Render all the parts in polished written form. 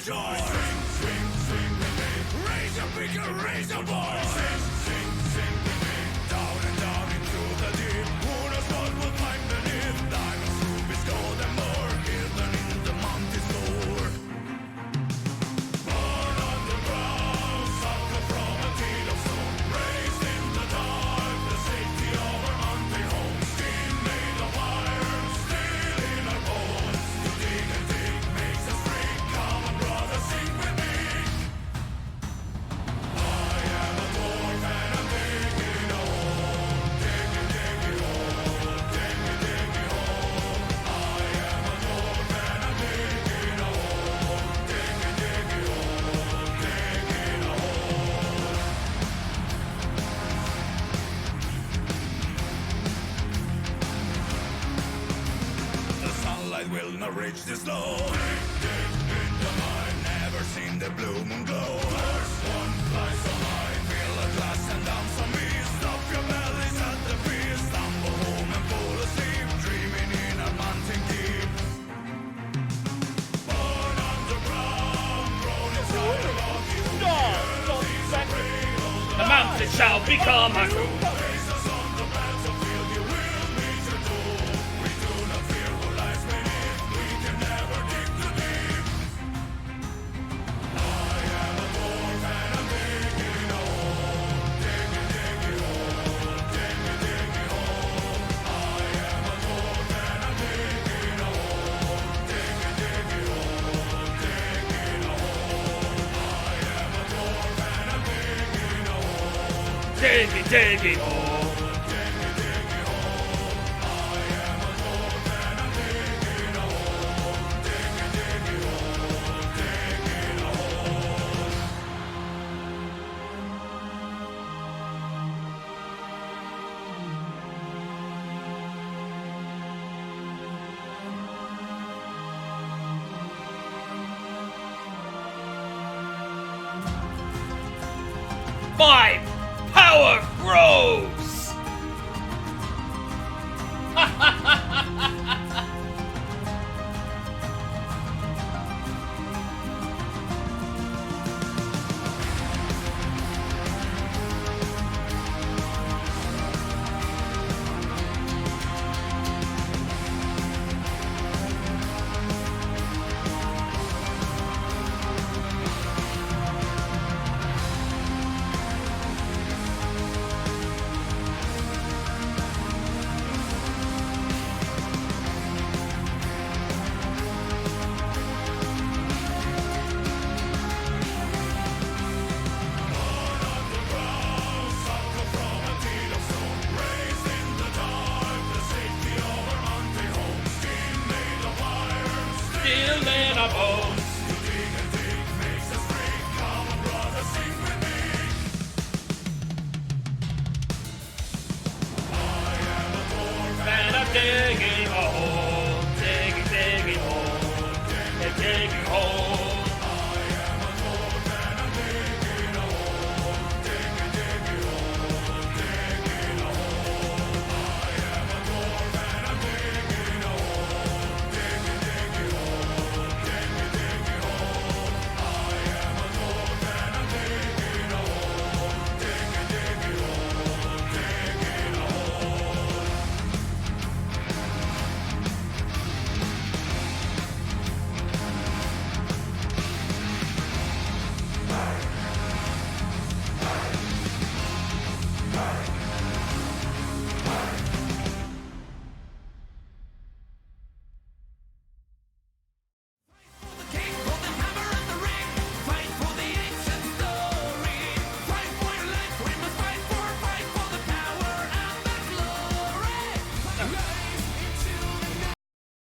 joy. Sing, sing, sing with me. Raise your beacon, raise your voice. Sing, sing, sing with me. Down and down into the deep. Who knows what will find beneath? Diamonds, rubies, gold and more. Hidden in the mountain's core. Born underground, sucker from a teeth of stone. Raised in the dark, the safety of our mountain home. Skin made of iron, steel in our bones. To dig and dig makes us free. Come on, brother, sing with me. I am a dwarf and I'm digging a hole. Digging, digging hole. Digging, digging hole. I am a dwarf and I'm digging a hole. Digging, digging hole. Digging a hole. The sunlight will not reach this low. Dig, dig in the mine. Never seen the blue moon glow. First one flies so high. Fill a glass and dance on me. Stop your bellies at the feast. Stumble home and fall asleep. Dreaming in a mountain deep. Born underground. Grown inside a rocky The mountain shall become a room. Face us on the battlefield, you will meet your doom. We do not fear who lies beneath. We can never dig too deep. I am a dwarf and I'm digging a hole. Digging, digging hole. Digging, digging hole. I am a dwarf and I'm digging a hole. Digging, digging hole. Digging a hole. I am a dwarf and I'm digging a hole. Diggy, diggy, oh. My power grows! Still in our bones. And I'm digging a hole, digging, digging hole, digging hole.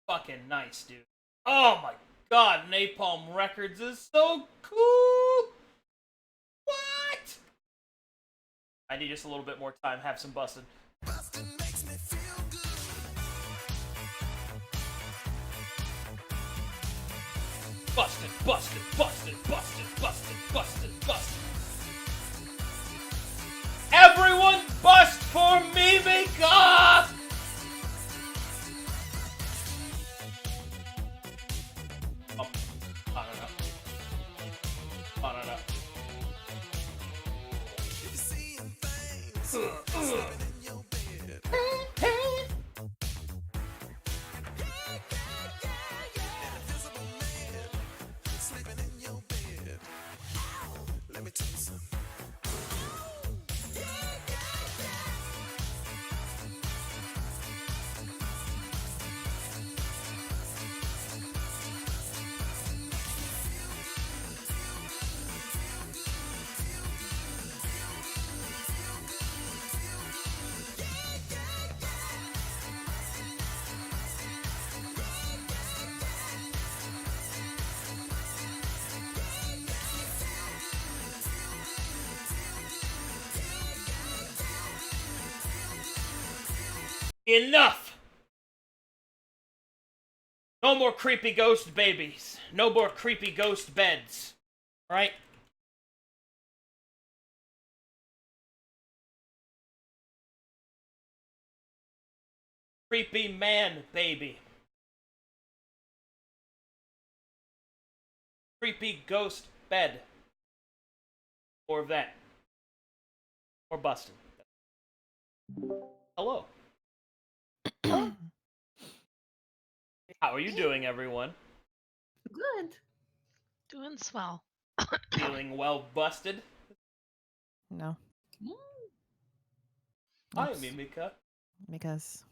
Fucking nice, dude. Oh my god, Napalm Records is so cool! What? I need just a little bit more time, have some busted. Bustin' makes me feel good. Busted, busted, busted, busted, busted, busted, busted. Everyone bust for me, because... Oh, I don't know. Enough! No more creepy ghost babies. No more creepy ghost beds. Alright? Creepy man baby. Creepy ghost bed. More of that. More busting. Hello. How are you doing, everyone? Good. Doing swell. Feeling well busted? No, Hi, Oops. Mimika. because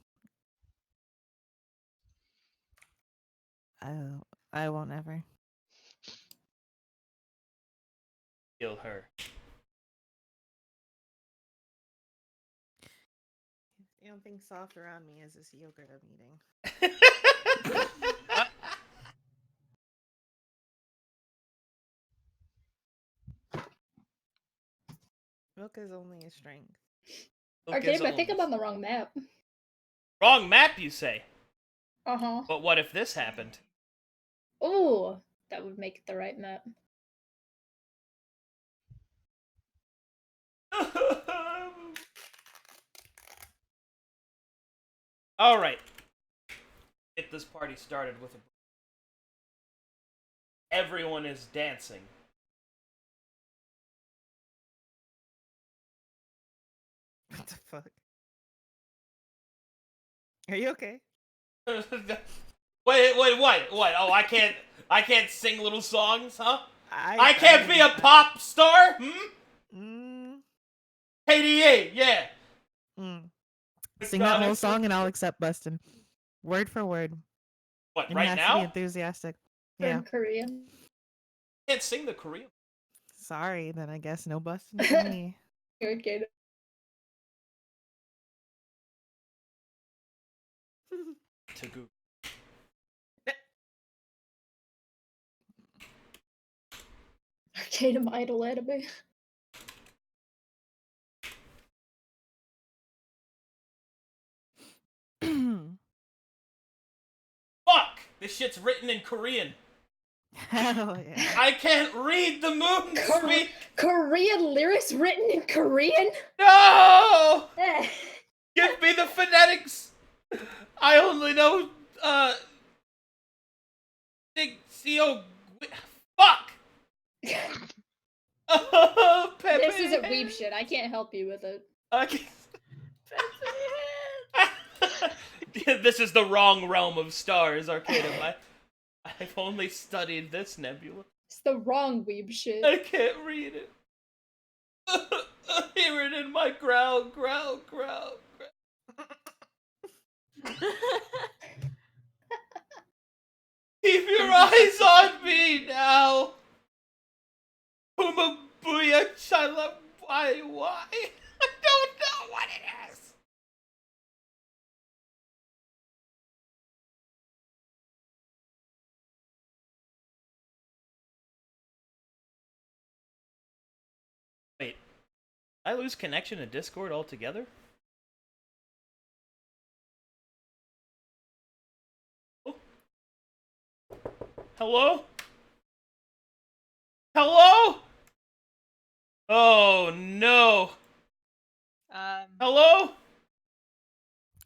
I won't ever. Kill her. You don't think soft around me is this yogurt I'm eating? Milk is only a strength. Arcadum, I think I'm on the wrong map. Wrong map, you say? Uh-huh. But what if this happened? Oh, that would make it the right map. Alright. Get this party started with a... Everyone is dancing. What the fuck? Are you okay? Wait, what? Oh, I can't sing little songs, huh? I I can't be a pop star, KDA, yeah. Sing that whole song and I'll accept Bustin. Word for word. What, And right it has to now? be enthusiastic. We're Yeah. in Korean. I can't sing the Korean. Sorry, then I guess no Bustin for me. Arcadum. To Google. Arcadum idol anime. Fuck! This shit's written in Korean. Hell yeah. I can't read the moon speak. Korean lyrics written in Korean? No! Eh. Give me the phonetics. I only know fuck. Oh, Pepe. This isn't weeb shit. I can't help you with it. Okay. This is the wrong realm of stars, Arcadum. I've only studied this nebula. It's the wrong weeb shit. I can't read it. Hear it in my growl. Keep your eyes on me now. Puma Booyah Chala. Why? I don't know what it is. Wait, I lose connection to Discord altogether? Oh. Hello? Hello? Oh no. Hello?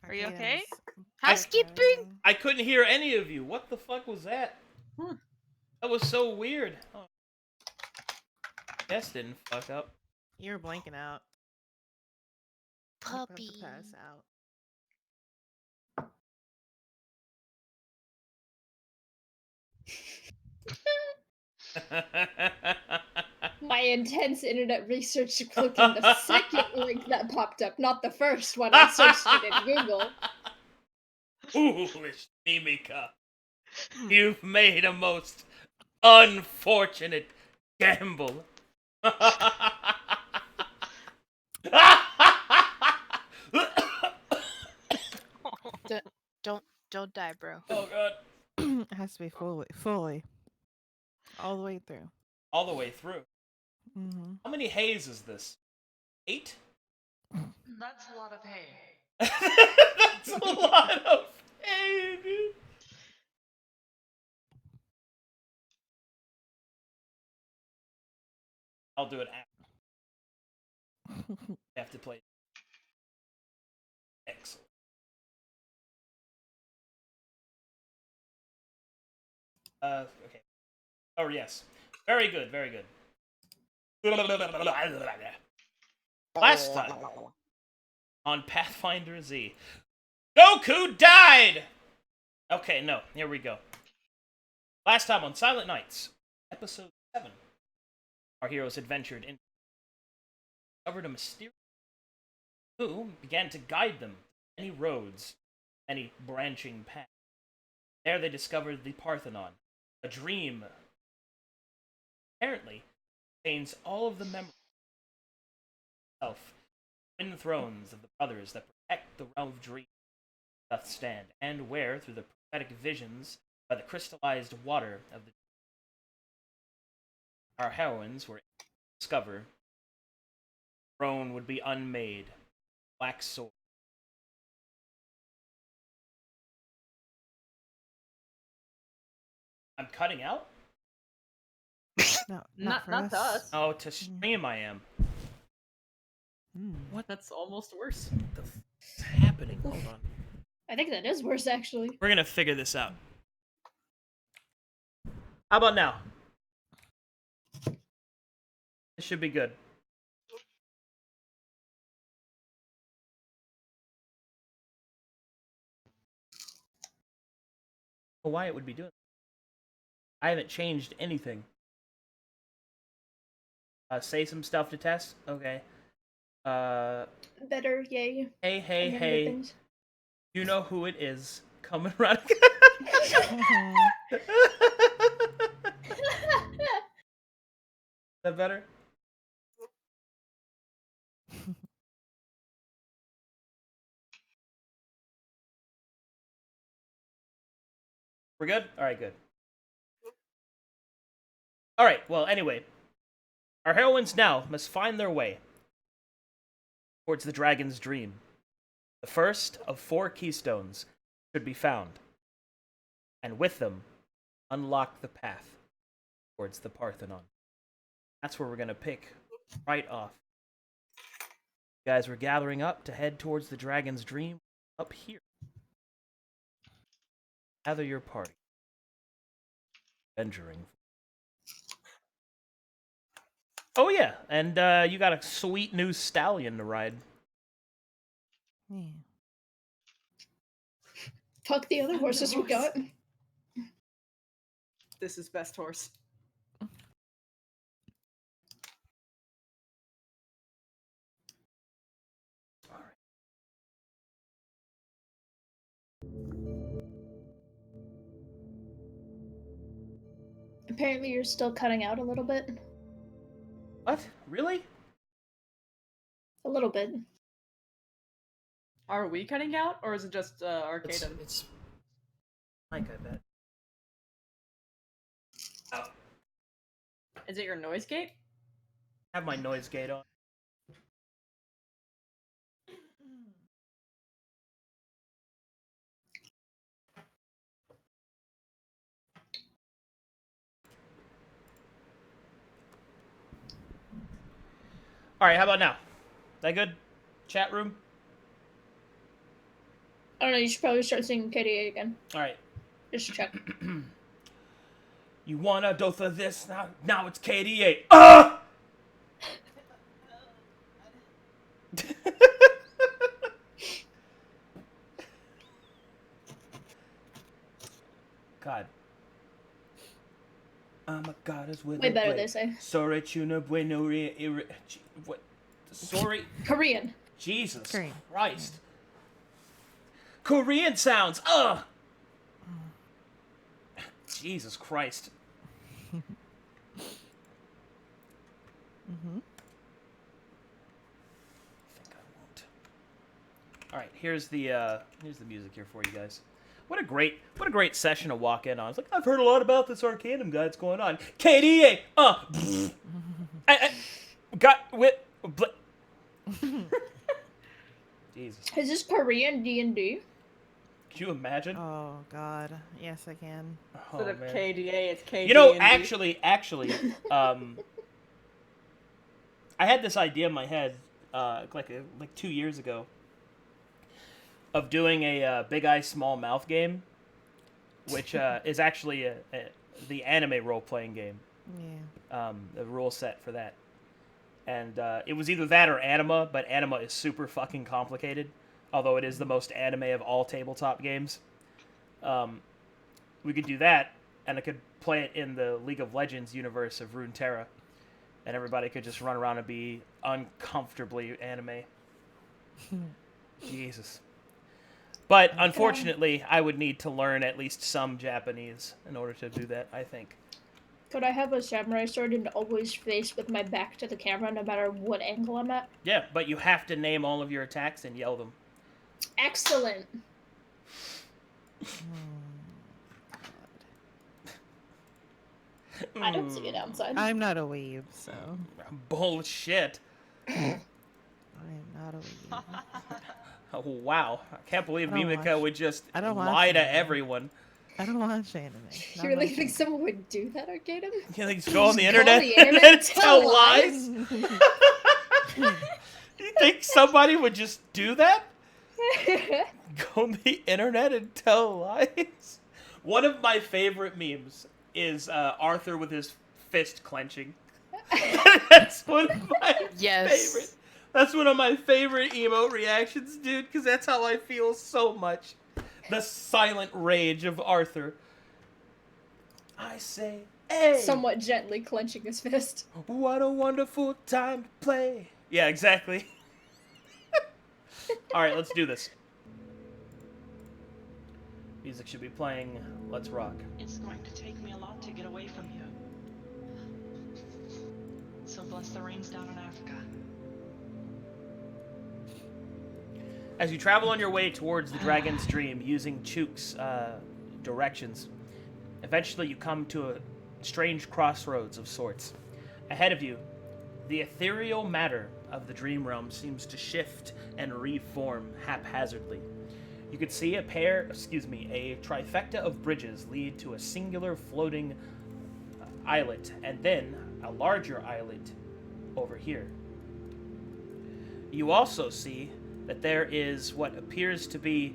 Are you okay? Arcadum's Housekeeping? I couldn't hear any of you. What the fuck was that? Hmm. That was so weird. Oh. Guess didn't fuck up. You're blanking out. about to puppy. pass out. My intense internet research clicking the second link that popped up, not the first when I searched it in Google. Foolish Mimika. You've made a most unfortunate gamble. Don't die, bro. Oh god. It has to be fully, all the way through. All the way through. Mm-hmm. How many hays is this? 8? That's a lot of hay. That's a lot of hay, dude. I'll do it after. I have to play. Excellent. Okay. Oh, yes. Very good, very good. Last time on Pathfinder Z, Goku died! Okay, no, here we go. Last time on Silent Nights, episode 7, our heroes adventured in discovered a mysterious who began to guide them any roads, any branching paths. There they discovered the Parthenon, a dream apparently contains all of the memories of itself, twin thrones of the brothers that protect the realm of dreams doth stand, and where, through the prophetic visions by the crystallized water of the our heroines were able to discover the throne would be unmade, black sword. I'm cutting out? No, Not for to us. Oh, to stream I am. What? That's almost worse. What the f is happening? Hold on. I think that is worse, actually. We're gonna figure this out. How about now? This should be good. Well, Wyatt would be doing. I haven't changed anything. Say some stuff to test. Okay. Better, yay. Hey, hey, I hear good hey. things. You know who it is coming around. Is that better? We're good? Alright, good. Alright, well, anyway. Our heroines now must find their way towards the dragon's dream. The first of 4 keystones should be found, and with them, unlock the path towards the Parthenon. That's where we're going to pick right off. You guys, we're gathering up to head towards the dragon's dream up here. Gather your party. Venturing. Oh yeah, and you got a sweet new stallion to ride. Yeah. Fuck the other horses we got. This is best horse. Apparently you're still cutting out a little bit. What? Really? A little bit. Are we cutting out, or is it just Arcadum? It's Mike, I bet. Oh, Is it your noise gate? I have my noise gate on. Alright, how about now? Is that good? Chat room? I don't know, you should probably start singing KDA again. Alright. Just to check. You wanna Dotha this? Now it's KDA. Ah! God. I'm a goddess with Way a better, blade. they say. Sorry, tuna bueno what? Sorry. Korean. Jesus Korean. Christ. Korean sounds. Ugh. Jesus Christ. Mm-hmm. I think I won't. All right, here's the music here for you guys. What a great session to walk in on. It's like, I've heard a lot about this Arcadum guy. What's going on? KDA. I got with. Jesus. Is this Korean D&D? Could you imagine? Oh God, yes I can. Oh, Instead of man. KDA, it's KD. You know, actually, I had this idea in my head, like 2 years ago, of doing a Big Eye Small Mouth game, which is actually the anime role playing game. Yeah. The rule set for that, and it was either that or Anima, but Anima is super fucking complicated. Although it is the most anime of all tabletop games, we could do that, and I could play it in the League of Legends universe of Runeterra, and everybody could just run around and be uncomfortably anime. Jesus. But unfortunately, I would need to learn at least some Japanese in order to do that, I think. Could I have a samurai sword and always face with my back to the camera no matter what angle I'm at? Yeah, but you have to name all of your attacks and yell them. Excellent. I don't see a downside. I'm not a weeb, so Bullshit. I'm not a weeb. Oh, wow. I can't believe I don't Mimika watch- would just I don't watch lie to anime. everyone. I don't watch anime. You Not really my think thing. someone would do that, Arcadum? You think just go on the Go on internet, the internet and and tell lies? You think somebody would just do that? Go on the internet and tell lies? One of my favorite memes is Arthur with his fist clenching. That's one of my Yes. favorite. That's one of my favorite emote reactions, dude, because that's how I feel so much. The silent rage of Arthur. I say, hey! Somewhat gently clenching his fist. What a wonderful time to play. Yeah, exactly. Alright, let's do this. Music should be playing. Let's rock. It's going to take me a lot to get away from you. So bless the rains down in Africa. As you travel on your way towards the Dragon's Dream using Chook's directions, eventually you come to a strange crossroads of sorts. Ahead of you, the ethereal matter of the Dream Realm seems to shift and reform haphazardly. You could see a trifecta of bridges lead to a singular floating islet, and then a larger islet over here. You also see that there is what appears to be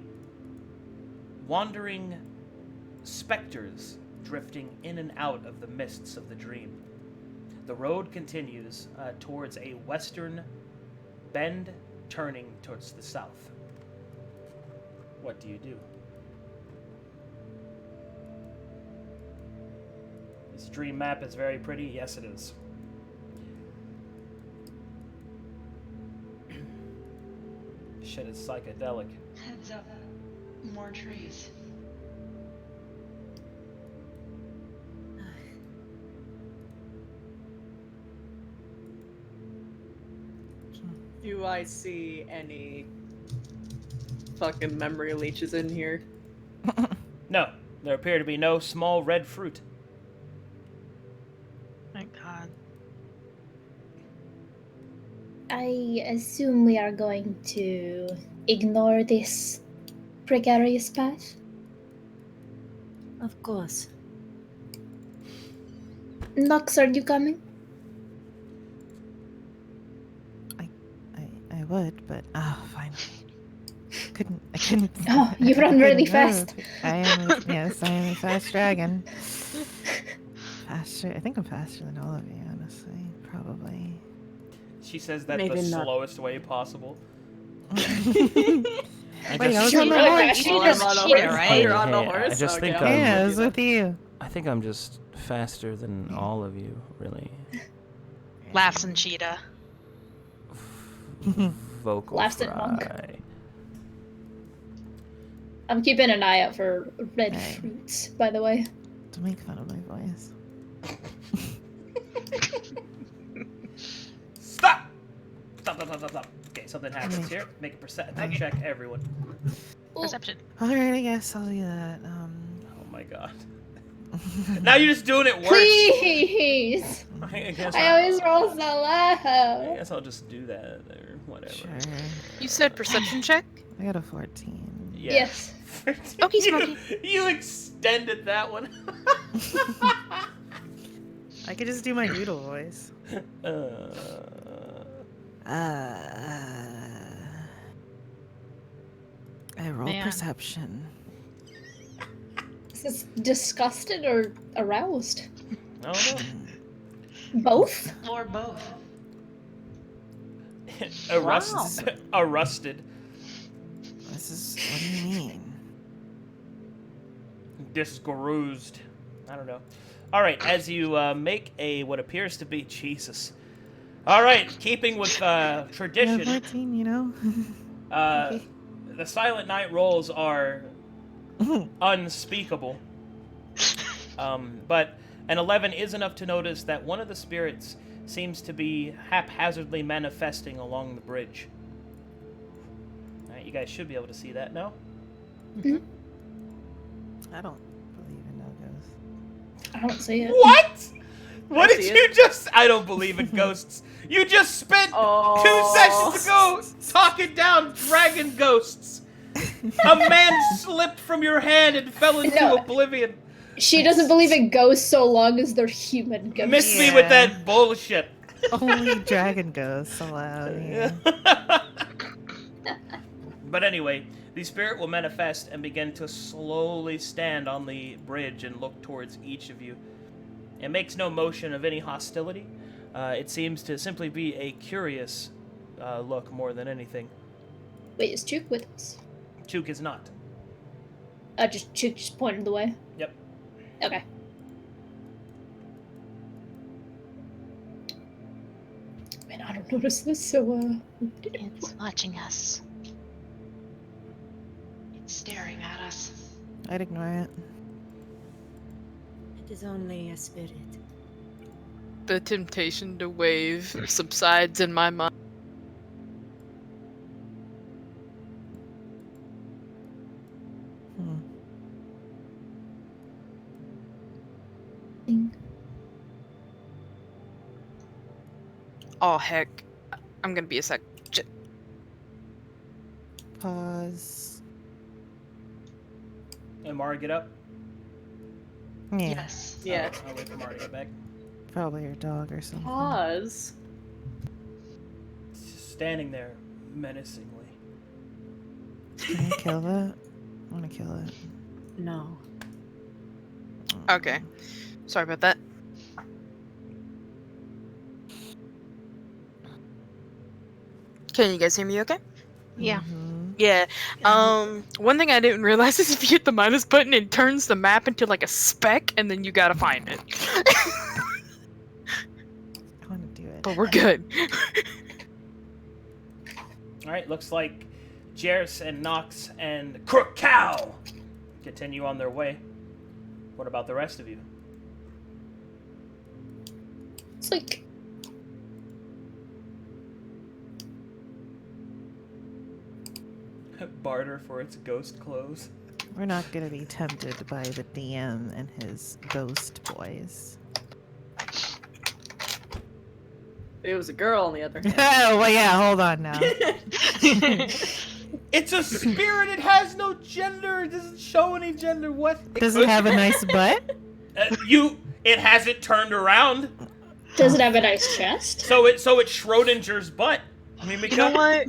wandering specters drifting in and out of the mists of the dream. The road continues towards a western bend, turning towards the south. What do you do? This dream map is very pretty. Yes, it is. Shit is psychedelic. Heads up. More trees. Do I see any fucking memory leeches in here? No, there appear to be no small red fruit. Thank God. I assume we are going to ignore this precarious path. Of course. Nox, are you coming? I would, but fine. I couldn't. Oh, you I run really couldn't fast. move. I am a fast dragon. Faster. I think I'm faster than all of you, honestly. Probably. She says that Maybe the not. slowest way possible. Wait, I was She on the really horse. does. She Oh, just I'm on a cheers. horse. right? Oh, you're on the Hey, I horse? just Okay, think I'll I'm- Yeah, I do was that. with you. I think I'm just faster than all of you, really. Laughs and cheetah. Vocal Laughs at Monk. fry. I'm keeping an eye out for red Hey. fruits, by the way. Don't make fun of my voice. Stop! Stop. Okay, something happens here. Make a perception check, everyone. Perception. Alright, I guess I'll do that. Oh my god. Now you're just doing it worse. Please! I guess I always roll so I low. guess I'll just do that or whatever. Sure. You said perception check? I got a 14. Yeah. Yes. Okay, Smokey. You extended that one. I could just do my noodle voice. I roll Man. perception. Is this disgusted or aroused? I don't Both? Or both. know. Arrested. This is. What do you mean? Disgrused. I don't know. All right, as you make a what appears to be Jesus. All right, keeping with Yeah, tradition, 14, you know? Okay. the Silent Night rolls are unspeakable. But an 11 is enough to notice that one of the spirits seems to be haphazardly manifesting along the bridge. All right, you guys should be able to see that now. I don't believe in no ghosts. I don't see it. What? What I did see you just? I don't believe in ghosts. You just spent 2 sessions ago talking down dragon ghosts. A man slipped from your hand and fell into No. oblivion. She doesn't believe in ghosts so long as they're human ghosts. Miss me with Yeah. that bullshit. Only dragon ghosts allowed here. But anyway, the spirit will manifest and begin to slowly stand on the bridge and look towards each of you. It makes no motion of any hostility. It seems to simply be a curious look more than anything. Wait, is Chook with us? Chook is not. Chook just pointed the way. Yep. Okay. Man, I don't notice this, so It's watching us. It's staring at us. I'd ignore it. It is only a spirit. The temptation to wave subsides in my mind. Hmm. Oh heck. I'm gonna be a sec. Pause. And Mara, get up. Yeah, Yes. Yeah. I'll wait for Mara to get back. probably your dog or something. Pause. Standing there menacingly. Can I kill that? I want to kill it. No. Okay. Sorry about that. Can you guys hear me okay? Yeah. Mhm. Yeah. One thing I didn't realize is if you hit the minus button, it turns the map into like a speck, and then you gotta find it. I want to do it. But we're good. Alright, looks like Jerris and Nox and Crocow continue on their way. What about the rest of you? it's like Barter for its ghost clothes. We're not going to be tempted by the DM and his ghost boys. It was a girl on the other hand. Oh, well, yeah, hold on now. It's a spirit, it has no gender, it doesn't show any gender. What? Does it have a nice butt? It hasn't turned around. does it have a nice chest? So it's Schrodinger's butt. I mean, You know what?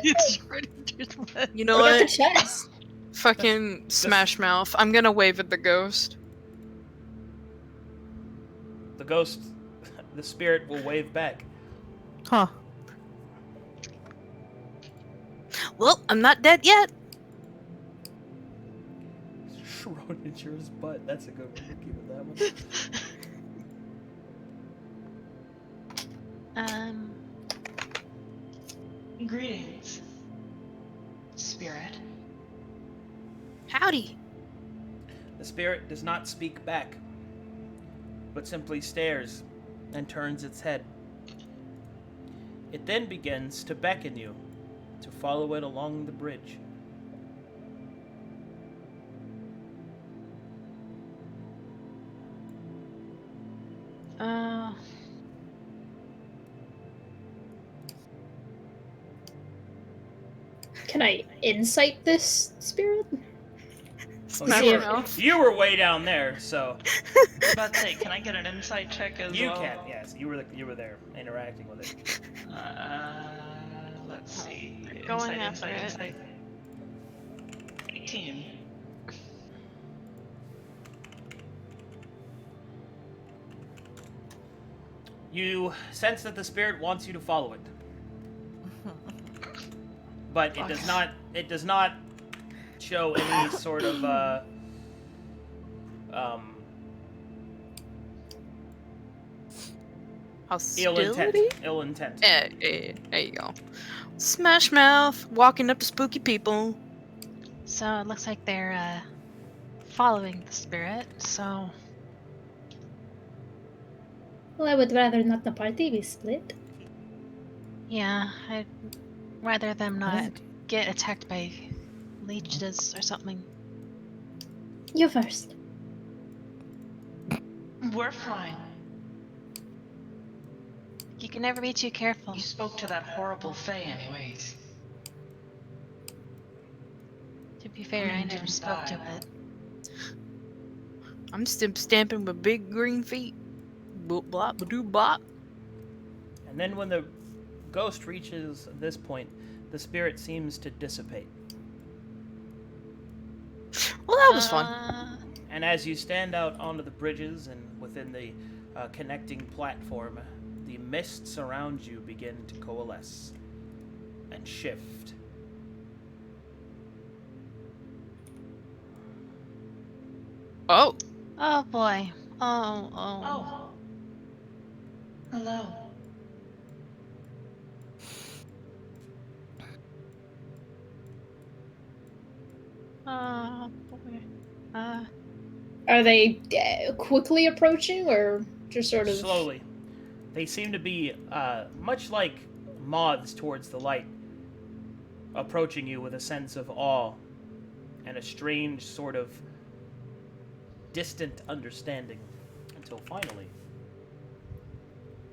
It's Schrodinger's butt. You know Look at the what? chest. Fucking Smash Mouth. I'm gonna wave at the ghost. The ghost, the spirit will wave back. Huh. Well, I'm not dead yet. Schrodinger's butt. That's a good one. We'll keep with that one. Greetings, spirit. Howdy. The spirit does not speak back, but simply stares and turns its head. It then begins to beckon you to follow it along the bridge. Can I insight this spirit? Smash See your if- mouth. You were way down there, so About to say, can I get an insight check as you well? can. Yes, you were there interacting with it. Let's see. Going Insight, after insight, it. insight. 18. You sense that the spirit wants you to follow it, but it does not. It does not show any sort of ill intent. Hostility? Ill intent. There you go. Smash mouth, walking up to spooky people. So it looks like they're following the spirit. So Well, I would rather not the party be split. yeah, I'd rather them What is not it? get attacked by leeches or something. You first. We're fine. You can never be too careful. You spoke to that horrible Fae anyways. To be fair, I never spoke to it. I'm stamping with big green feet. Boop bop ba-doo bop. And then when the ghost reaches this point, the spirit seems to dissipate. Well, that was fun. And as you stand out onto the bridges and within the connecting platform, the mists around you begin to coalesce and shift. Oh. Oh boy. Oh. Oh. Hello. Oh boy. Are they quickly approaching or just sort of Slowly. They seem to be much like moths towards the light, approaching you with a sense of awe and a strange sort of distant understanding, until finally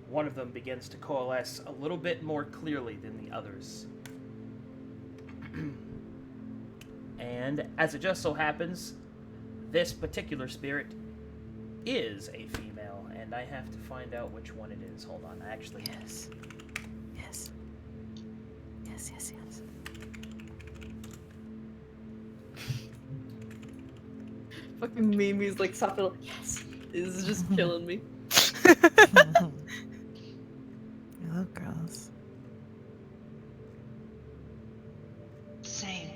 one of them begins to coalesce a little bit more clearly than the others. And as it just so happens, this particular spirit is a female, and I have to find out which one it is. Hold on, actually. Yes. Yes. Yes, yes, yes. Fucking Mimi's like soft yes. This is just killing me. I love girls. Same.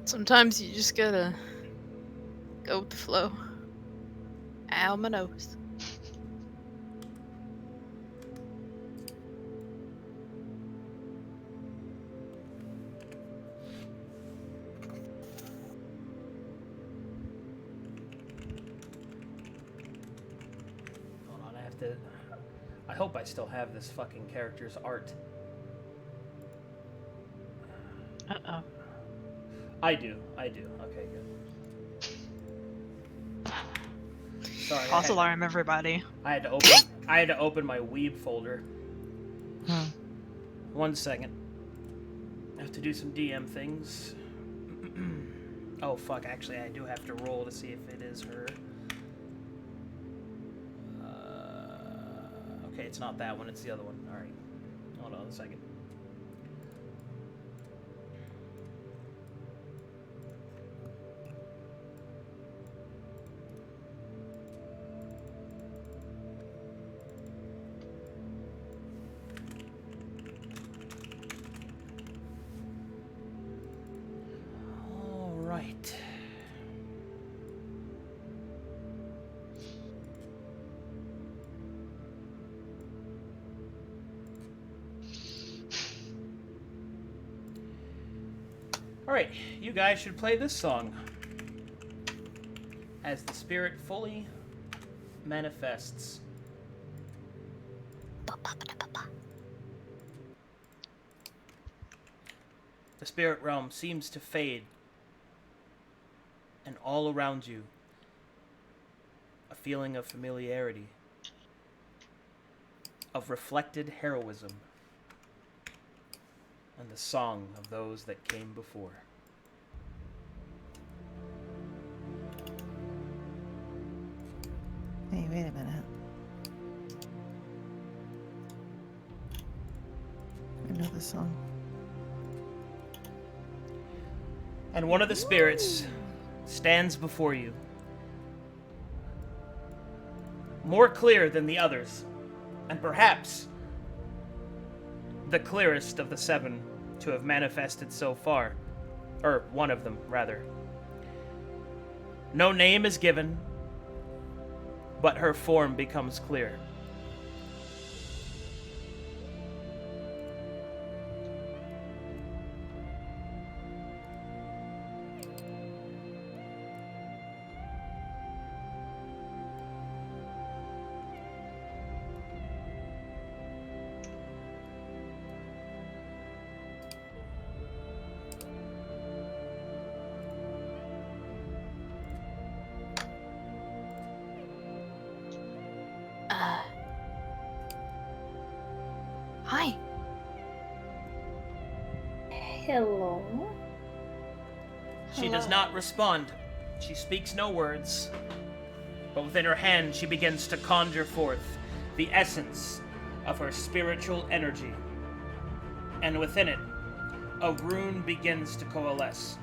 Sometimes you just gotta go with the flow. Ow, my nose. Hold on, I have to. I hope I still have this fucking character's art. Uh-oh. I do. Okay, good. Sorry. False alarm, everybody. I had to open my Weeb folder. Huh. 1 second. I have to do some DM things. Oh fuck! Actually, I do have to roll to see if it is her. Okay, it's not that one. It's the other one. All right. Hold on a second. right. Alright, you guys should play this song as the spirit fully manifests. The spirit realm seems to fade, and all around you, a feeling of familiarity, of reflected heroism, and the song of those that came before. Hey, wait a minute. I know this song. And one of the spirits stands before you, more clear than the others, and perhaps the clearest of the 7 to have manifested so far. Or one of them, rather. No name is given, but her form becomes clear. Hi. Hello. She does not respond. She speaks no words. But within her hand, she begins to conjure forth the essence of her spiritual energy. And within it, a rune begins to coalesce.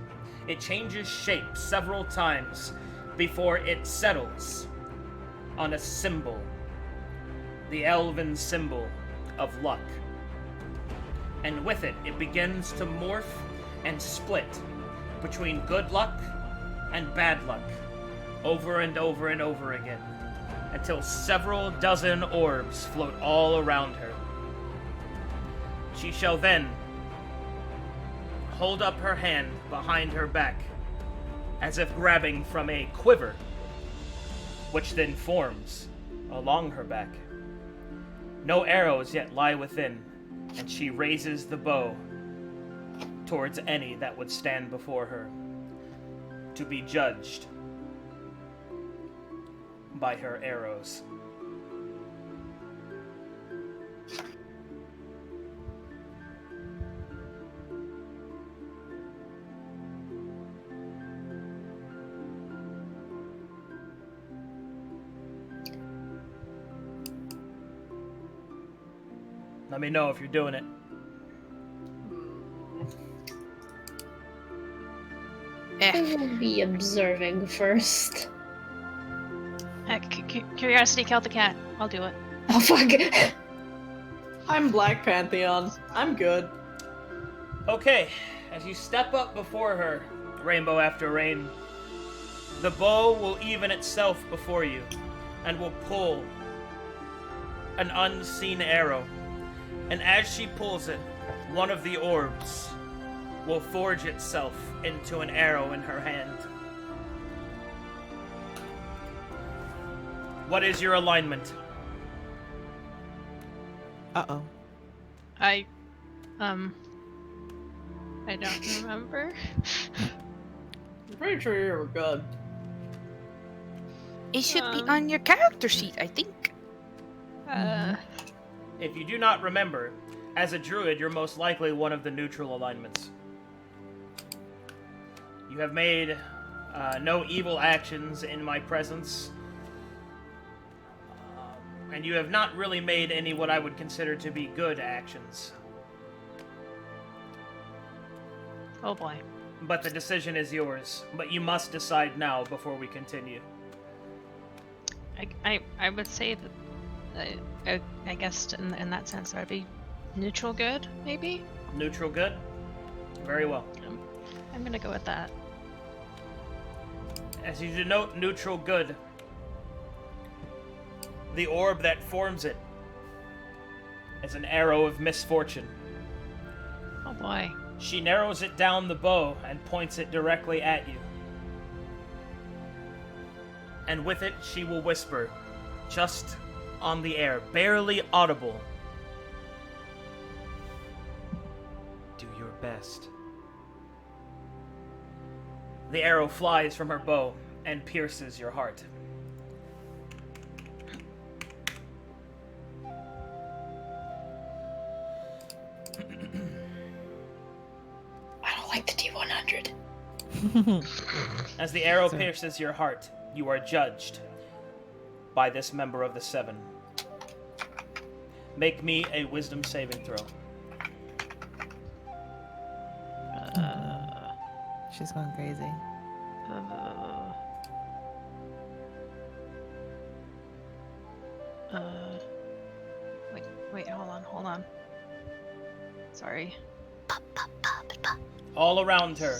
It changes shape several times before it settles on a symbol, the elven symbol of luck. And with it, it begins to morph and split between good luck and bad luck, over and over and over again, until several dozen orbs float all around her. She shall then hold up her hand behind her back, as if grabbing from a quiver, which then forms along her back. No arrows yet lie within, and she raises the bow towards any that would stand before her, to be judged by her arrows. Let me know if you're doing it. I will be observing first. Curiosity killed the cat. I'll do it. Oh fuck. I'm Black Pantheon. I'm good. Okay, as you step up before her, rainbow after rain, the bow will even itself before you, and will pull an unseen arrow. And as she pulls it, one of the orbs will forge itself into an arrow in her hand. What is your alignment? Uh-oh. I don't remember. I'm pretty sure you were good. It should be on your character sheet, I think. If you do not remember, as a druid, you're most likely one of the neutral alignments. You have made no evil actions in my presence, and you have not really made any what I would consider to be good actions. Oh boy. But the decision is yours. But you must decide now before we continue. I would say that I guess in that sense I'd be neutral good, maybe? Neutral good? Very well. I'm gonna go with that. As you denote neutral good, the orb that forms it is an arrow of misfortune. Oh boy. She narrows it down the bow and points it directly at you. And with it, she will whisper, just on the air, barely audible. Do your best. The arrow flies from her bow and pierces your heart. I don't like the D100. As the arrow pierces your heart, you are judged by this member of the Seven. Make me a wisdom saving throw. She's going crazy. Wait, hold on. Sorry. All around her,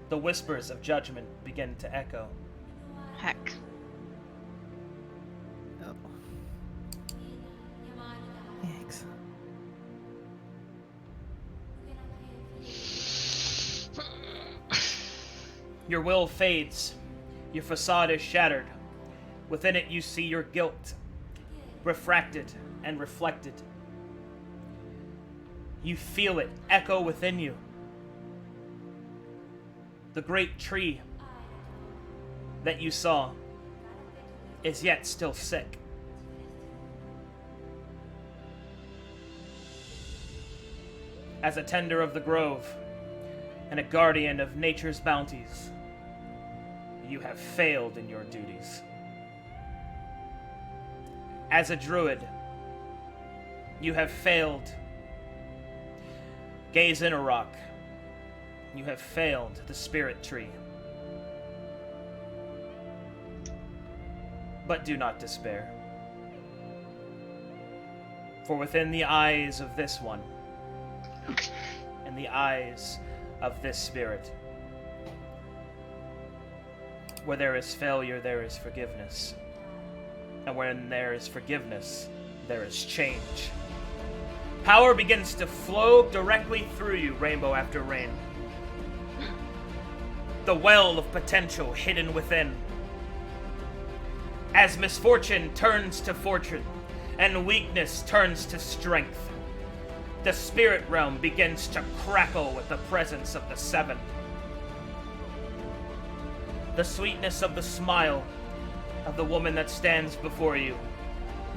the whispers of judgment begin to echo. Heck. Oh. Yikes. Your will fades. Your facade is shattered. Within it, you see your guilt, refracted and reflected. You feel it echo within you. The great tree that you saw is yet still sick. As a tender of the grove and a guardian of nature's bounties, you have failed in your duties. As a druid, you have failed. Gaze in a rock. You have failed the spirit tree. But do not despair. For within the eyes of this one, and the eyes of this spirit, where there is failure, there is forgiveness. And when there is forgiveness, there is change. Power begins to flow directly through you, rainbow after rain. The well of potential hidden within. As misfortune turns to fortune, and weakness turns to strength, the spirit realm begins to crackle with the presence of the Seven. The sweetness of the smile of the woman that stands before you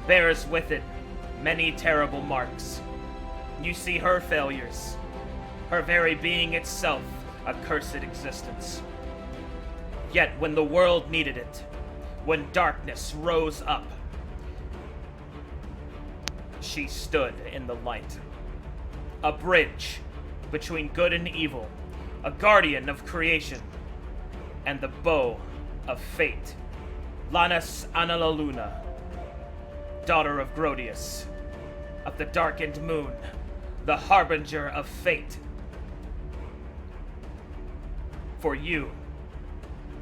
bears with it many terrible marks. You see her failures, her very being itself a cursed existence. Yet when the world needed it, when darkness rose up, she stood in the light. A bridge between good and evil, a guardian of creation, and the bow of fate. Lanus Analaluna, daughter of Grodius, of the darkened moon, the harbinger of fate. For you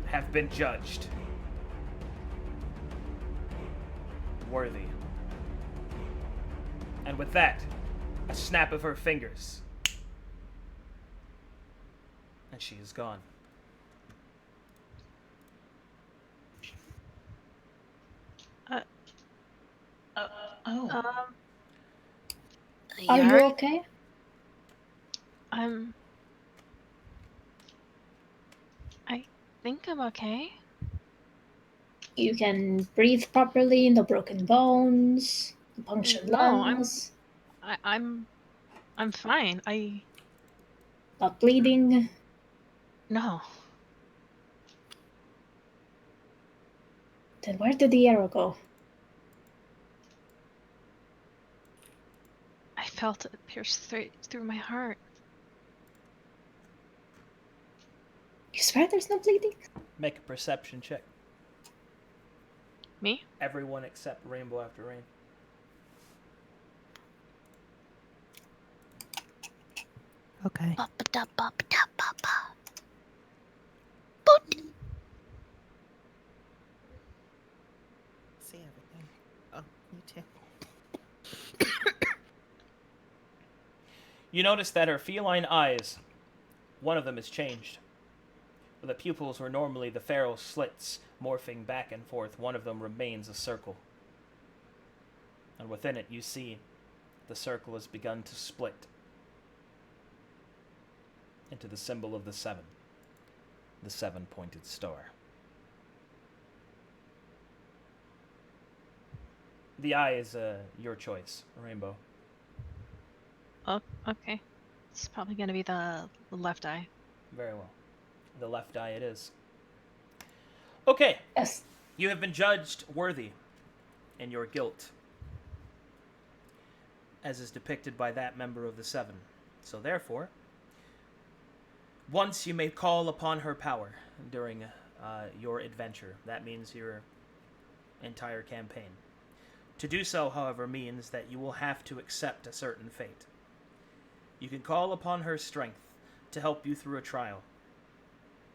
have been judged worthy. And with that, a snap of her fingers, and she is gone. Are you Yari? okay? I think I'm okay. You can breathe properly, no broken bones, punctured No, lungs, I'm fine. not bleeding. No. Then where did the arrow go? I felt it pierce straight through my heart. You swear there's no bleeding? Make a perception check. Me? Everyone except Rainbow After Rain. Okay. You notice that her feline eyes, one of them is changed. Where the pupils were normally the feral slits, morphing back and forth, one of them remains a circle. And within it, you see the circle has begun to split into the symbol of the 7, the 7-pointed star. The eye is your choice, Rainbow. Oh, okay. It's probably gonna be the left eye. Very well. The left eye it is. Okay. Yes. You have been judged worthy in your guilt, as is depicted by that member of the 7. So therefore, once you may call upon her power during your adventure. That means your entire campaign. To do so, however, means that you will have to accept a certain fate. You can call upon her strength to help you through a trial,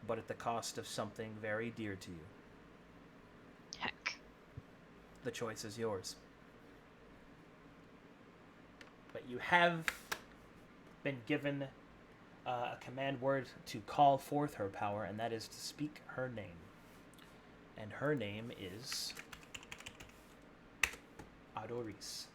but at the cost of something very dear to you. Heck. The choice is yours. But you have been given a command word to call forth her power, and that is to speak her name. And her name is Adoris.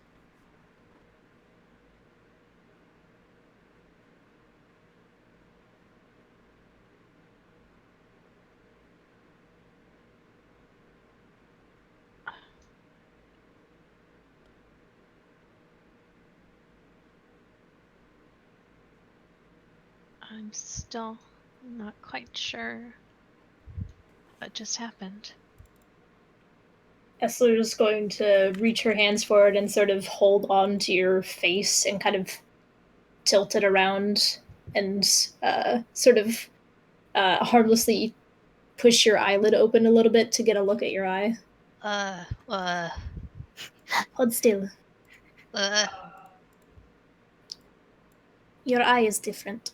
I'm still not quite sure what just happened. Essler's going to reach her hands forward and sort of hold on to your face and kind of tilt it around and sort of harmlessly push your eyelid open a little bit to get a look at your eye. Hold still. Your eye is different.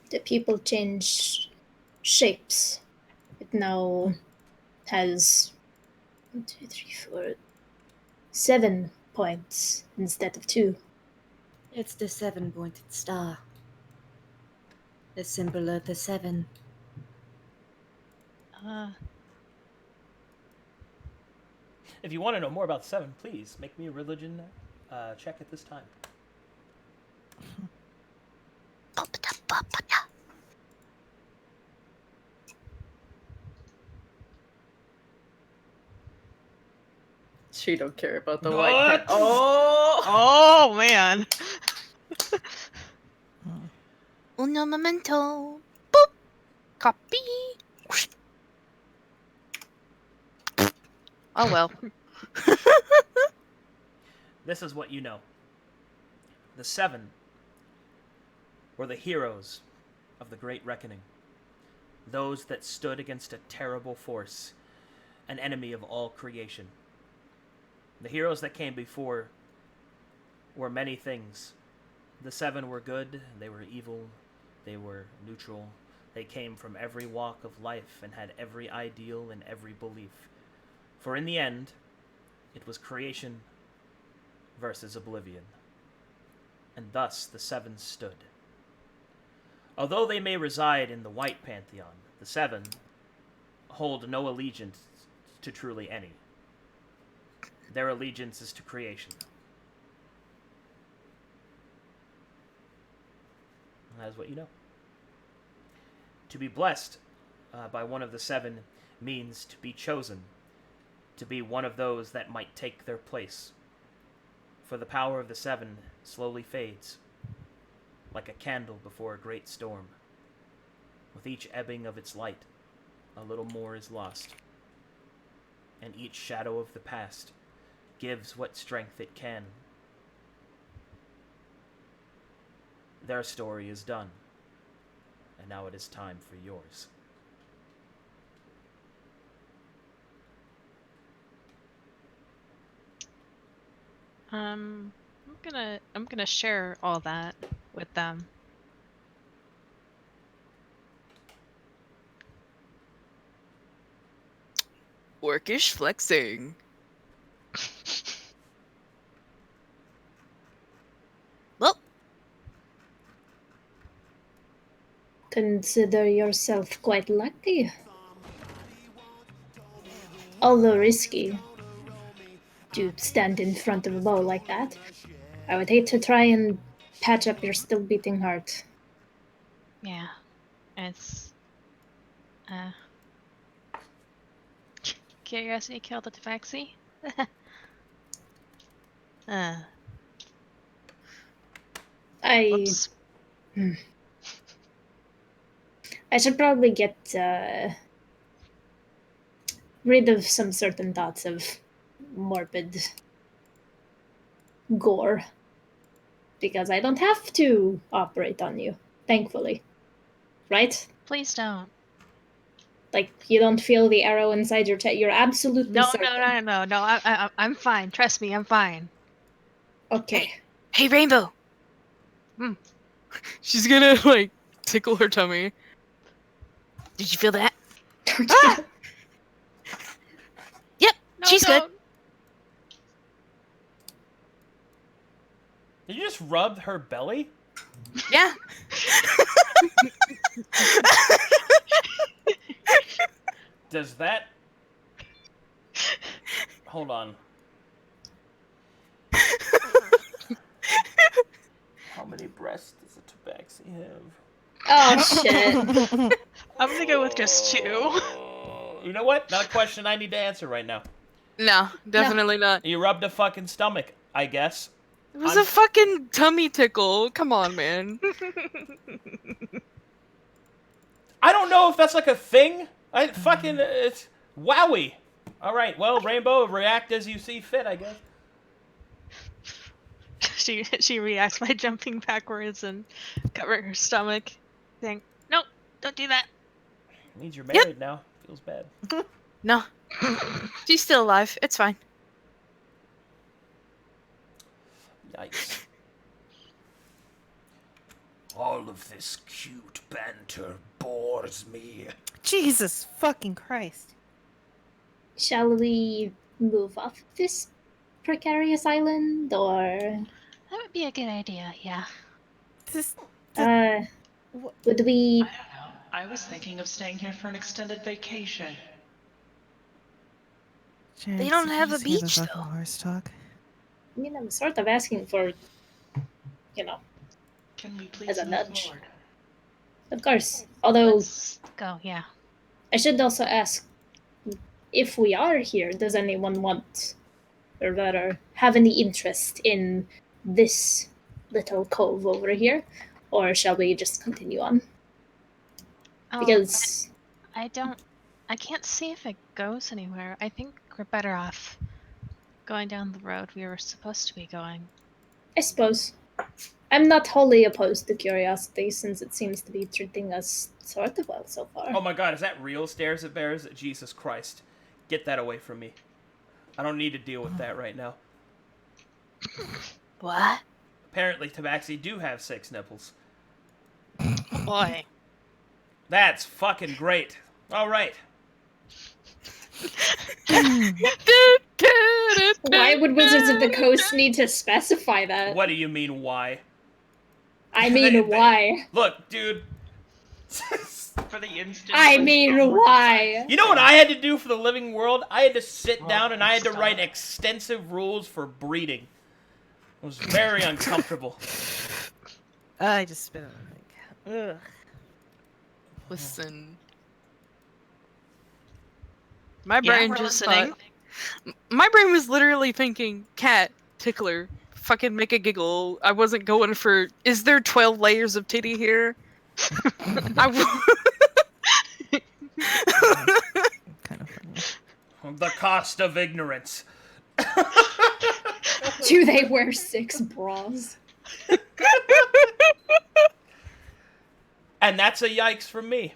The pupil change shapes. It now has 1, 2, 3, 4, 7 points instead of 2. It's the 7-pointed star. The symbol of the 7. If you want to know more about the 7, please make me a religion check at this time. She don't care about the What? white pen. Oh! Oh man. Uno momento. Boop. Copy. Oh well. This is what you know. The 7 were the heroes of the Great Reckoning. Those that stood against a terrible force, an enemy of all creation. The heroes that came before were many things. The 7 were good, they were evil, they were neutral. They came from every walk of life and had every ideal and every belief. For in the end, it was creation versus oblivion. And thus the 7 stood. Although they may reside in the white pantheon, the 7 hold no allegiance to truly any. Their allegiance is to creation. And that is what you know. To be blessed by one of the 7 means to be chosen, to be one of those that might take their place. For the power of the 7 slowly fades, like a candle before a great storm. With each ebbing of its light, a little more is lost. And each shadow of the past gives what strength it can. Their story is done, and now it is time for yours. I'm gonna share all that with them. Orcish flexing. Consider yourself quite lucky. Although risky to stand in front of a bow like that. I would hate to try and patch up your still beating heart. Yeah. It's curiosity killed the tabaxi. Whoops. I should probably get rid of some certain thoughts of morbid gore. Because I don't have to operate on you, thankfully. Right? Please don't. Like, you don't feel the arrow inside your chest. You're absolutely No, certain. no. I'm fine. Trust me, I'm fine. Okay. Hey, Rainbow. She's gonna like tickle her tummy. Did you feel that? Ah! Yep, No, she's good. don't. Did you just rub her belly? Yeah. Does that... Hold on. How many breasts does a tabaxi have? Oh, shit. I'm gonna go with just 2. You know what? Not a question I need to answer right now. No, definitely not. You rubbed a fucking stomach, I guess. It was a fucking tummy tickle. Come on, man. I don't know if that's like a thing. It's wowie. All right, well, Rainbow, react as you see fit, I guess. She reacts by jumping backwards and covering her stomach, saying, "Nope, don't do that." Means you're married now. Feels bad. No. She's still alive. It's fine. Yikes. All of this cute banter bores me. Jesus fucking Christ. Shall we move off this precarious island, or... That would be a good idea, yeah. would we... I don't know. I was thinking of staying here for an extended vacation. They don't have a beach, though. Horse talk. I mean, I'm sort of asking for, you know, Can we please as a move nudge. forward? Of course. Although, Let's go, yeah. I should also ask, if we are here, does anyone want, or rather, have any interest in this little cove over here? Or shall we just continue on? Because... I can't see if it goes anywhere. I think we're better off going down the road we were supposed to be going. I suppose. I'm not wholly opposed to curiosity, since it seems to be treating us sort of well so far. Oh my god, is that real stairs it bears? Jesus Christ. Get that away from me. I don't need to deal with that right now. What? Apparently, tabaxi do have 6 nipples. Boy. That's fucking great. Alright. Why would Wizards of the Coast need to specify that? What do you mean, why? I mean, why? Look, dude. For the instant. I mean, why? You know what I had to do for the living world? I had to sit down and I had to write extensive rules for breeding. It was very uncomfortable. I just spit on it. Ugh. Listen. My brain we're just listening. thought... My brain was literally thinking, cat, tickler, fucking make a giggle. I wasn't going for, is there 12 layers of titty here? Kind of funny. The cost of ignorance. Do they wear 6 bras? And that's a yikes from me.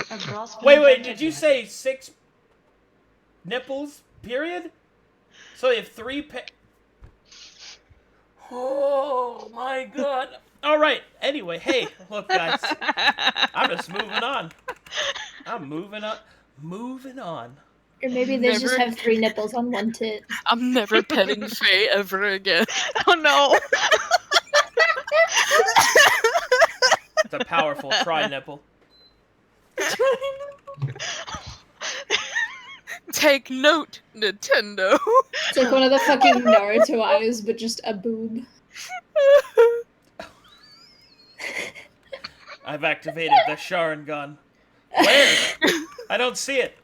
And bras Wait, being did you invented. say 6 nipples, period? So you have 3 Oh my god. Alright, anyway, hey, look guys. I'm just moving on. I'm moving on. Moving on. Or maybe they just have 3 nipples on one tit. I'm never petting Faye ever again. Oh no! It's a powerful tri-nipple. Take note, Nintendo. It's like one of the fucking Naruto eyes, but just a boob. I've activated the Sharingan. Where? I don't see it.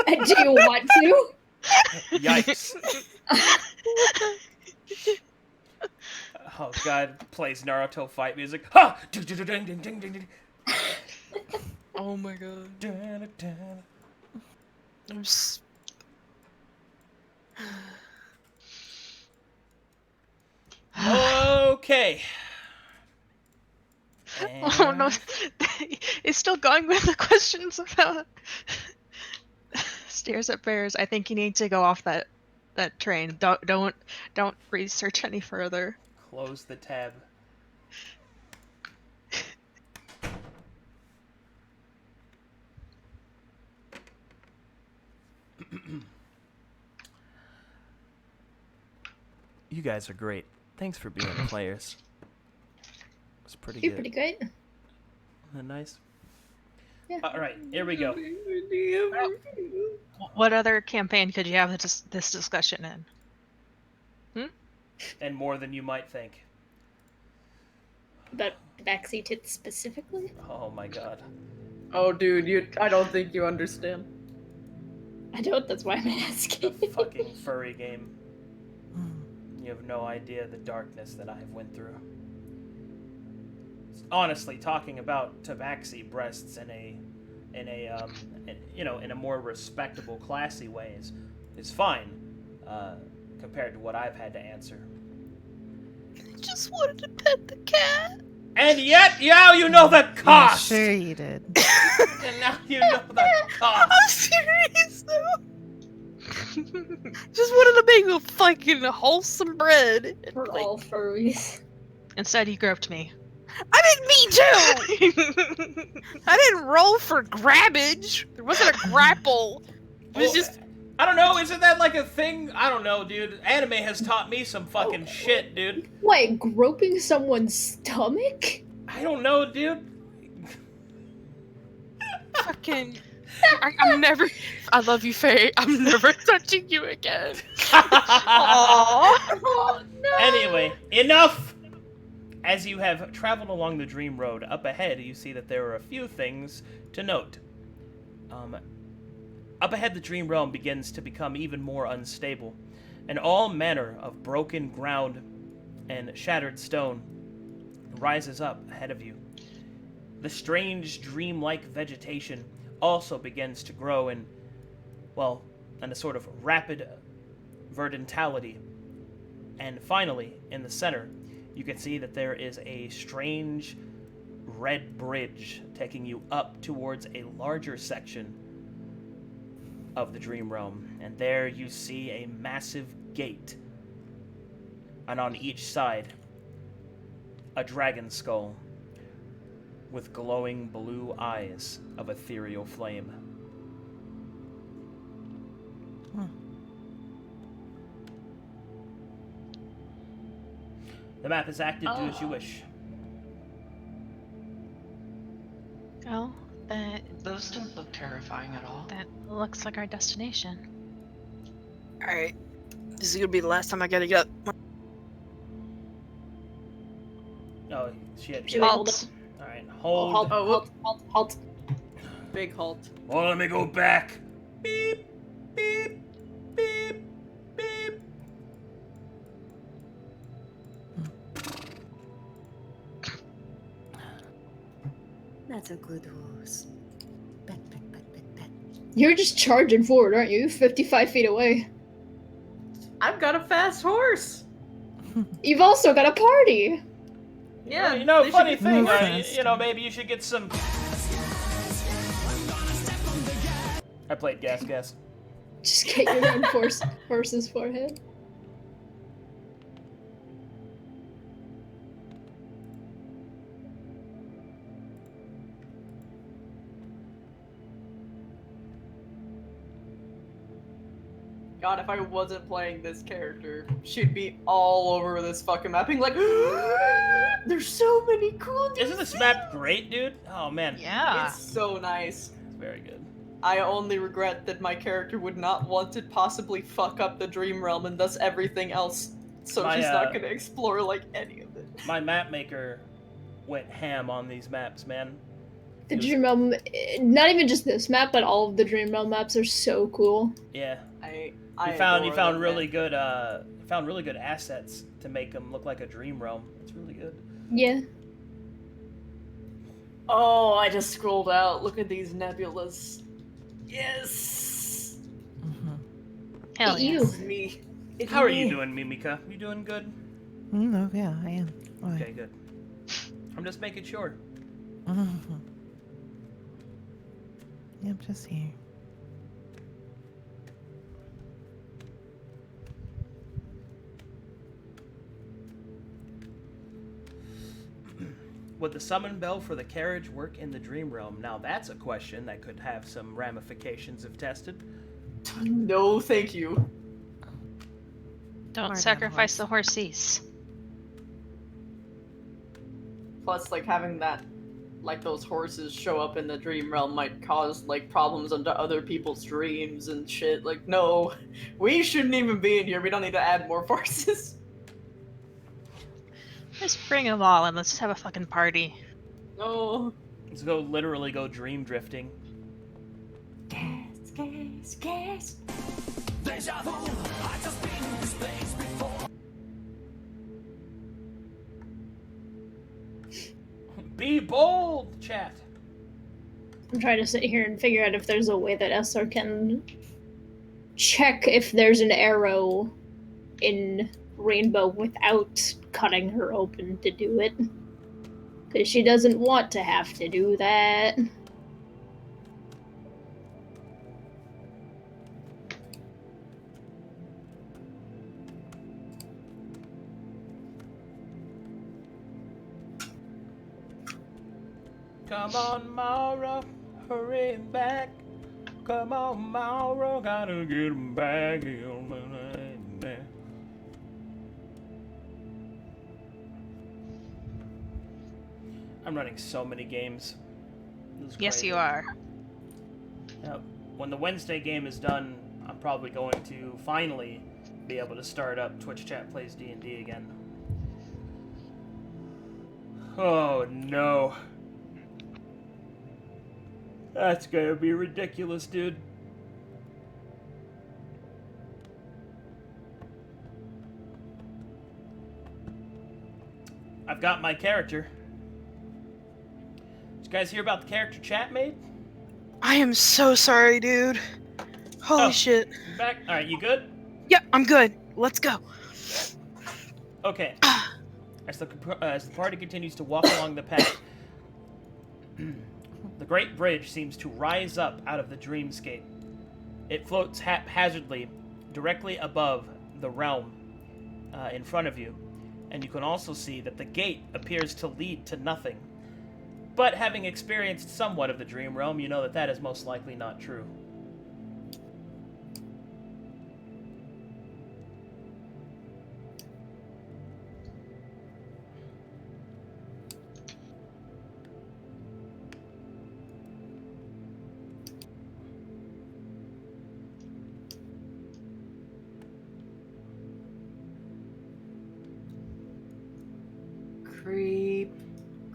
Do you want to? Yikes. Oh god, plays Naruto fight music. Ha! Oh my god. I'm s- Okay. Oh no, it's still going with the questions about stairs at bears. I think you need to go off that train. Don't research any further. Close the tab. You guys are great. Thanks for being players. It's pretty You're good. pretty great. Isn't that nice? Yeah. Alright, here we go. What other campaign could you have this discussion in? And more than you might think. But backseat tits specifically? Oh my god. Oh, dude, I don't think you understand. I don't, that's why I'm asking. The fucking furry game. You have no idea the darkness that I have went through. Honestly, talking about tabaxi breasts in a more respectable, classy way is fine, compared to what I've had to answer. I just wanted to pet the cat. And yet, now you know the cost. Sure you did. And now you know the cost. I'm serious though. Just wanted to make a fucking wholesome bread. We're all furries. Instead, you groped me. I didn't mean to! I didn't roll for grabbage. There wasn't a grapple. It was just... I don't know, isn't that like a thing? I don't know, dude. Anime has taught me some fucking shit, dude. Wait, groping someone's stomach? I don't know, dude. Fucking... I'm never... I love you, Faye. I'm never touching you again. Oh, no. Anyway, enough! As you have traveled along the Dream Road, up ahead you see that there are a few things to note. Up ahead the Dream Realm begins to become even more unstable, and all manner of broken ground and shattered stone rises up ahead of you. The strange dream-like vegetation also begins to grow in a sort of rapid verdantality. And finally, in the center, you can see that there is a strange red bridge taking you up towards a larger section of the Dream Realm. And there you see a massive gate. And on each side, a dragon skull with glowing blue eyes of ethereal flame. The map is active. Do as you wish. Oh, that Those don't look terrifying at all. looks like our destination. Alright. This is gonna be the last time I gotta get up. Oh, she had to Should go. we hold Halt. Alright, Oh, hold. halt. Big halt. Oh, let me go back. Beep, beep, beep, beep. That's a good horse. Bet, bet, bet, bet, bet. You're just charging forward, aren't you? 55 feet away. I've got a fast horse. You've also got a party. Yeah. Well, you know, they funny should- thing, move fast. maybe you should get some. I played Gas. Just get your own horse's forehead. god, if I wasn't playing this character, she'd be all over this fucking map, being like, there's so many cool new Isn't this map great, dude? Oh man. Yeah. It's so nice. It's very good. I only regret that my character would not want to possibly fuck up the Dream Realm and thus everything else, so My, she's not gonna explore like any of it. My map maker went ham on these maps, man. The Dream Realm, not even just this map, but all of the Dream Realm maps are so cool. Yeah. I He found adore really them, good assets to make them look like a dream realm. It's really good. Yeah. Oh, I just scrolled out. Look at these nebulas. Yes. Hell You. yes. It's me. It's How are me. you doing, Mimika? You doing good? No, yeah, I am. Why? Okay, good. I'm just making sure. Yeah, I'm just here. Would the summon bell for the carriage work in the dream realm? Now that's a question that could have some ramifications if tested. No, thank you. Don't Or sacrifice down the horsies. Plus, like, having that, like, those horses show up in the dream realm might cause, like, problems into other people's dreams and shit. Like, no, we shouldn't even be in here. We don't need to add more forces. Just bring them all and let's just have a fucking party. No. Let's go literally go dream drifting. Gas, gas, gas. Deja vu, I just been in this place before. Be bold, chat. I'm trying to sit here and figure out if there's a way that Esther can check if there's an arrow in Rainbow without cutting her open to do it. Because she doesn't want to have to do that. Come on, Maura, hurry back. Come on, Maura, gotta get him back. I'm running so many games. This is Yes, crazy. you are. Now, when the Wednesday game is done, I'm probably going to finally be able to start up Twitch Chat Plays D&D again. Oh no. That's gonna be ridiculous, dude. I've got my character. Did you guys hear about the character chat made? I am so sorry, dude. Holy Oh. shit. You back? Alright, you good? Yep, I'm good. Let's go. Okay. As the party continues to walk along the path, the Great Bridge seems to rise up out of the dreamscape. It floats haphazardly directly above the realm in front of you, and you can also see that the gate appears to lead to nothing. But having experienced somewhat of the dream realm, you know that that is most likely not true. Creep.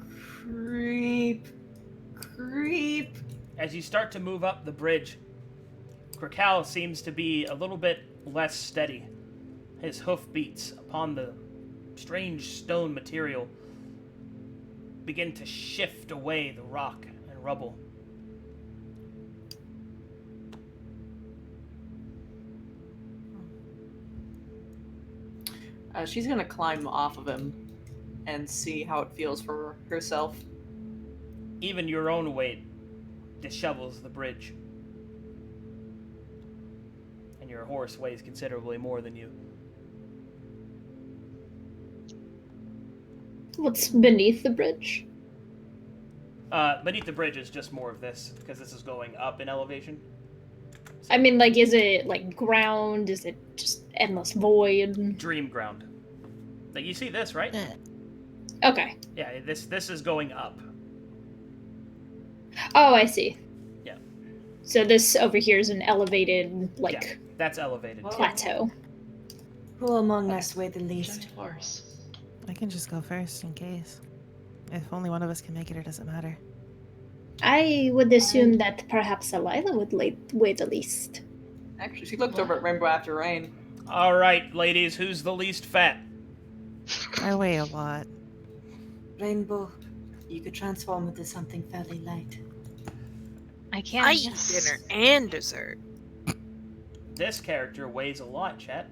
Creep. Creep. As you start to move up the bridge, Krakal seems to be a little bit less steady. His hoof beats upon the strange stone material begin to shift away the rock and rubble. She's gonna climb off of him and see how it feels for herself. Even your own weight dishevels the bridge. And your horse weighs considerably more than you. What's beneath the bridge? Beneath the bridge is just more of this, because this is going up in elevation. I mean, like, is it like ground? Is it just endless void? Dream ground. Like, you see this, right? Okay. Yeah, this is going up. Oh, I see. Yeah. So this over here is an elevated, Yeah, like, that's elevated. plateau. Who among us weigh the least? Giant horse. I can just go first in case. If only one of us can make it, it doesn't matter. I would assume that perhaps Elila would weigh the least. Actually, she looked over at Rainbow After Rain. All right, ladies, who's the least fat? I weigh a lot. Rainbow, you could transform into something fairly light. I can. I eat Yes. dinner and dessert. This character weighs a lot, chat.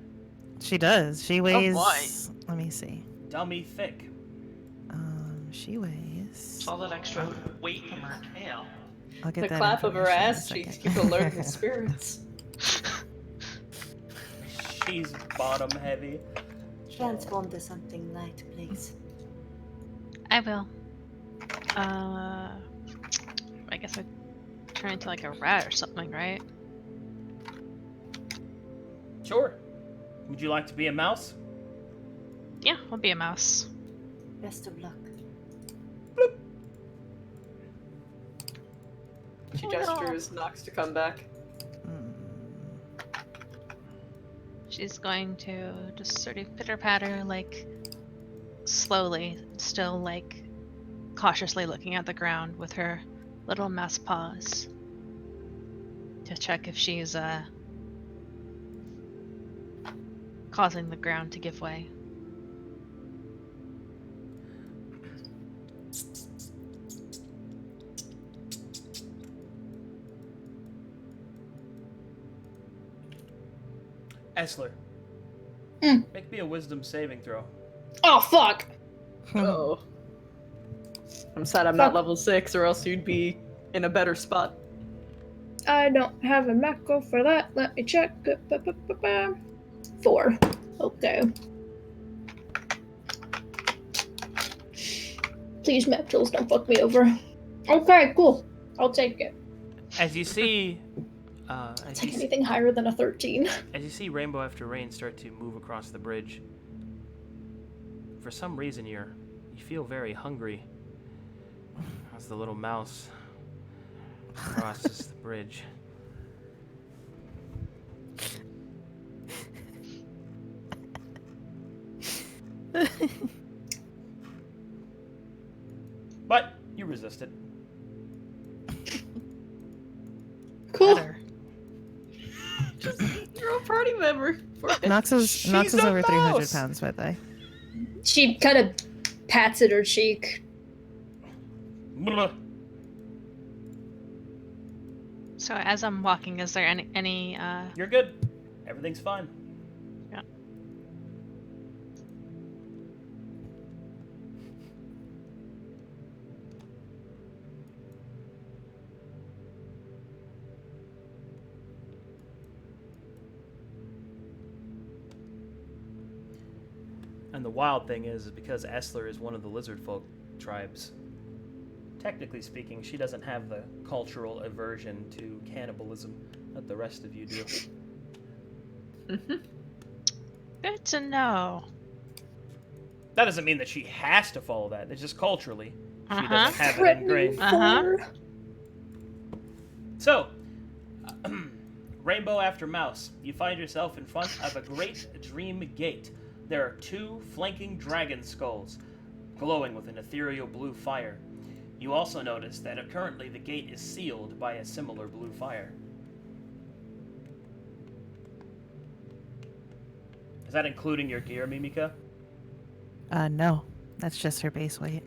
She does. She Oh, weighs. boy. Let me see. Dummy thick. She weighs. All that extra weight from her tail. I'll get The that clap of her information in a ass cheeks second. keep alerting spirits. She's bottom heavy. Transform to something light, please. I will. I guess I'd turn into like a rat or something, right? Sure. Would you like to be a mouse? Yeah, I'll be a mouse. Best of luck. She gestures Nox to come back. She's going to just sort of pitter patter, like slowly, still like cautiously looking at the ground with her little mouse paws to check if she's causing the ground to give way. Essler. Hmm. Make me a wisdom saving throw. Oh, fuck! Oh. I'm sad I'm not level 6, or else you'd be in a better spot. I don't have a macro for that. Let me check. 4. Okay. Please, map tools, don't fuck me over. Okay, cool. I'll take it. As you see, Take anything higher than a 13. as you see Rainbow After Rain start to move across the bridge, for some reason you feel very hungry as the little mouse crosses the bridge. But you resist it. Cool. Better. Just you're a party member. Nox is over 300 mouse. pounds, by the way. She kind of pats at her cheek. Blah. So as I'm walking, is there any You're good. Everything's fine. Yeah. And the wild thing is because Essler is one of the lizard folk tribes, technically speaking, she doesn't have the cultural aversion to cannibalism that the rest of you do. Good to know. That doesn't mean that she has to follow that. It's just culturally. She Uh-huh. doesn't have it ingrained. Uh-huh. So, Rainbow After Mouse, you find yourself in front of a great dream gate. There are 2 flanking dragon skulls, glowing with an ethereal blue fire. You also notice that currently the gate is sealed by a similar blue fire. Is that including your gear, Mimika? No. That's just her base weight.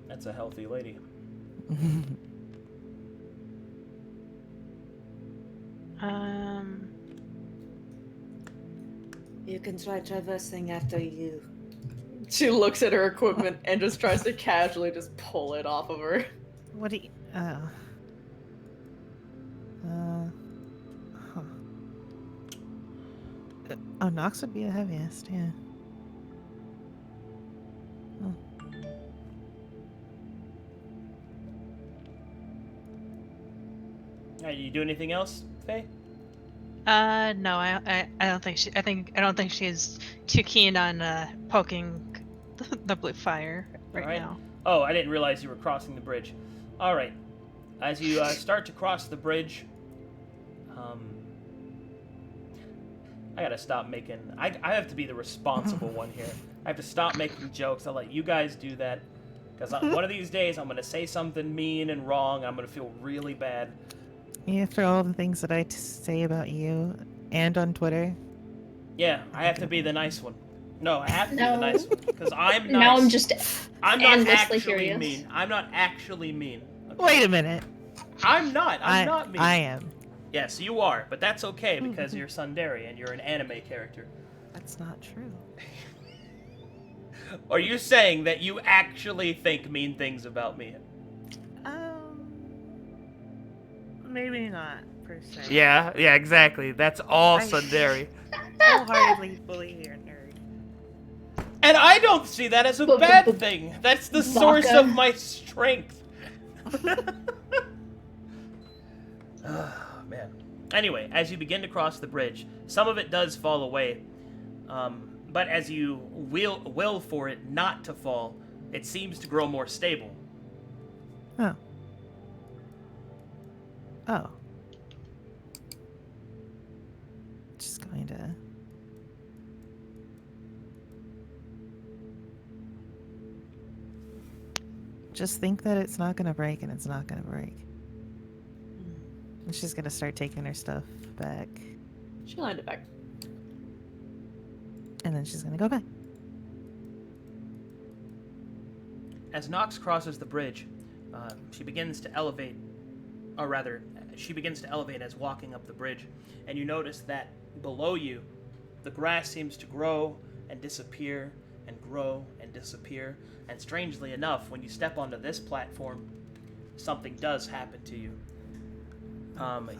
That's a healthy lady. You can try traversing after you. She looks at her equipment and just tries to casually just pull it off of her. What do you... huh. Oh, Nox would be the heaviest, yeah. Oh. Alright, you do anything else, Faye? No, I don't think she. I don't think she's too keen on poking the blue fire right Alright. now. Oh, I didn't realize you were crossing the bridge. Alright. As you start to cross the bridge, I gotta stop making... I have to be the responsible one here. I have to stop making jokes. I'll let you guys do that. Because one of these days, I'm gonna say something mean and wrong. I'm gonna feel really bad. Yeah, for all the things that I say about you and on Twitter. Yeah, I have to be the nice one. No, I have to be No. the nice one. Because I'm nice. Now I'm just I'm not endlessly actually curious. mean. I'm not actually mean. Okay? Wait a minute. I'm not. I'm not mean. I am. Yes, you are, but that's okay because you're Sundari and you're an anime character. That's not true. Are you saying that you actually think mean things about me? Maybe not, per se. Yeah, exactly. That's all I- Sundari. Wholeheartedly bully your nerd. And I don't see that as a bad thing. That's the source Baka. of my strength. Oh, man. Anyway, as you begin to cross the bridge, some of it does fall away. But as you will for it not to fall, it seems to grow more stable. Oh. Oh. Just going to... Just think that it's not going to break, and it's not going to break. And she's going to start taking her stuff back. She'll hand it back. And then she's going to go back. As Nox crosses the bridge, she begins to elevate, or rather, she begins to elevate as walking up the bridge, and you notice that below you, the grass seems to grow and disappear and grow and disappear, and strangely enough, when you step onto this platform, something does happen to you.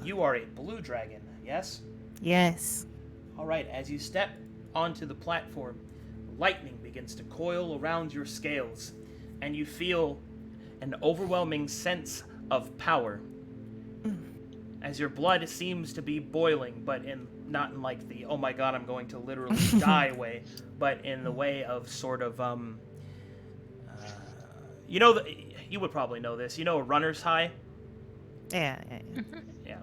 You are a blue dragon, yes? Yes. Alright, as you step onto the platform, lightning begins to coil around your scales, and you feel an overwhelming sense of power. As your blood seems to be boiling, but not in like the, oh my god, I'm going to literally die way, but in the way of sort of, you know, you would probably know this, you know a runner's high? Yeah. Yeah.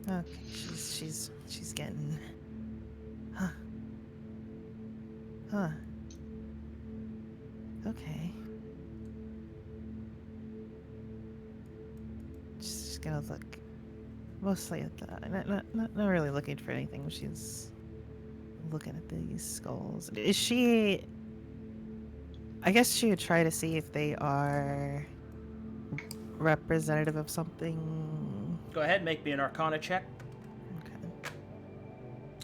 Okay, she's getting... Huh. Okay. Just gonna look mostly at that. Not really looking for anything. She's looking at these skulls. Is she... I guess she would try to see if they are representative of something. Go ahead, make me an Arcana check. Okay.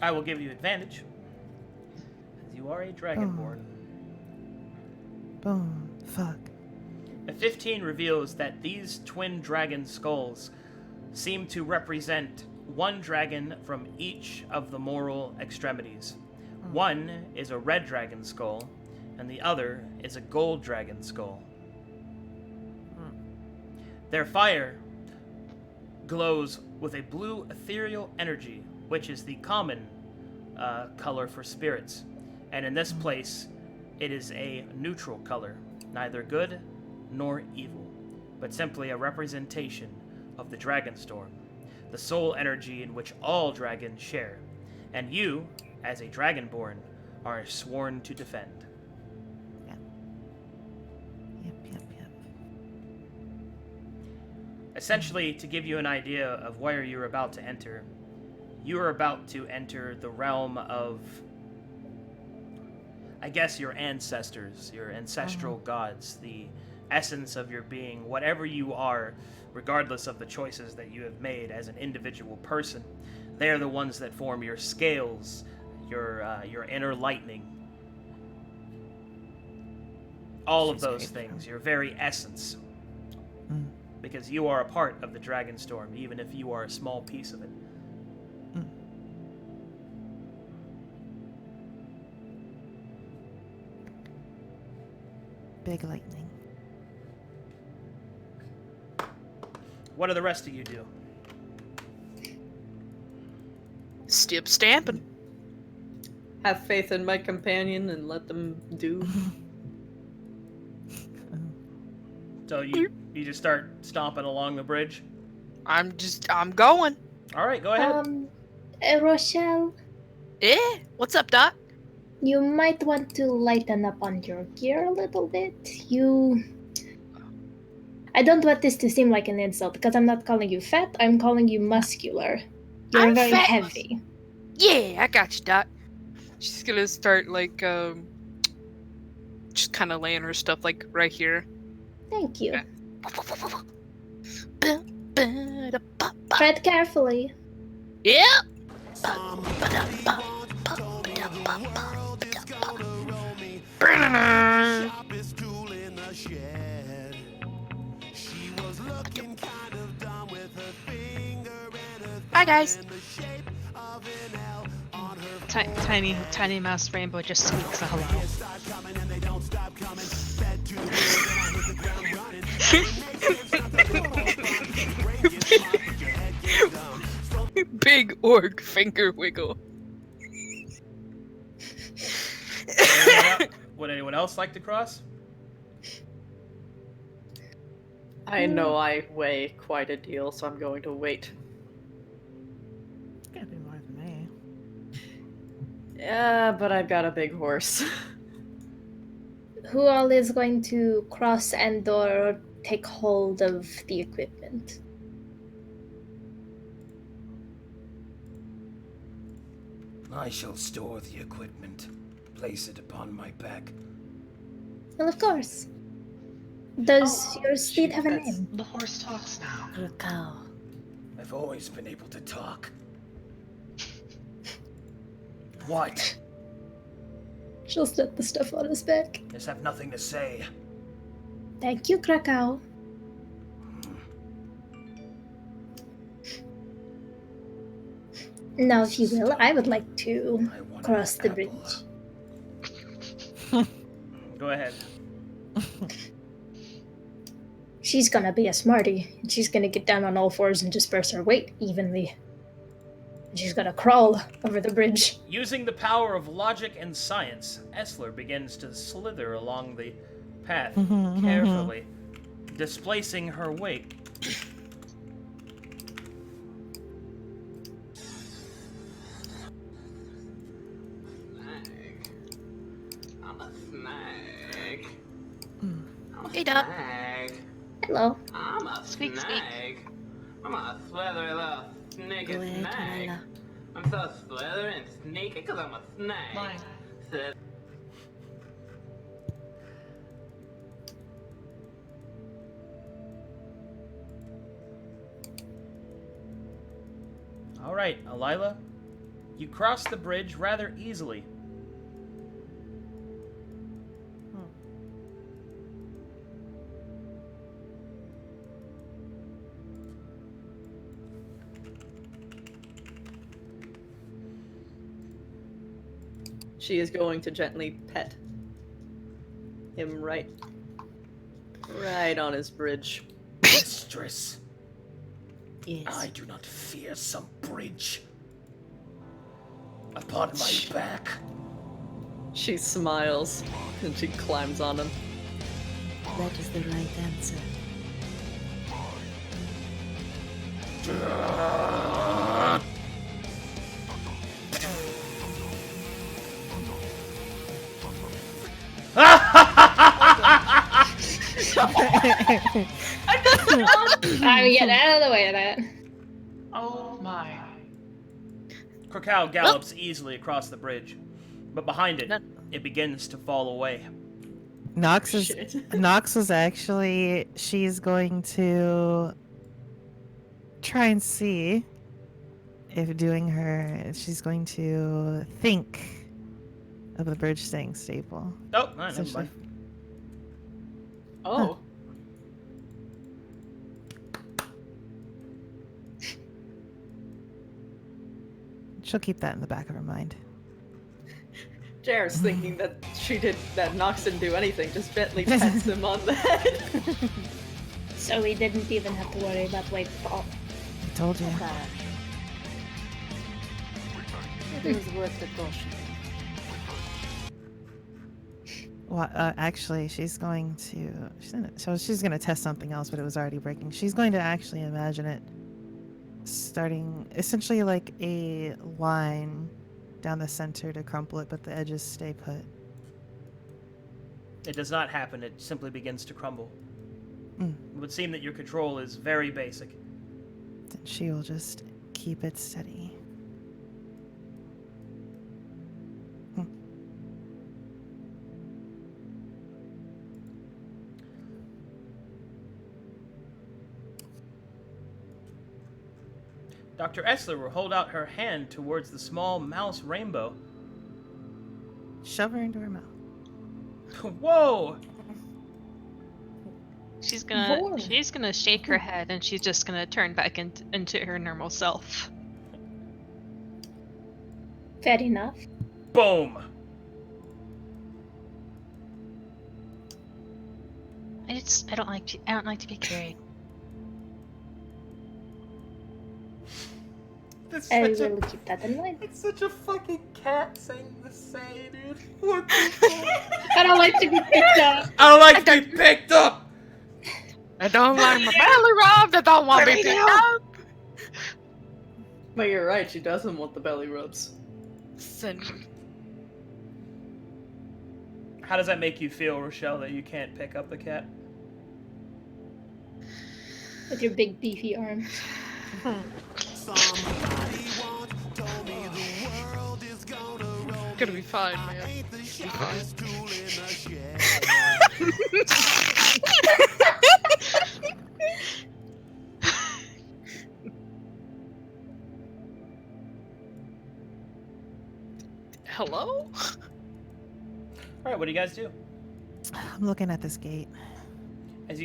I will give you advantage, as you are a Dragonborn. Boom. Fuck. A 15 reveals that these twin dragon skulls seem to represent one dragon from each of the moral extremities. One is a red dragon skull, and the other is a gold dragon skull. Their fire glows with a blue ethereal energy, which is the common color for spirits. And in this place, it is a neutral color, neither good nor evil, but simply a representation of the Dragonstorm, the soul energy in which all dragons share, and you, as a Dragonborn, are sworn to defend. Yep. Essentially, to give you an idea of where you're about to enter, you are about to enter the realm of, I guess, your ancestors, your ancestral gods, the essence of your being, whatever you are, regardless of the choices that you have made as an individual person. They are the ones that form your scales, your inner lightning. All of those things, your very essence. Because you are a part of the Dragonstorm, even if you are a small piece of it. Big lightning. What do the rest of you do? Step stamping. Have faith in my companion and let them do. So you just start stomping along the bridge. I'm going. All right, go ahead. Rochelle, What's up, Doc? you might want to lighten up on your gear a little bit. I don't want this to seem like an insult, because I'm not calling you fat, I'm calling you muscular. You're I'm very fat. heavy. Yeah, I got you, Doc. She's gonna start, like, just kind of laying her stuff, like, right here. Thank you. Tread carefully. Yeah. Sharpest tool in the shed. She was looking kind of dumb with her finger and her Bye, guys. thumb in the shape of an L on her Tiny mouse rainbow just squeaks a hello. start coming and they don't stop coming. Fed to the world and I hit the ground running. Brain gets smart, but your head gets dumb. Big orc finger wiggle. Would anyone else like to cross? I know I weigh quite a deal, so I'm going to wait. It's gotta be more than me. Yeah, but I've got a big horse. Who all is going to cross and or take hold of the equipment? I shall store the equipment, place it upon my back. Well, of course. Does your steed have a name? The horse talks now. A cow. I've always been able to talk. What? She'll set the stuff on his back. Just have nothing to say. Thank you, Krakow. Now, if you will, I would like to I want cross an the apple. bridge. Go ahead. She's gonna be a smarty, and she's gonna get down on all fours and disperse her weight evenly. And she's gonna crawl over the bridge. Using the power of logic and science, Essler begins to slither along the path carefully, displacing her weight. I'm a snag. Hey, Doc. Hello. I'm a Squeak, squeak. snag. I'm a slithery little sneaky Go ahead, snag. Kalila. I'm so slithery and sneaky because I'm a snag. Mine. Sit. All right, Alila, you cross the bridge rather easily. She is going to gently pet him right on his bridge. Mistress, Yes. I do not fear some bridge. Upon my back. She smiles and she climbs on him. That is the right answer. I'm getting out of the way of that. Oh my. Krakow gallops easily across the bridge, but behind it, it begins to fall away. Nox Shit. is actually, she's going to try and see if she's going to think of the bridge staying stable. Oh, never Essentially. mind. Oh. She'll keep that in the back of her mind. Jared's thinking that Nox didn't do anything, just gently pets him on the head. So we didn't even have to worry about weight at all. I told you. It was worth the caution. Well, actually, she's going to. She's going to test something else, but it was already breaking. She's going to actually imagine it starting essentially like a line down the center to crumple it, but the edges stay put. It does not happen. It simply begins to crumble. Mm. It would seem that your control is very basic. Then she will just keep it steady. Dr. Essler will hold out her hand towards the small mouse rainbow. Shove her into her mouth. Whoa! She's More. gonna shake her head and she's just gonna turn back into her normal self. Fair enough. Boom! I don't like to be carried. That's I such a, will keep that in mind. it's such a fucking cat saying the say, dude. What the fuck? I don't like to be picked up. I don't like to be picked up! I don't like my belly rubbed. I don't want to be picked up. But you're right, she doesn't want the belly rubs. Listen, How does that make you feel, Rochelle, that you can't pick up the cat? With your big beefy arms. gonna be fine, man. Be fine. Hello? Alright, what do you guys do? I'm looking at this gate. As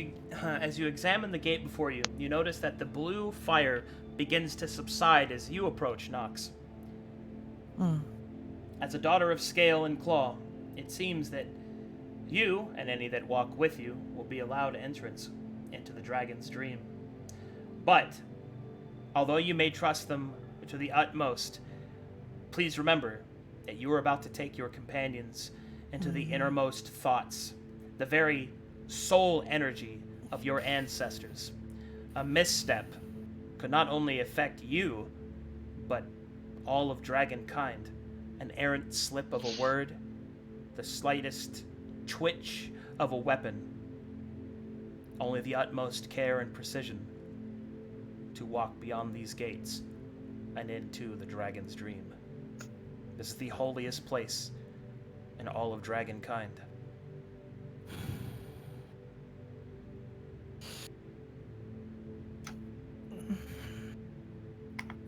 you examine the gate before you, you notice that the blue fire begins to subside as you approach, Nox. Hmm. As a daughter of Scale and Claw, it seems that you, and any that walk with you, will be allowed entrance into the dragon's dream. But, although you may trust them to the utmost, please remember that you are about to take your companions into the innermost thoughts, the very soul energy of your ancestors. A misstep could not only affect you, but all of dragonkind. An errant slip of a word, the slightest twitch of a weapon, only the utmost care and precision to walk beyond these gates and into the dragon's dream. This is the holiest place in all of dragonkind.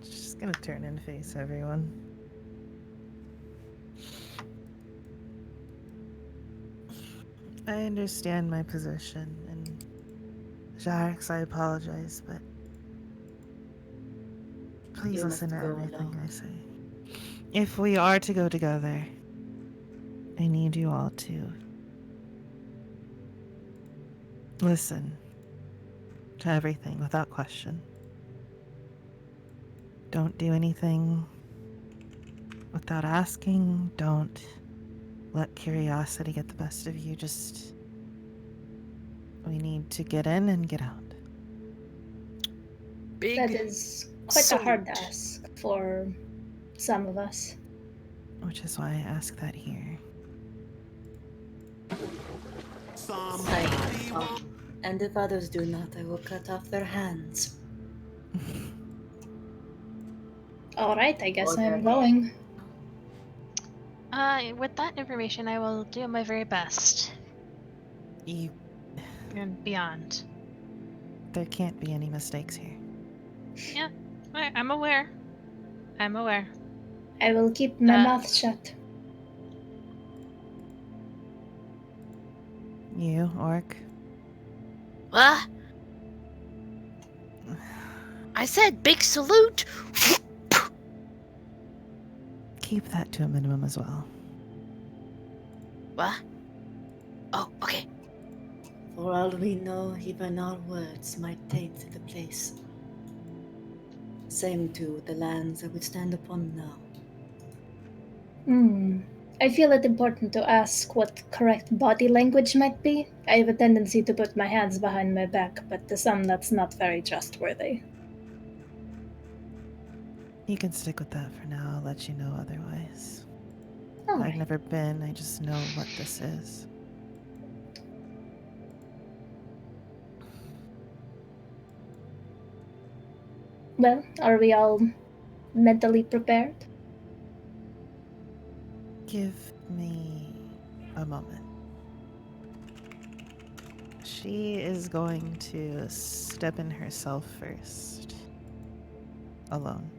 Just gonna turn and face everyone. I understand my position, and Jarix, I apologize, but please You listen to must go everything alone. I say. If we are to go together, I need you all to listen to everything without question. Don't do anything without asking. Don't let curiosity get the best of you. Just, we need to get in and get out. Big That is quite a hard salute. ask for some of us. Which is why I ask that here. And if others do not, I will cut off their hands. Alright, I guess Okay. I'm going. With that information, I will do my very best. You, And beyond. there can't be any mistakes here. Yeah, I'm aware. I'm aware. I will keep my Uh, mouth shut. You, Orc? What? I said big salute. Keep that to a minimum as well. What? Oh, okay. For all we know, even our words might taint the place. Same to the lands that we stand upon now. I feel it important to ask what correct body language might be. I have a tendency to put my hands behind my back, but to some that's not very trustworthy. You can stick with that for now. I'll let you know otherwise. All I've right. never been, I just know what this is. Well, are we all mentally prepared? Give me a moment. She is going to step in herself first. Alone.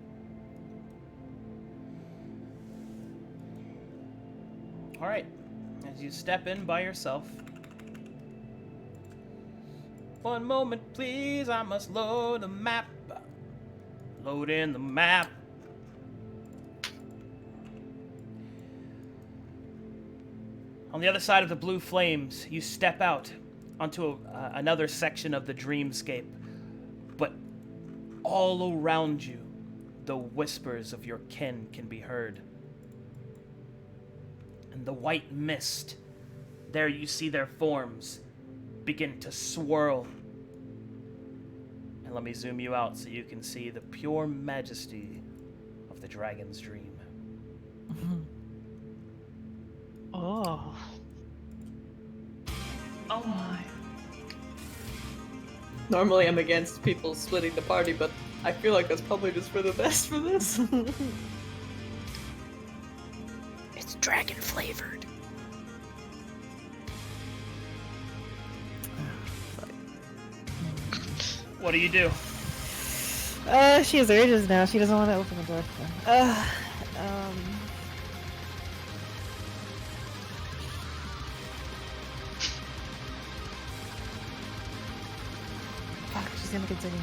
All right. As you step in by yourself. One moment, please. I must load the map. Load in the map. On the other side of the blue flames, you step out onto another section of the dreamscape. But all around you, the whispers of your kin can be heard. And the white mist, there you see their forms begin to swirl. And let me zoom you out so you can see the pure majesty of the dragon's dream. Oh. Oh my. Normally I'm against people splitting the party, but I feel like that's probably just for the best for this. It's dragon flavored. What do you do? She has urges now. She doesn't want to open the door for them. Fuck, she's gonna continue.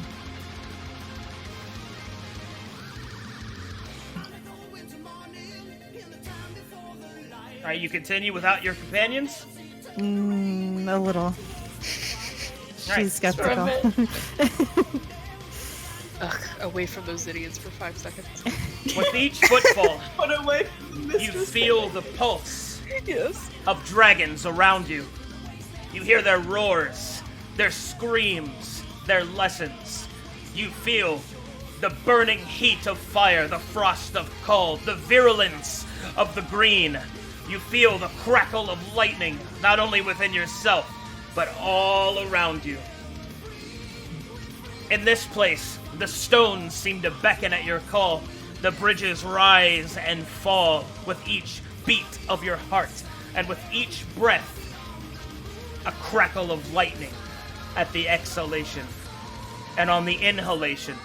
Alright, you continue without your companions? A little. Alright, She's skeptical. Ugh, away from those idiots for 5 seconds. With each footfall, Put away, you feel the pulse Yes. of dragons around you. You hear their roars, their screams, their lessons. You feel the burning heat of fire, the frost of cold, the virulence of the green. You feel the crackle of lightning, not only within yourself, but all around you. In this place, the stones seem to beckon at your call. The bridges rise and fall with each beat of your heart, and with each breath, a crackle of lightning at the exhalation, and on the inhalation,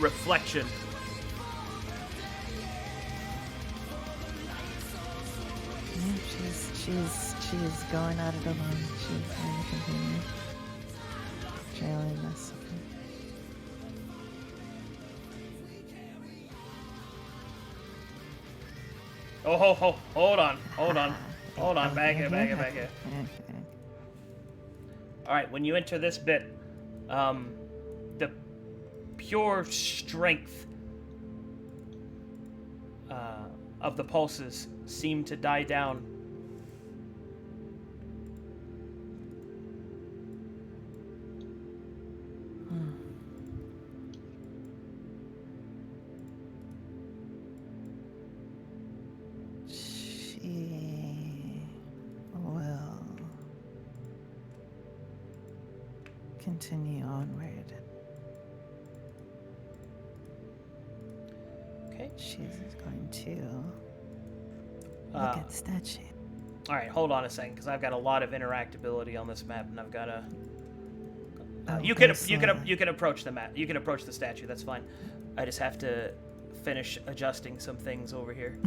reflection. Yeah, she's going at it alone. She's going to continue trailing this. Oh, hold on, back here. Alright, when you enter this bit, the pure strength of the pulses seem to die down. She will continue onward. Okay. She's going to look at the statue. All right, hold on a second, because I've got a lot of interactability on this map, and I've got to. You can approach the map. You can approach the statue. That's fine. I just have to finish adjusting some things over here.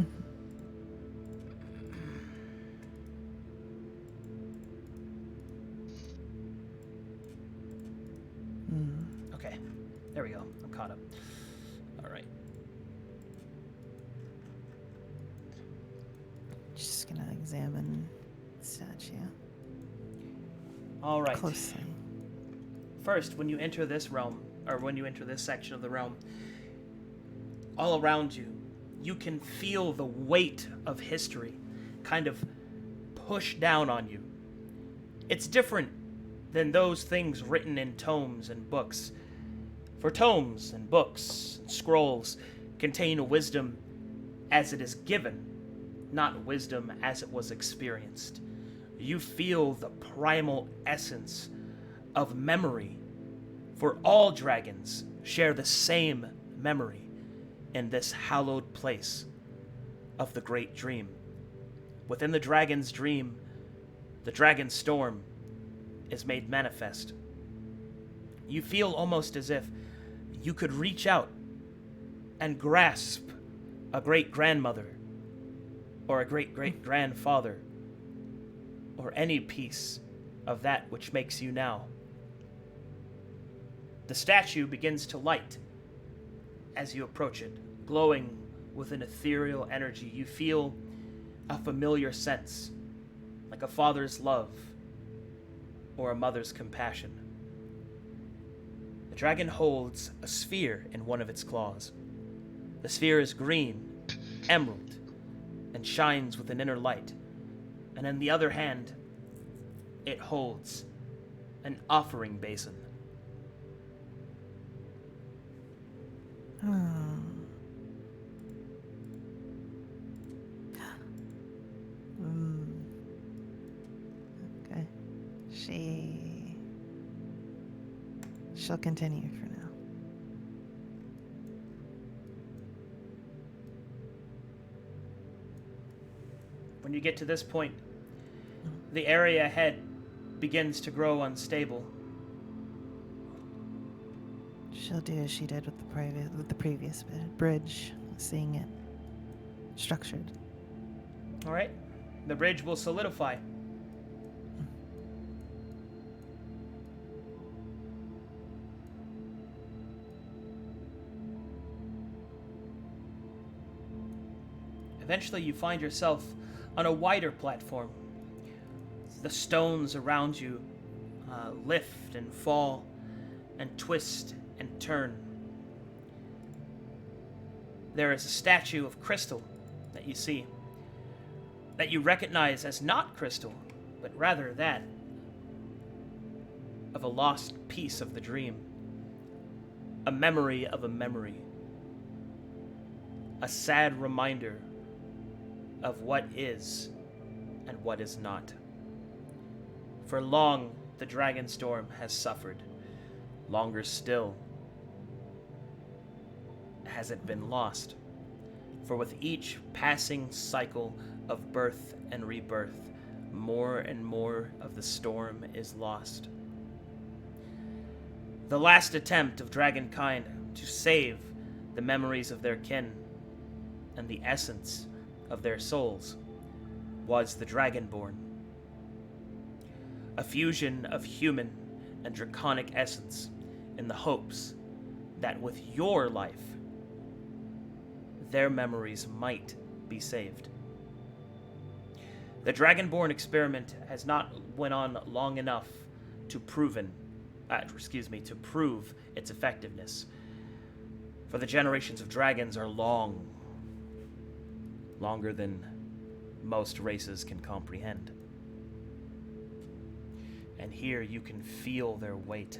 Okay, there we go. I'm caught up. All right. Just gonna examine the statue. All right. Closely. First, when you enter this realm, or when you enter this section of the realm, all around you, you can feel the weight of history kind of push down on you. It's different than those things written in tomes and books. For tomes and books and scrolls contain wisdom as it is given, not wisdom as it was experienced. You feel the primal essence of memory, for all dragons share the same memory in this hallowed place of the great dream. Within the dragon's dream, the dragon's storm is made manifest. You feel almost as if you could reach out and grasp a great-grandmother or a great-great-grandfather or any piece of that which makes you now. The statue begins to light as you approach it, glowing with an ethereal energy. You feel a familiar sense, like a father's love or a mother's compassion. The dragon holds a sphere in one of its claws. The sphere is green, emerald, and shines with an inner light. And in the other hand, it holds an offering basin. Okay. She'll continue for now. When you get to this point, the area ahead begins to grow unstable. She'll do as she did with the previous bridge, seeing it structured. All right, the bridge will solidify. Eventually, you find yourself on a wider platform. The stones around you lift and fall and twist and turn. There is a statue of crystal that you see, that you recognize as not crystal, but rather that of a lost piece of the dream, a memory of a memory, a sad reminder of what is and what is not. For long, the dragon storm has suffered. Longer still has it been lost. For with each passing cycle of birth and rebirth, more and more of the storm is lost. The last attempt of dragonkind to save the memories of their kin and the essence of their souls was the Dragonborn. A fusion of human and draconic essence in the hopes that with your life, their memories might be saved. The Dragonborn experiment has not went on long enough to prove its effectiveness. For the generations of dragons are longer than most races can comprehend. And here you can feel their weight.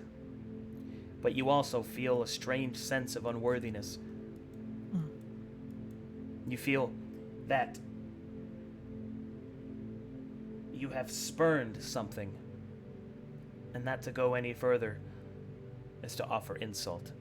But you also feel a strange sense of unworthiness. You feel that you have spurned something, and that to go any further is to offer insult.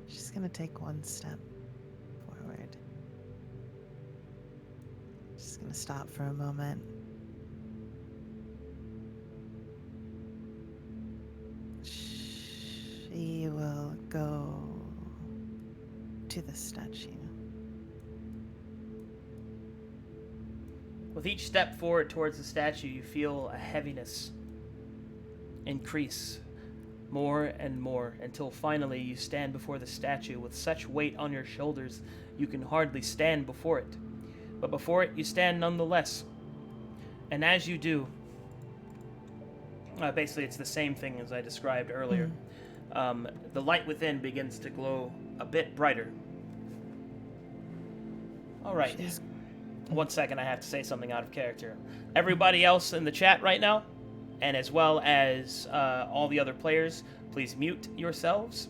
She's gonna take one step forward. She's gonna stop for a moment. She will go to the statue. With each step forward towards the statue, you feel a heaviness increase more and more until finally you stand before the statue with such weight on your shoulders you can hardly stand before it. But before it, you stand nonetheless. And as you do, basically it's the same thing as I described earlier. The light within begins to glow a bit brighter. All right. 1 second, I have to say something out of character. Everybody else in the chat right now, and as well as all the other players, please mute yourselves,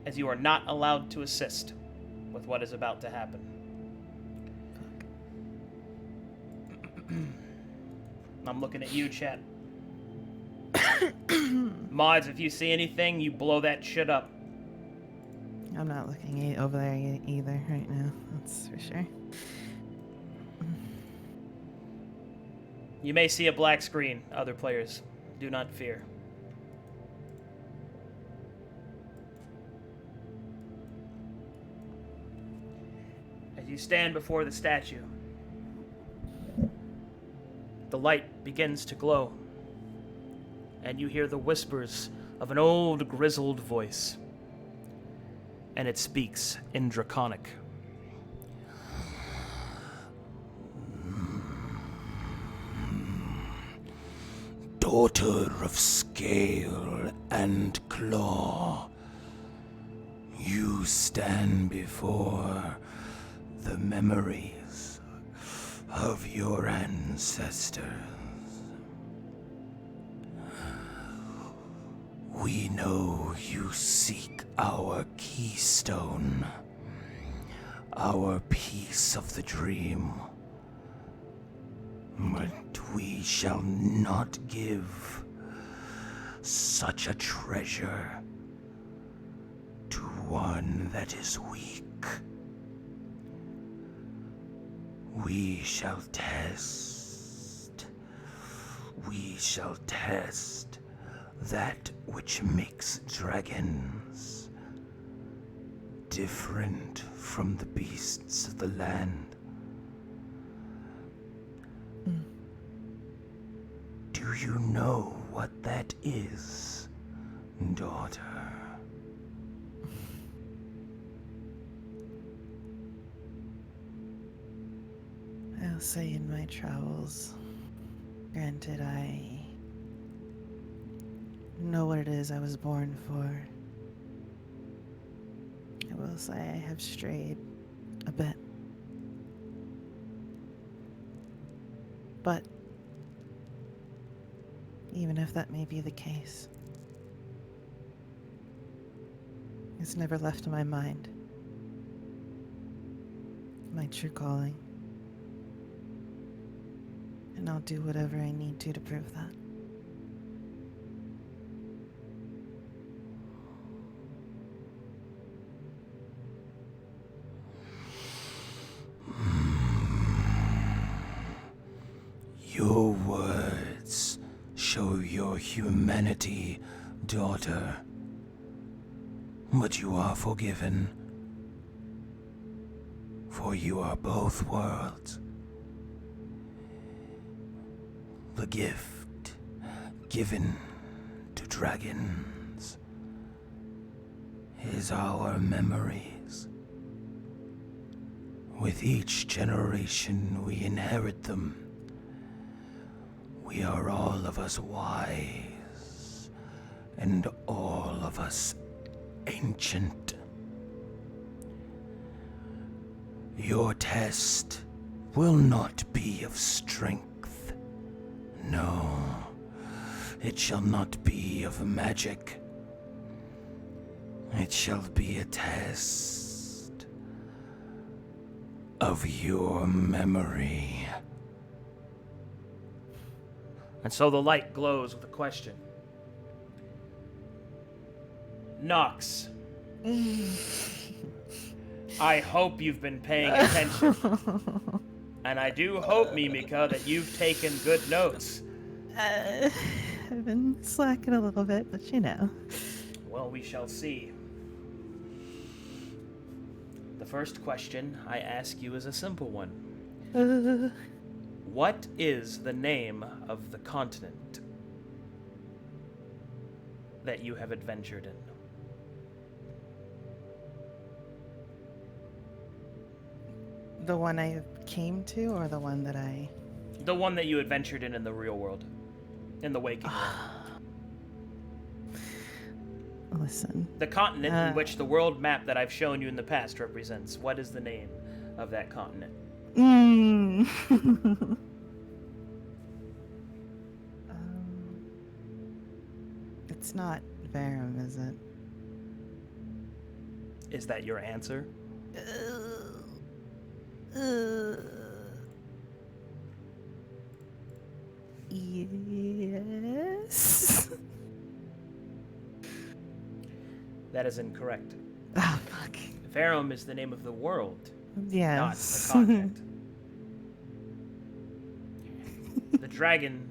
as you are not allowed to assist with what is about to happen. I'm looking at you, chat. Mods, if you see anything, you blow that shit up. I'm not looking over there either right now, that's for sure. You may see a black screen, other players. Do not fear. As you stand before the statue, the light begins to glow, and you hear the whispers of an old, grizzled voice, and it speaks in Draconic. Daughter of scale and claw, you stand before the memories of your ancestors. We know you seek our keystone, our piece of the dream. But we shall not give such a treasure to one that is weak. We shall test that which makes dragons different from the beasts of the land. Do you know what that is, daughter? I'll say in my travels, granted I know what it is I was born for. I will say I have strayed a bit. But even if that may be the case, it's never left my mind. My true calling. And I'll do whatever I need to prove that. Your words show your humanity, daughter. But you are forgiven, for you are both worlds. The gift given to dragons is our memories. With each generation we inherit them. We are all of us wise, and all of us ancient. Your test will not be of strength. No, it shall not be of magic. It shall be a test of your memory. And so the light glows with a question. Nox, I hope you've been paying attention. And I do hope, Mimika, that you've taken good notes. I've been slacking a little bit, but you know. Well, we shall see. The first question I ask you is a simple one. What is the name of the continent that you have adventured in? The one I came to, or the one that I... The one that you adventured in the real world. In the waking world. Listen. The continent in which the world map that I've shown you in the past represents. What is the name of that continent? It's not Verum, is it? Is that your answer? Yes. That is incorrect. Oh, fuck. Verum is the name of the world, Yes. not the continent. The dragon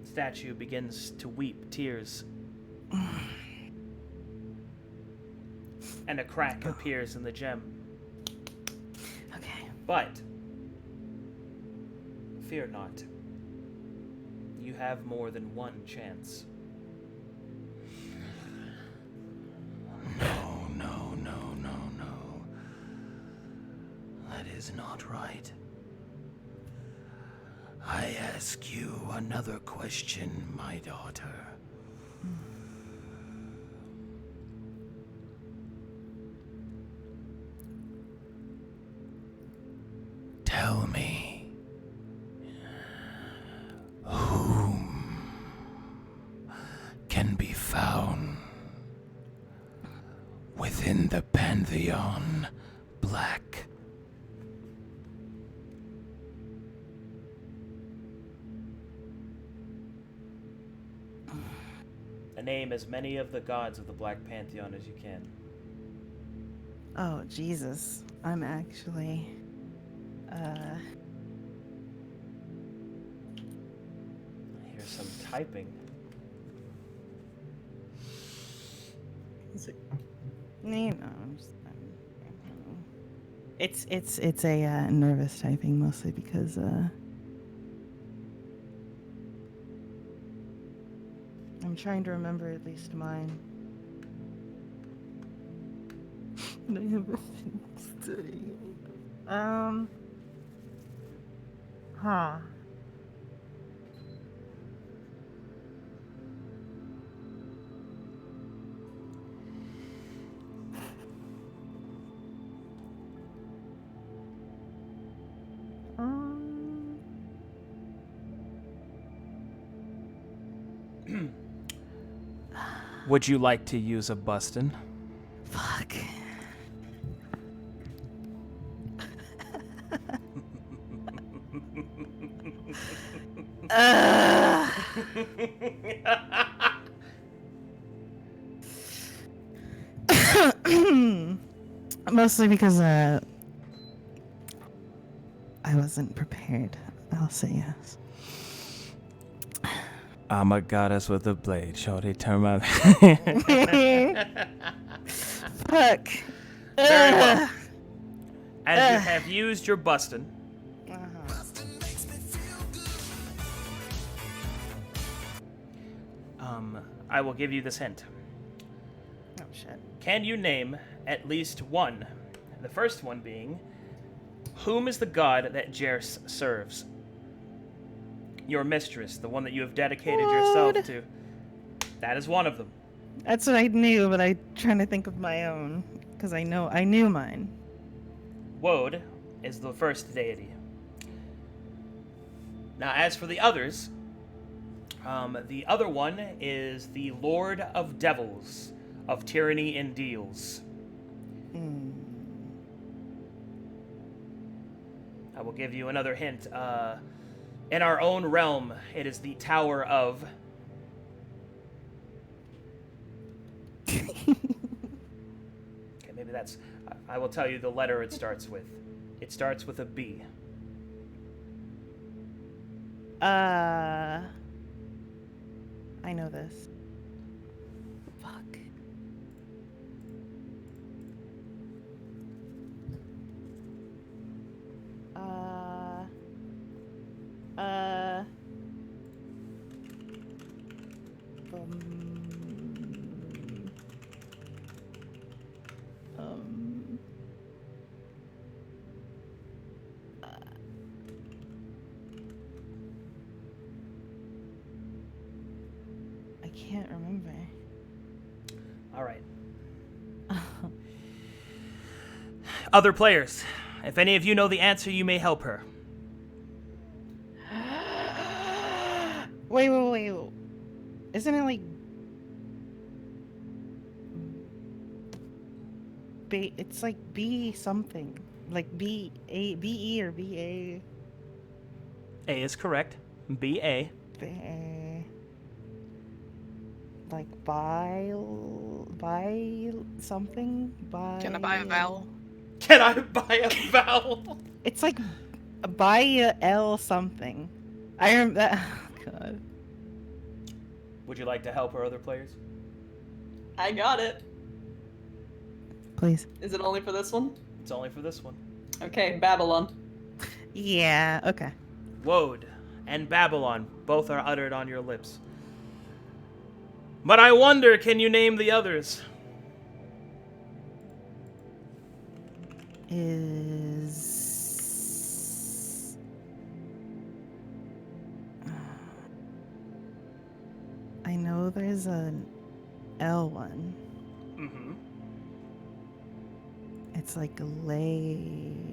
statue begins to weep tears. And a crack appears in the gem. Okay. But fear not. You have more than one chance. No. That is not right. I ask you another question, my daughter. Tell me, whom can be found within the Pantheon Black? Name as many of the gods of the Black Pantheon as you can. Oh, Jesus. I'm actually... I hear some typing. You know, it's a nervous typing, mostly because I'm trying to remember at least mine. I have everything studying. Huh. Would you like to use a bustin? Fuck. Mostly because I wasn't prepared. I'll say yes. I'm a goddess with a blade. Shorty, turn my... Fuck. Very well. As you have used your bustin', I will give you this hint. Oh, shit. Can you name at least one? The first one being, whom is the god that Jerse serves? Your mistress, the one that you have dedicated yourself to. That is one of them. That's what I knew, but I'm trying to think of my own, because I knew mine. Woad is the first deity. Now, as for the others, the other one is the Lord of Devils of Tyranny and Deals. I will give you another hint. In our own realm, it is the Tower of... Okay, maybe that's... I will tell you the letter it starts with. It starts with a B. I know this. Fuck. Um, I can't remember. All right. Other players, if any of you know the answer, you may help her. Wait. Isn't it like it's like B something. Like B-E or B-A. A is correct. B-A. Like buy something? Can I buy a vowel? Can I buy a vowel? It's like buy a L something. I remember that. Oh, God. Would you like to help our other players? I got it. Please. Is it only for this one? It's only for this one. Okay, Babylon. Yeah, okay. Woad and Babylon both are uttered on your lips. But I wonder, can you name the others? I know there's an L one. Mm-hmm. It's like Layetta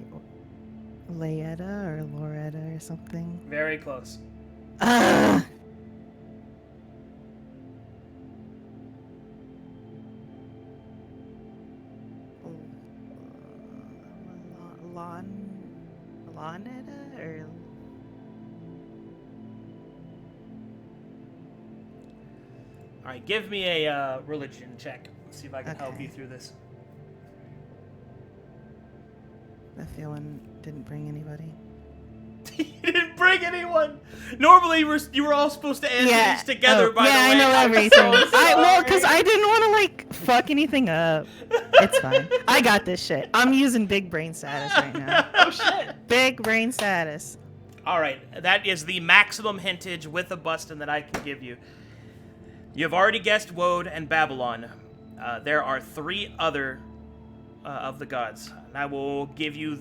or Loretta or something. Very close. Lonetta or All right, give me a religion check. See if I can help you through this. That feeling didn't bring anybody. You didn't bring anyone. Normally, you were all supposed to answer these together. By the way, I know everything. So because I didn't want to like fuck anything up. It's fine. I got this shit. I'm using big brain status right now. Oh shit! Big brain status. All right, that is the maximum hintage with a bustin' that I can give you. You've already guessed Woad and Babylon. There are 3 other of the gods. And I will give you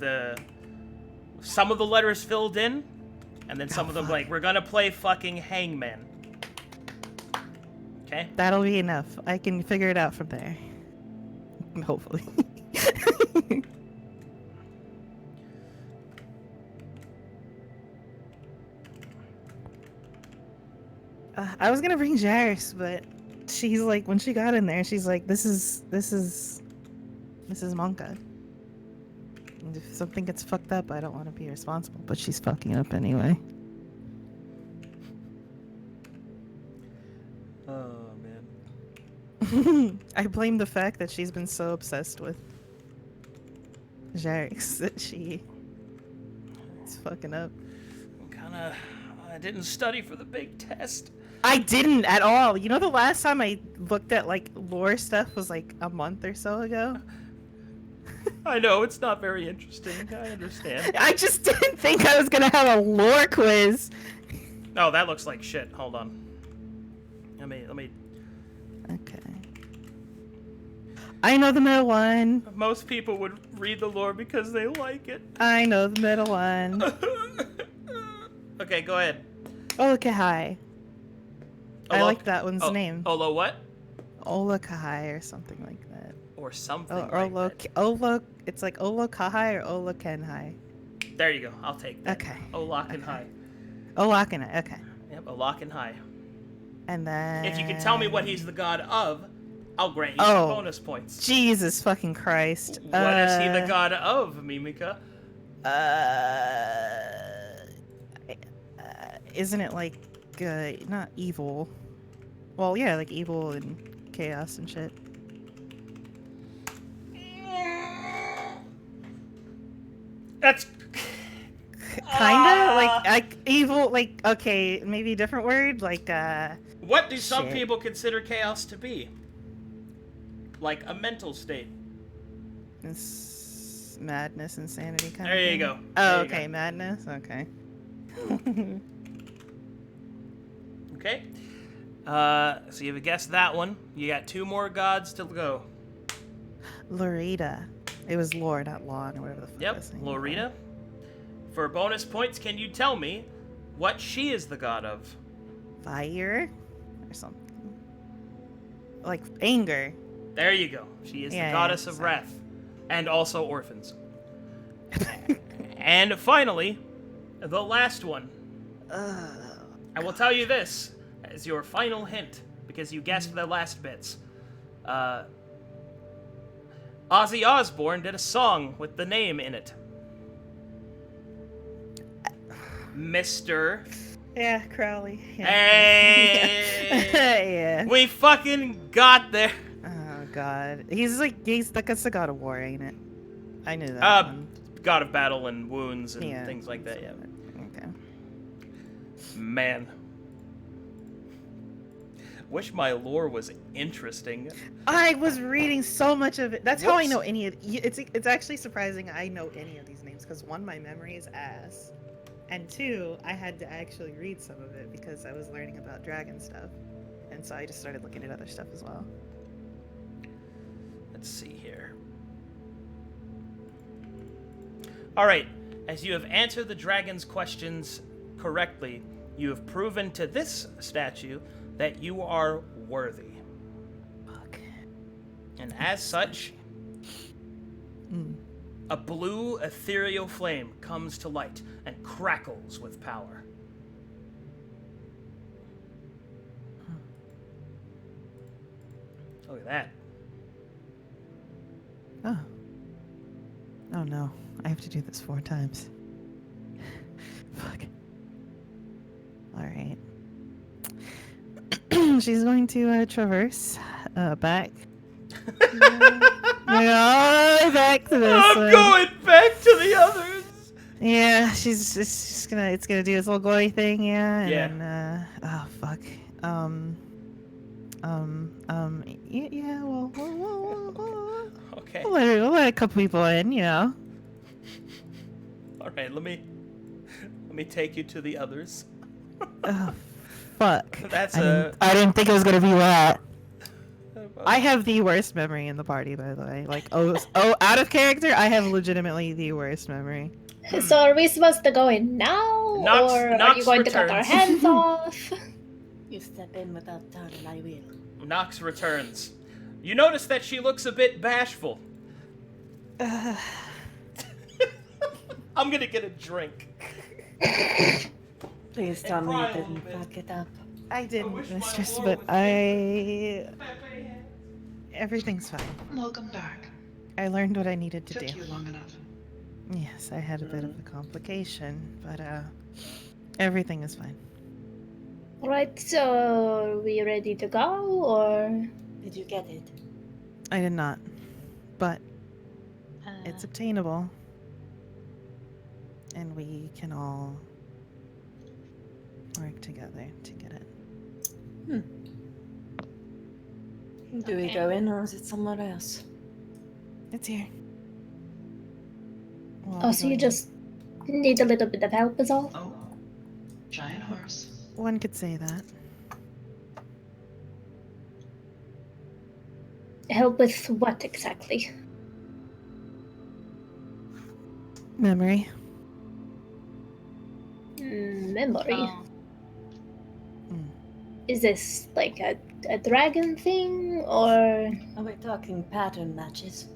some of the letters filled in, and then some of them blank. We're gonna play fucking Hangman. Okay? That'll be enough. I can figure it out from there. Hopefully. I was gonna bring Jairus, but she's like, when she got in there, she's like, this is Monka. And if something gets fucked up, I don't want to be responsible, but she's fucking up anyway. Oh, man. I blame the fact that she's been so obsessed with Jairus that she is fucking up. I didn't study for the big test. I didn't at all. You know, the last time I looked at like lore stuff was like a month or so ago. I know, it's not very interesting. I understand. I just didn't think I was gonna have a lore quiz. Oh, that looks like shit. Hold on. Let me. Okay. I know the middle one. Most people would read the lore because they like it. I know the middle one. Okay, go ahead. Olakahai. I like that one's name. Olo what? Olakahai or something like that. Or something It's like Olakahai or Olakenhai. There you go. I'll take that. Okay. Olakenhai. Olakenhai, okay. Yep, Olakenhai. And then... If you can tell me what he's the god of, I'll grant you some bonus points. Jesus fucking Christ. What is he the god of, Mimika? Isn't it like, not evil? Well, yeah, like evil and chaos and shit. That's... Kinda? Like evil, like, okay, maybe a different word? Like, What do some people consider chaos to be? Like a mental state. It's madness, insanity kind There of thing. you go. Oh, okay, madness? Okay. Okay. So you've guessed that one. You got 2 more gods to go. Lorita. It was Lore, not Lawn, or whatever the fuck I Yep, was saying. Lorita. For bonus points, can you tell me what she is the god of? Fire? Or something. Like anger. There you go. She is the goddess of wrath. And also orphans. And finally, the last one. I will tell you this as your final hint, because you guessed the last bits. Ozzy Osbourne did a song with the name in it. Mr. Yeah, Crowley. Yeah. Hey! Yeah. We fucking got there. Oh god. He's the god of war, ain't it? I knew that one. God of battle and wounds and Yeah. things like that, yeah. Okay. Man. Wish my lore was interesting. I was reading so much of it. That's how I Whoops. know any of it's actually surprising I know any of these names, because 1, my memory is ass. And 2, I had to actually read some of it because I was learning about dragon stuff. And so I just started looking at other stuff as well. Let's see here. Alright, as you have answered the dragon's questions correctly, you have proven to this statue that you are worthy. Fuck. And as such, a blue ethereal flame comes to light and crackles with power. Look at that. Oh. Oh no. I have to do this 4 times. Fuck. Alright. She's going to traverse back. Back to this I'm one. going back to the others! Yeah, she's just gonna. It's gonna do its little glowy thing, yeah. And Yeah. then, oh fuck. Yeah. Well. Okay. We'll let a couple people in, you know. Alright, let me take you to the others. Oh, fuck. That's I didn't think it was gonna be that. I have the worst memory in the party, by the way. Like, out of character, I have legitimately the worst memory. So are we supposed to go in now, Nox or are you going to cut our returns. hands off? You step in without turning, I will. Nox returns. You notice that she looks a bit bashful. I'm gonna get a drink. Please tell me you didn't fuck it up. I didn't, wish my mistress, lore but was everything's fine. Welcome back. I learned what I needed to Took do. you long enough. Yes, I had a bit of a complication, but everything is fine. Right, so are we ready to go, or? Did you get it? I did not, but it's obtainable, and we can all work together to get it. Do we go in or is it somewhere else? It's here. Well, Oh, so you just need a little bit of help is all? Oh, giant horse. One could say that. Help with what exactly? Memory. Memory. Oh. Is this like a dragon thing, or? Are we talking pattern matches?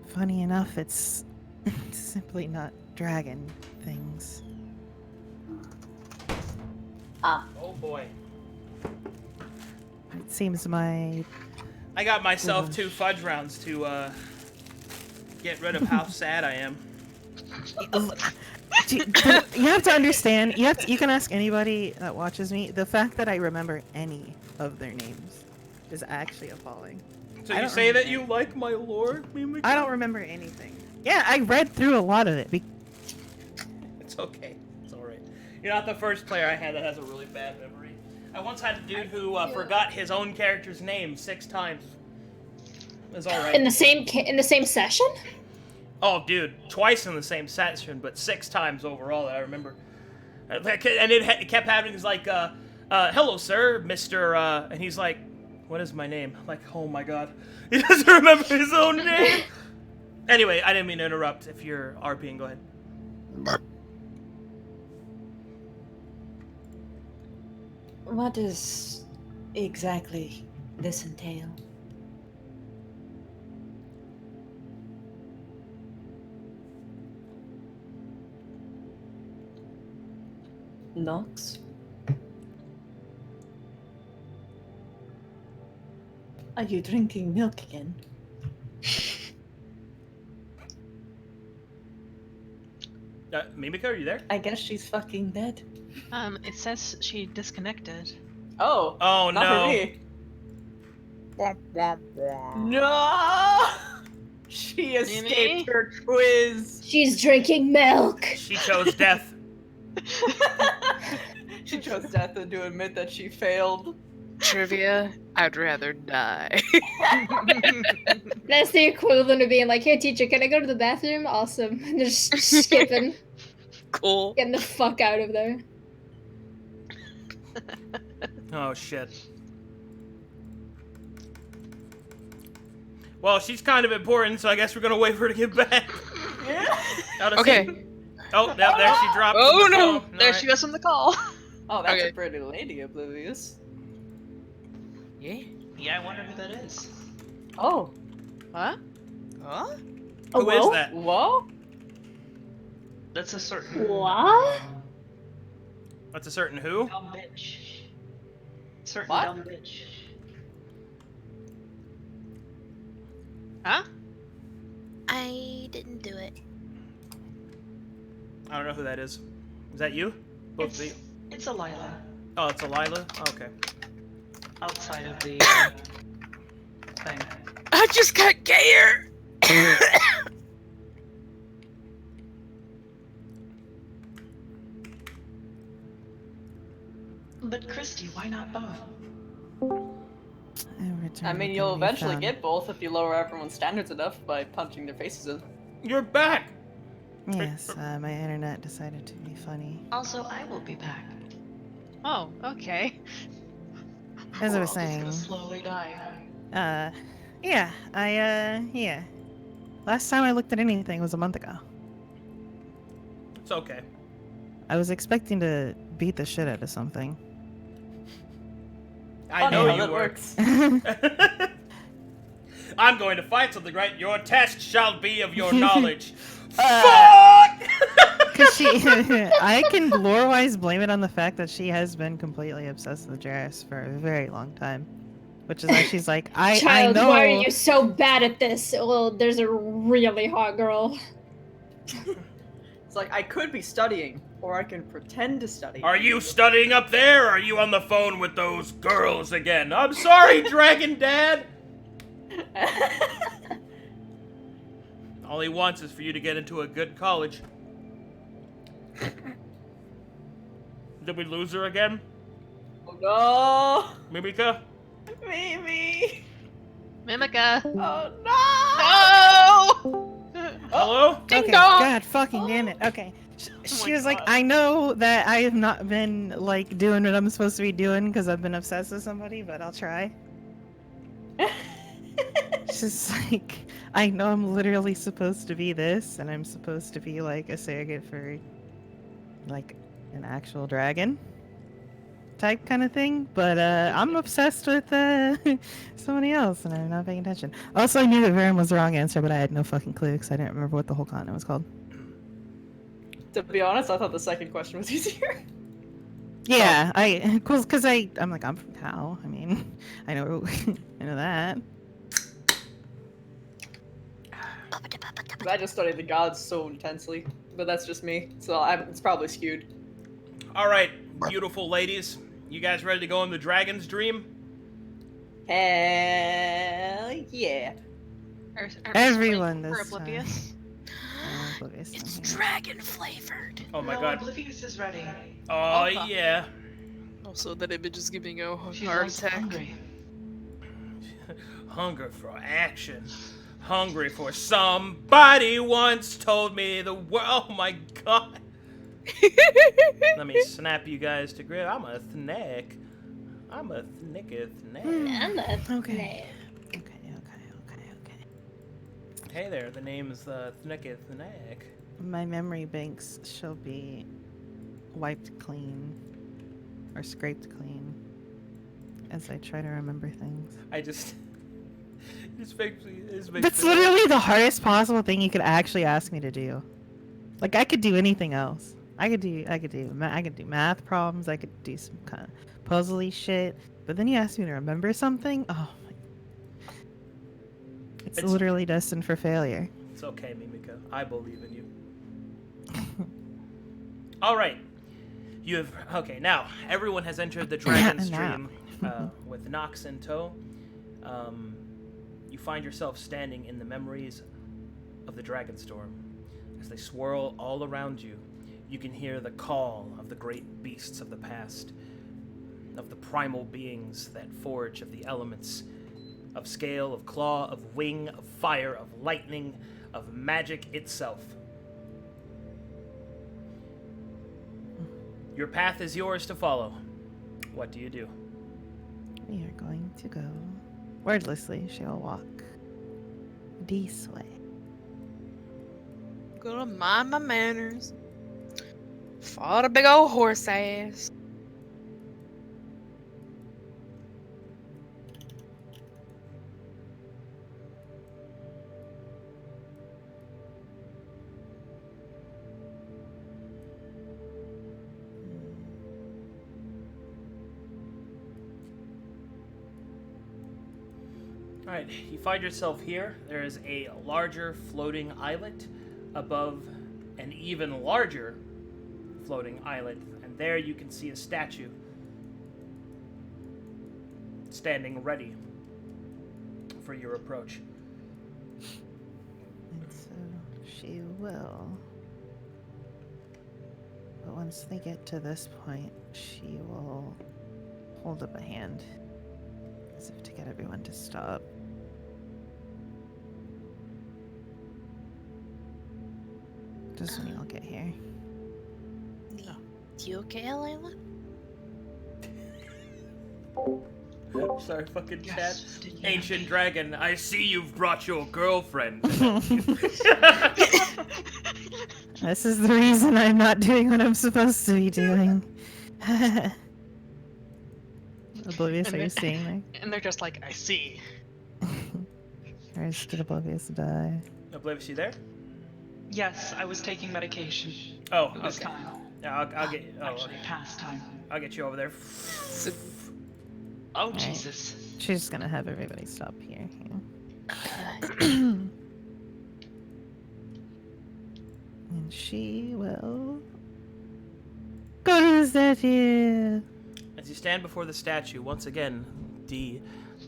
Funny enough, it's simply not dragon things. Ah. Oh boy. It seems my I got myself 2 fudge rounds to get rid of how sad I am. You have to understand. You can ask anybody that watches me. The fact that I remember any of their names is actually appalling. So I you don't say that remember. you like my lore? I don't remember anything. Yeah, I read through a lot of it. It's okay. It's alright. You're not the first player I had that has a really bad memory. I once had a dude who forgot his own character's name 6 times. It was alright. In the same session? Oh, dude, twice in the same session, but 6 times overall that I remember. And it kept having these like, hello, sir, Mr. And he's like, what is my name? I'm like, oh my god. He doesn't remember his own name. Anyway, I didn't mean to interrupt. If you're RPing, go ahead. What does exactly this entail? Nox? Are you drinking milk again? Mimika, are you there? I guess she's fucking dead. It says she disconnected. Oh. Oh, not no. For me. No! She escaped her quiz. She's drinking milk. She chose death. She chose death and to admit that she failed. Trivia, I'd rather die. That's the equivalent of being like, hey teacher, can I go to the bathroom? Awesome. And just skipping. Cool. Getting the fuck out of there. Oh, shit. Well, she's kind of important, so I guess we're gonna wait for her to get back. Okay. Oh, there she dropped. Oh the no! phone. There Alright. she goes on the call. Oh, that's Okay. a pretty lady, Oblivious. Yeah? Yeah, I wonder who that is. Oh. Huh? Huh? Who is that? Whoa? That's a certain What? That's a certain who? dumb bitch. Certain What? dumb bitch. Huh? I didn't do it. I don't know who that is. Is that you? Both of you? It's a Lila. Oh, it's Elila? Okay. Outside of the thing. I just got gayer. But Christy, why not both? I mean, you'll eventually get both if you lower everyone's standards enough by punching their faces in. You're back! Yes, my internet decided to be funny. Also, I will be back. Oh, okay. As I was We're all just saying, gonna slowly die. yeah. Last time I looked at anything was a month ago. It's okay. I was expecting to beat the shit out of something. I know how you that were. works. I'm going to fight something, right? Your test shall be of your knowledge. Fuck! Cause I can lore-wise blame it on the fact that she has been completely obsessed with Jarrus for a very long time. Which is why she's like, I Child, know. why are you so bad at this? Well, there's a really hot girl. It's like, I could be studying, or I can pretend to study. Are you studying up there, or are you on the phone with those girls again? I'm sorry, Dragon Dad! All he wants is for you to get into a good college. Did we lose her again? Oh no! Mimika? Mimi! Mimica. Oh No! Hello? Ding Okay, dong! God fucking damn it. Okay. She was like, I know that I have not been, like, doing what I'm supposed to be doing because I've been obsessed with somebody, but I'll try. She's like, I know I'm literally supposed to be this, and I'm supposed to be, like, a surrogate for, like, an actual dragon type kind of thing, but, I'm obsessed with, somebody else, and I'm not paying attention. Also, I knew that Varen was the wrong answer, but I had no fucking clue because I didn't remember what the whole continent was called. To be honest, I thought the second question was easier. Yeah, because I'm like, I'm from Tau. I mean, I know, I know that. I just studied the gods so intensely, but that's just me, so it's probably skewed. Alright, beautiful ladies. You guys ready to go on the dragon's dream? Hell yeah. Everyone We're this oblivious. Oblivious. It's dragon flavored. Oh my No, god. Oblivious is ready. Oh yeah. Also, that image is giving a She's heart also attack. hungry. Hunger for action. Hungry for somebody once told me the world. Oh my god. Let me snap you guys to grip. I'm a snake. I'm a snake. I'm a Okay. Okay. Hey there, the name's Snake. My memory banks shall be wiped clean or scraped clean as I try to remember things. I just... This makes me... That's literally the hardest possible thing you could actually ask me to do. Like, I could do anything else. I could do math problems. I could do some kind of puzzly shit. But then you ask me to remember something? Oh my... It's literally destined for failure. It's okay, Mimika. I believe in you. All right. You have... Okay, now, everyone has entered the Dragon Stream with Nox in tow. You find yourself standing in the memories of the Dragonstorm. As they swirl all around you, you can hear the call of the great beasts of the past, of the primal beings that forge of the elements, of scale, of claw, of wing, of fire, of lightning, of magic itself. Your path is yours to follow. What do you do? We are going to go wordlessly. She'll walk this way. Gonna mind my manners. Fought a big old horse ass. Alright, you find yourself here. There is a larger floating islet above an even larger floating islet, and there you can see a statue standing ready for your approach. And so she will. But once they get to this point, she will hold up a hand as if to get everyone to stop. Just when you all get here. You okay, Layla? Sorry, fucking chat. Ancient dragon, I see you've brought your girlfriend. This is the reason I'm not doing what I'm supposed to be doing. Oblivious, are you seeing me? And they're just like, I see. Or did Oblivious die? Oblivious, you there? Yes, I was taking medication. Oh, It was okay. time. Yeah, I'll get. Oh, Actually, okay. past time. I'll get you over there. Oh, Alright. Jesus. She's gonna have everybody stop here. And she will go to the statue. As you stand before the statue, once again, the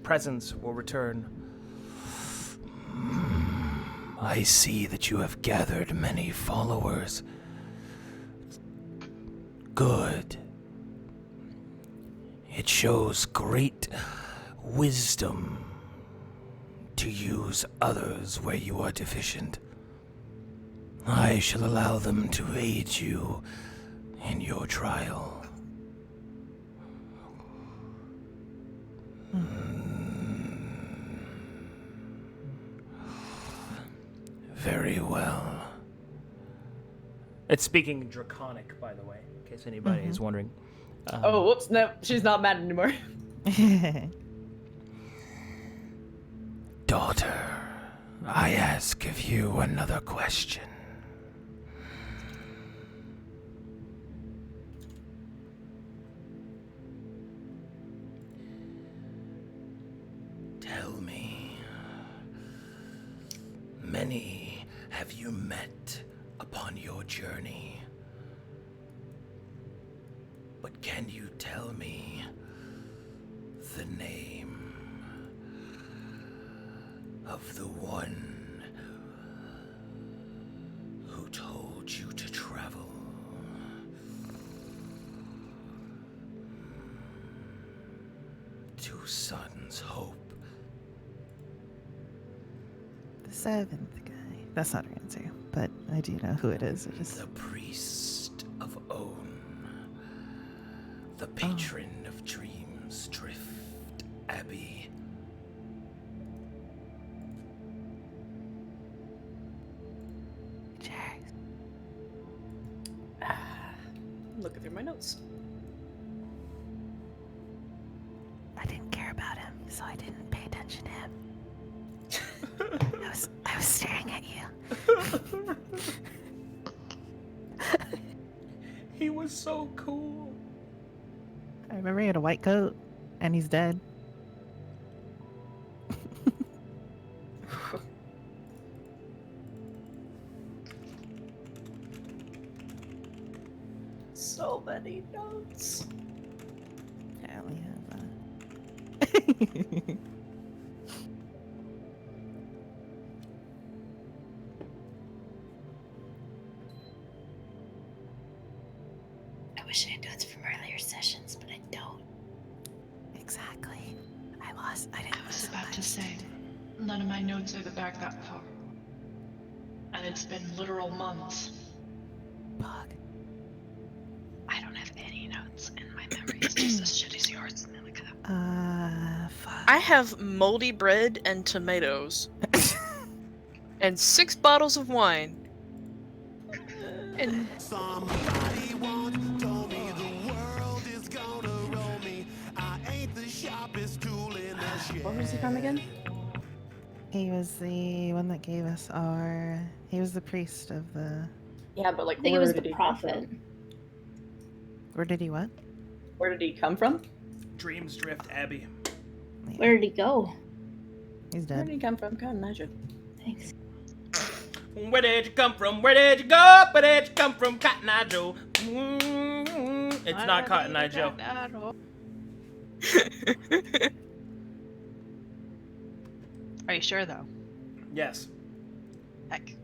presence will return. I see that you have gathered many followers. Good. It shows great wisdom to use others where you are deficient. I shall allow them to aid you in your trial. Very well. It's speaking Draconic, by the way, in case anybody is wondering. Oh, whoops, no, she's not mad anymore. Daughter, I ask of you another question. Tell me, many have you met upon your journey? But can you tell me the name of the one who told you to travel? To Sun's Hope. The seventh guy. That's not her answer, but I do know who it is. The priest of the patron of dreams, Drift Abbey. Cheers. Looking through my notes. I didn't care about him, so I didn't pay attention to him. I was staring at you. He was so cool. I remember he had a white coat, and he's dead. So many notes. I only have I wish I had notes from earlier sessions, but I don't. Exactly. I I was about to say, none of my notes are back that far. And it's been literal months. Bug. I don't have any notes, and my memory is just as shit as yours, Milica. Fuck. I have moldy bread and tomatoes. And 6 bottles of wine. And Somebody once told me the world is gonna roll me. I ain't the sharpest tool in the shed. What was he from again? He was the one that gave us our. He was the priest of the. Yeah, but like, I think it where was did the he come prophet. from? Where did he what? Where did he come from? Dreams Drift Abbey. Yeah, Where did he go? he's Where did dead. he come from? Cotton Eye Joe. Thanks. Where did you come from? Where did you go? Where did you come from, Cotton Eye Joe? It's not Cotton Eye Joe. Are you sure though? Yes. Heck.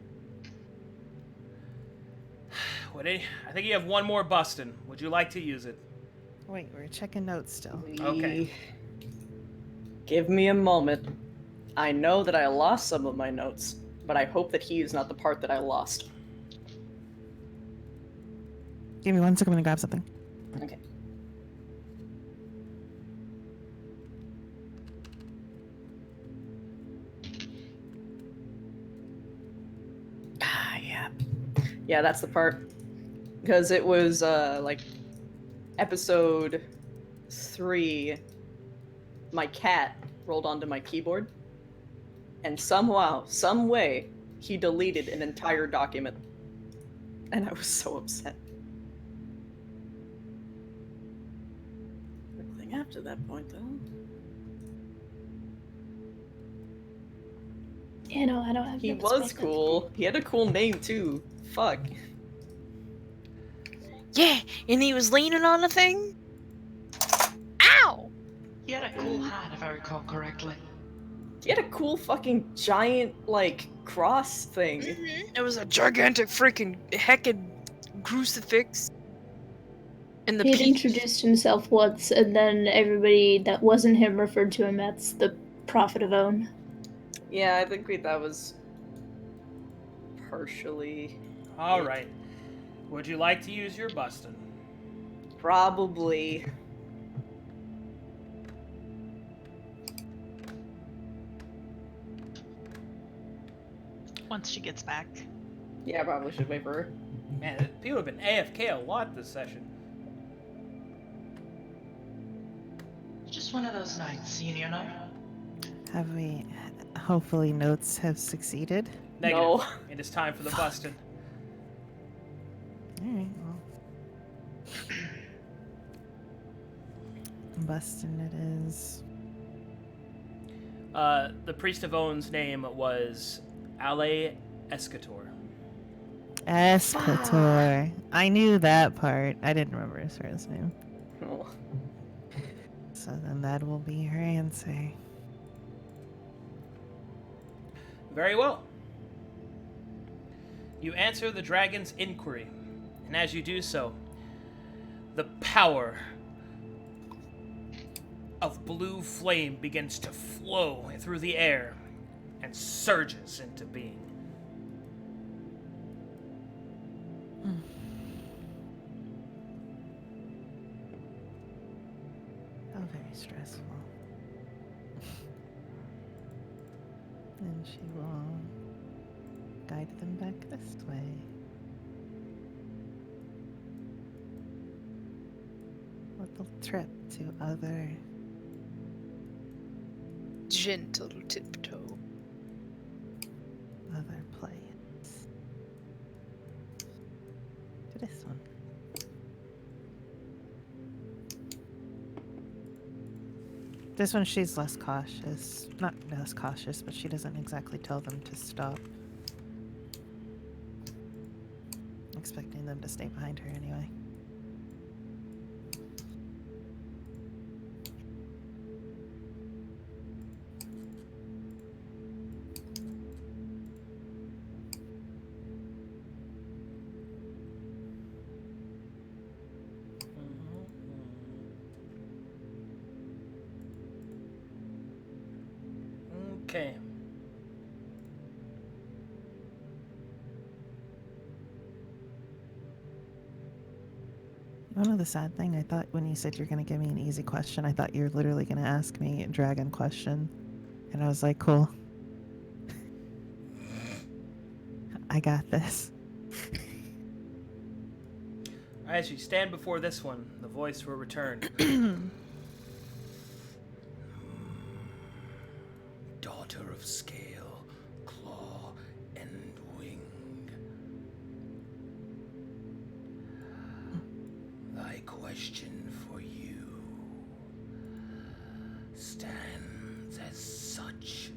I think you have one more bustin'. Would you like to use it? Wait, we're checking notes still. Okay. Give me a moment. I know that I lost some of my notes, but I hope that he is not the part that I lost. Give me 1 second. I'm gonna grab something. Okay. Yeah. Yeah, that's the part. Because it was, like, episode 3, my cat rolled onto my keyboard, and somehow, some way, he deleted an entire document. And I was so upset. Everything after that point, though. Yeah, no, I don't have He notes, was but- cool. He had a cool name, too. Fuck. yeah, and he was leaning on a thing. Ow! He had a cool hat, if I recall correctly. He had a cool fucking giant, like, cross thing. It was a gigantic freaking heckin' crucifix. And the He had peak. introduced himself once, and then everybody that wasn't him referred to him as the Prophet of Own. Yeah, I think that was partially All right. Would you like to use your bustin'? probably. Once she gets back. Yeah, I probably should wait for her. Man, people have been AFK a lot this session. Just one of those nights, you know? Have we? Hopefully, notes have succeeded. Negative. No. It is time for the bustin'. All right. Well, busting it is. The Priest of Own's name was Ale Escator. Escator. I knew that part. I didn't remember his first name. Oh. So then that will be her answer. Very well. You answer the dragon's inquiry, and as you do so, the power of blue flame begins to flow through the air and surges into being. very stressful. And she will guide them back this way. Little trip to other Gentle tiptoe. planes. To this one. This one she's less cautious. Not less cautious, but she doesn't exactly tell them to stop. Expecting them to stay behind her anyway. Okay. You know the sad thing? I thought when you said you're going to give me an easy question, I thought you were literally going to ask me a dragon question. And I was like, cool. I got this. As you stand before this one, the voice will return. Daughter of scale, claw, and wing. Thy question for you stands as such.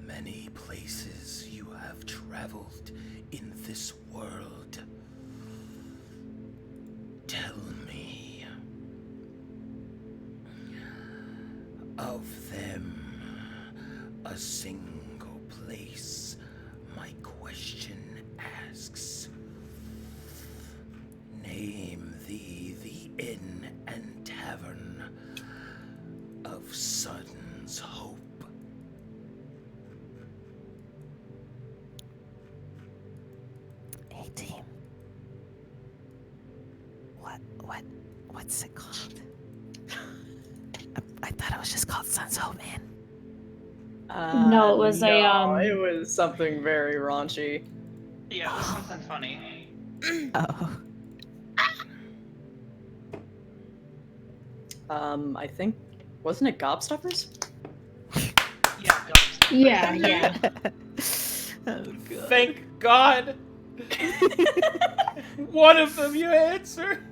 Many places you have traveled in this world. Tell me of them a single place my question asks. Name thee the inn and tavern of Sudden's Hope. Hey team. What's it called? I thought it was just called Sun's Hope, man. No, it was it was something very raunchy. Yeah, it was something funny. Oh. I think, wasn't it Gobstoppers? Yeah, Yeah, yeah. Oh, God. Thank God! One of them you answer!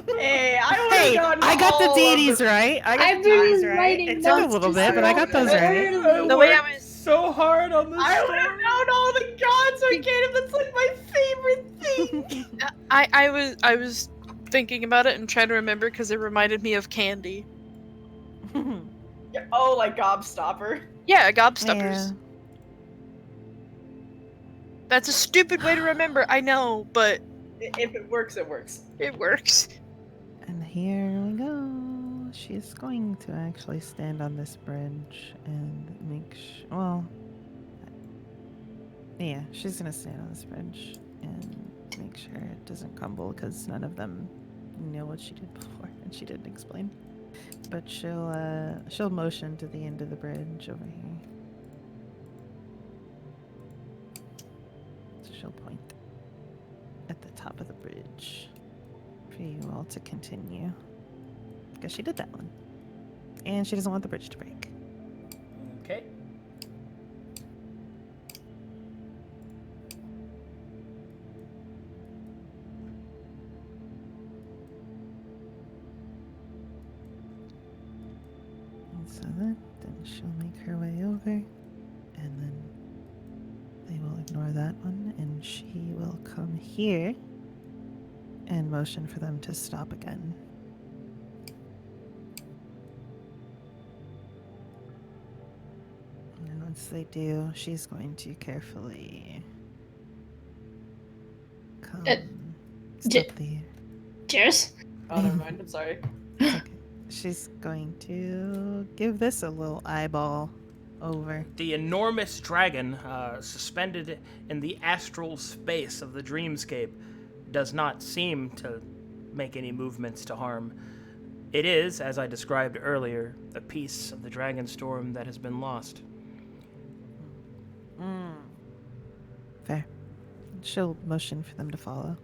Hey, Hey, I got the deities right. I got I've the deities been right. writing It took a notes little just bit, but I got those right. I The way I worked was- so hard on this I would have known all the gods, Arcadum. That's like my favorite thing. I was thinking about it and trying to remember because it reminded me of candy. Yeah, oh, like Gobstopper. Yeah, gobstoppers. Yeah. That's a stupid way to remember, I know, but If it works, it works. it works. And here we go. She's going to actually stand on this bridge and make well, yeah, she's gonna stand on this bridge and make sure it doesn't crumble because none of them know what she did before and she didn't explain. But she'll motion to the end of the bridge over here. So she'll point at the top of the bridge for you all to continue. Because she did that one. And she doesn't want the bridge to break. Okay. And so then she'll make her way over. And then they will ignore that one. And she will come here and motion for them to stop again. And once they do, she's going to carefully come stop the Cheers. Oh, never mind. I'm sorry. okay. She's going to give this a little eyeball over. The enormous dragon, suspended in the astral space of the dreamscape, does not seem to make any movements to harm. It is, as I described earlier, a piece of the dragon storm that has been lost. Fair. She'll motion for them to follow.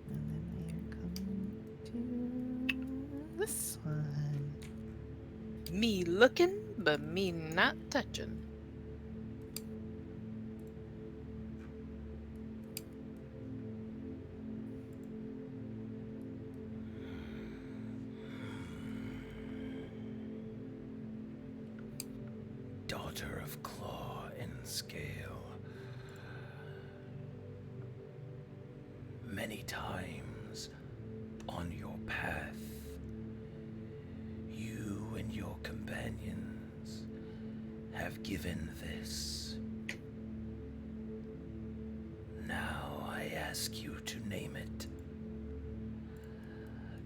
And then we are coming to this one. Me looking, but me not touching. Daughter of claw and scale. Many times on your path, you and your companions have given this. Now I ask you to name it.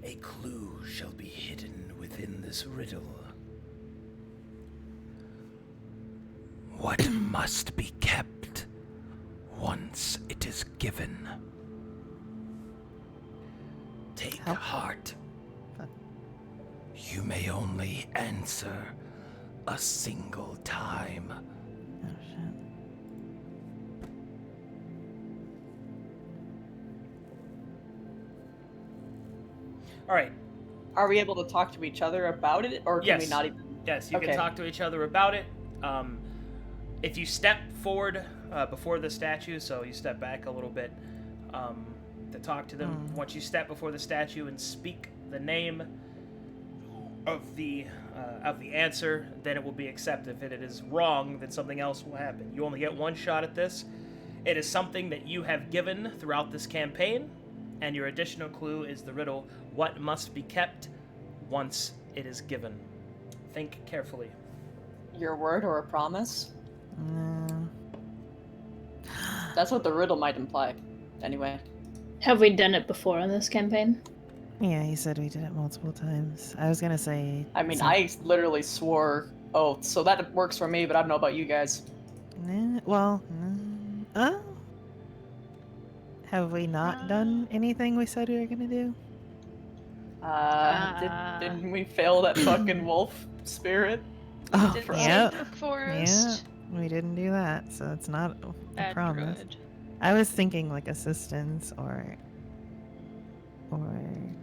A clue shall be hidden within this riddle. What must be kept once it is given? Take heart. You may only answer a single time. Oh shit. All right. Are we able to talk to each other about it, or can we Yes. not even? Yes, you Okay. can talk to each other about it. If you step forward before the statue, so you step back a little bit to talk to them. Once you step before the statue and speak the name of the answer, then it will be accepted. If it is wrong, then something else will happen. You only get one shot at this. It is something that you have given throughout this campaign, and your additional clue is the riddle, what must be kept once it is given. Think carefully. Your word or a promise? No. That's what the riddle might imply. Anyway. Have we done it before in this campaign? Yeah, he said we did it multiple times. I was gonna say. I mean, I literally swore oath, so that works for me, but I don't know about you guys. Well, have we not done anything we said we were gonna do? Didn't we fail that fucking wolf spirit? Oh, Did yeah. the forest. Yeah, we didn't do that, so it's not a Bad promise. druid. I was thinking like assistance or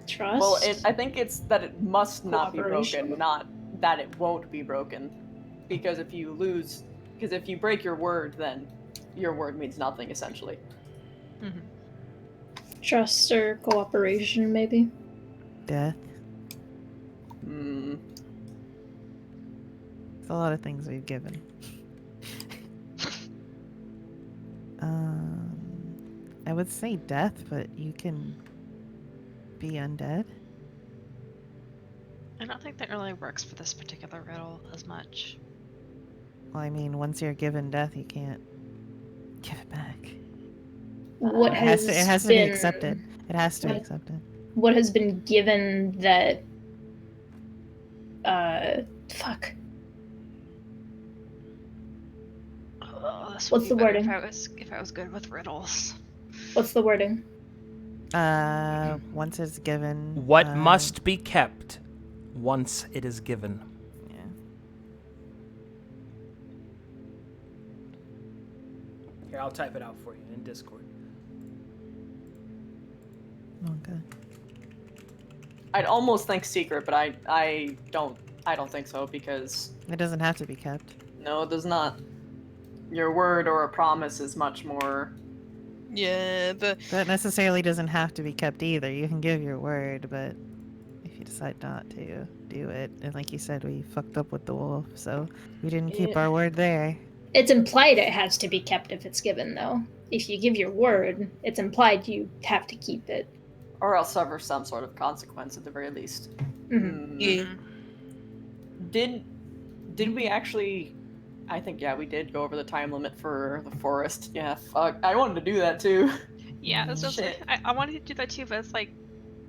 Trust? Well, I think it's that it must not be Cooperation. broken, not that it won't be broken. Because if you break your word, then your word means nothing, essentially. Trust or cooperation, maybe? death. Hmm. It's a lot of things we've given. I would say death, but you can be undead. I don't think that really works for this particular riddle as much. Well, I mean, once you're given death, you can't give it back. What It has has to been be accepted. It has to be accepted. What has been given that? Fuck. Oh, this What's would be the better wording? if I was good with riddles. What's the wording? Once it's given. What must be kept once it is given? Yeah. Here, I'll type it out for you in Discord. Okay. I'd almost think secret, but I don't think so, because It doesn't have to be kept. no, it does not. Your word or a promise is much more. Yeah, but That necessarily doesn't have to be kept either. You can give your word, but if you decide not to do it, and like you said, we fucked up with the wolf, so we didn't keep Yeah. our word there. It's implied it has to be kept if it's given, though. If you give your word, it's implied you have to keep it. Or else suffer some sort of consequence at the very least. Mhm. yeah. Did we actually? I think we did go over the time limit for the forest. Yeah, fuck. I wanted to do that too. Yeah, it's just, Shit. I wanted to do that too, but it's like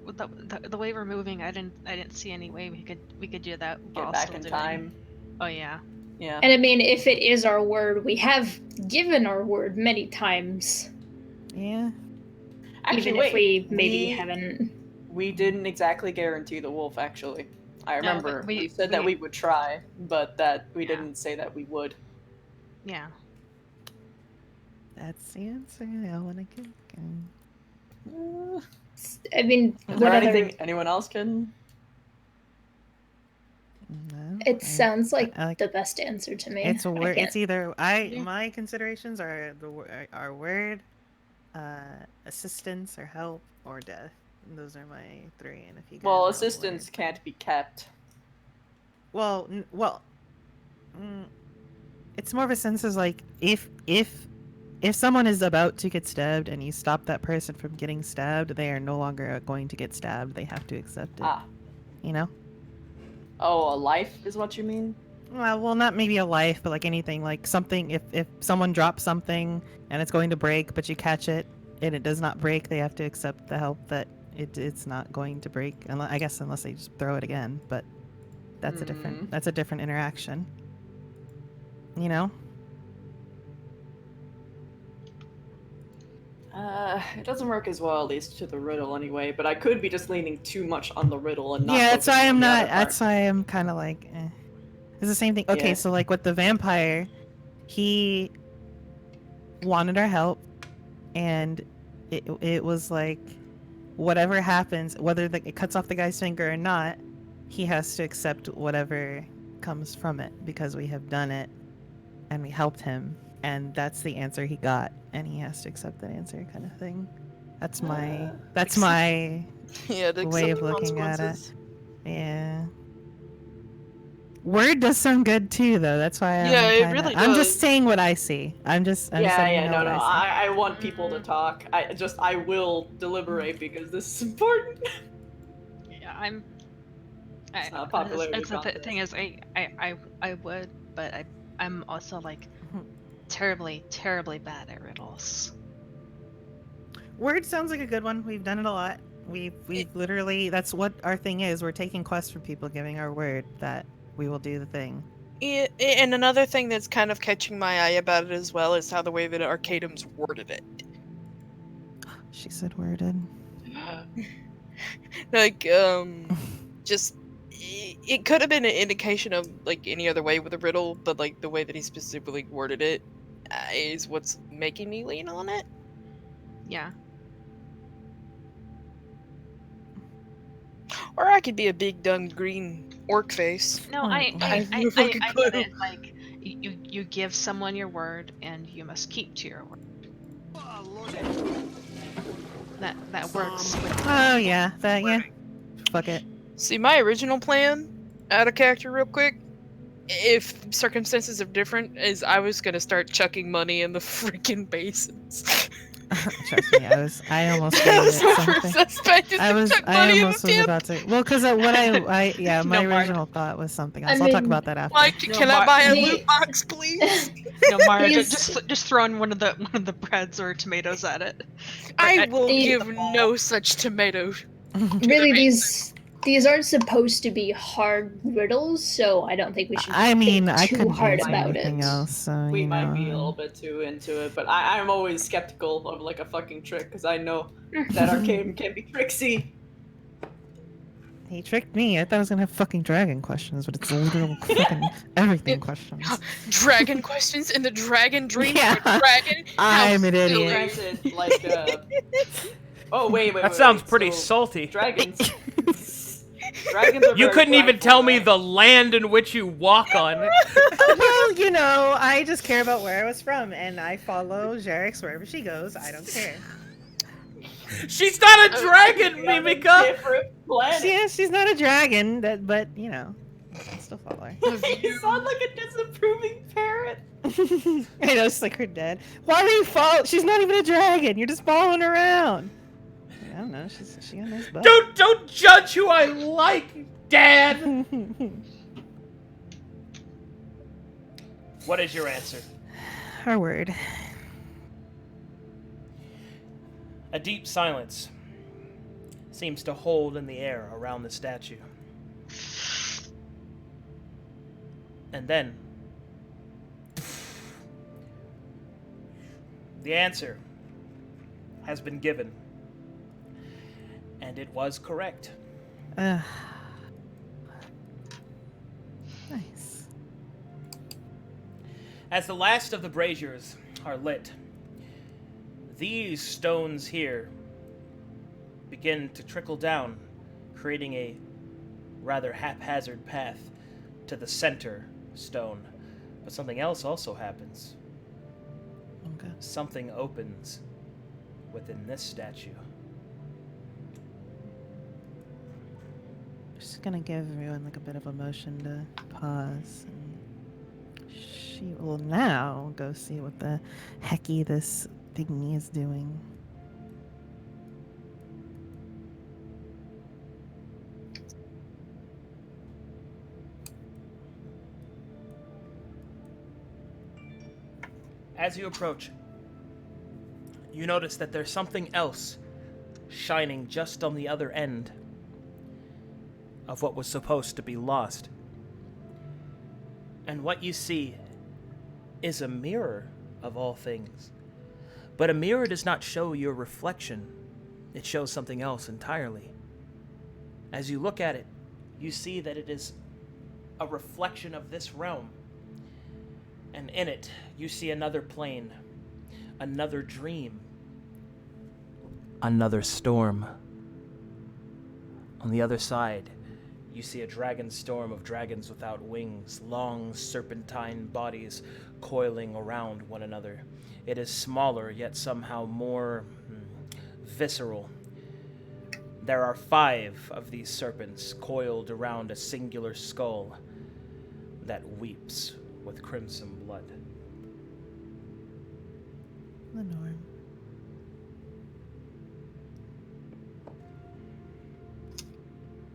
with the way we're moving, I didn't see any way we could do that. while Get back still in doing- time. Oh yeah. Yeah. And I mean, if it is our word, we have given our word many times. Yeah. Actually, even wait. if we maybe haven't. We didn't exactly guarantee the wolf, actually. I No, remember we- we said that we- we would try, but that we Yeah. didn't say that we would. Yeah. That's the answer. I want to keep going. I mean, Is what there other? anything anyone else can? No. It sounds like I the best answer to me. It's a I word. can't- It's either my considerations are our word, assistance or help or death. And those are my three. And if you guys Well, want a assistance word- can't be kept. Well, it's more of a sense as like if someone is about to get stabbed and you stop that person from getting stabbed, they are no longer going to get stabbed. They have to accept it. Ah. You know? Oh, a life is what you mean? Well, not maybe a life, but like anything, like something. If someone drops something and it's going to break, but you catch it and it does not break, they have to accept the help that it's not going to break. I guess unless they just throw it again, but that's a different interaction. You know? It doesn't work as well, at least to the riddle anyway. But I could be just leaning too much on the riddle and not. Yeah, that's why focusing I'm on the not. other part. That's why I'm kind of like. It's the same thing. Okay, Yeah. so like with the vampire, he wanted our help, and it was like, whatever happens, whether it cuts off the guy's finger or not, he has to accept whatever comes from it because we have done it, and we helped him, and that's the answer he got, and he has to accept that answer, kind of thing. That's my Yeah, to way of accept the looking at it. consequences. Yeah. Word does sound good too, though. That's why Yeah, it really I'm does. just saying what I see. I'm just letting you know what I see. I want people to talk. I will deliberate because this is important. Yeah, It's not a popularity It's the contest. thing is, I would, but I'm also like terribly bad at riddles. Word sounds like a good one. We've done it a lot. We've literally, that's what our thing is. We're taking quests from people, giving our word that we will do the thing. Yeah, and another thing that's kind of catching my eye about it as well is how the way that Arcadum's worded it. She said worded. Like, just it could have been an indication of like any other way with a riddle, but like the way that he specifically worded it is what's making me lean on it. Yeah. Or I could be a big dumb green orc face. No, I get it. Like you give someone your word, and you must keep to your word. That works. Oh yeah, yeah. Fuck it. See, my original plan, out of character real quick, if circumstances are different, is I was gonna start chucking money in the freaking basins. Trust me, I almost did something. I almost was about to. Well, because what I my original thought was something else. I'll talk about that after. Like, can I buy a loot box, please? No, Mara, just throw in one of the breads or tomatoes at it. I will give no such tomato. Really, these aren't supposed to be hard riddles, so I don't think we should I mean, think I too couldn't hard answer about anything it. else, so We you might know. be a little bit too into it, but I'm always skeptical of like a fucking trick because I know that Arcadum can be tricksy. He tricked me. I thought I was gonna have fucking dragon questions, but it's literal fucking everything questions. Dragon questions in the dragon dream? Yeah. Dragon? I'm an idiot. Granted, like, oh wait. That sounds wait, pretty so salty. Dragons. Dragons are You very couldn't even prideful, tell me right? the land in which you walk on. Well, you know, I just care about where I was from, and I follow Jarix wherever she goes. I don't care. She's not a dragon, Mimika! Different planet. Yeah, she's not a dragon, but you know, I still follow her. You sound like a disapproving parent. I know, it's like her dad. Why do you follow? She's not even a dragon. You're just following her around. I don't know. She got a nice butt. Don't judge who I like, Dad. What is your answer? Her word. A deep silence seems to hold in the air around the statue. And then, The answer has been given, and it was correct. Nice. As the last of the braziers are lit, these stones here begin to trickle down, creating a rather haphazard path to the center stone. But something else also happens. Okay. Something opens within this statue. Just gonna give everyone like a bit of a motion to pause, and she will now go see what the hecky this thingy is doing. As you approach, you notice that there's something else shining just on the other end of what was supposed to be lost. And what you see is a mirror of all things. But a mirror does not show your reflection. It shows something else entirely. As you look at it, you see that it is a reflection of this realm. And in it, you see another plane, another dream, another storm. On the other side, you see a dragon storm of dragons without wings, long serpentine bodies coiling around one another. It is smaller, yet somehow more visceral. There are 5 of these serpents coiled around a singular skull that weeps with crimson blood. The norm.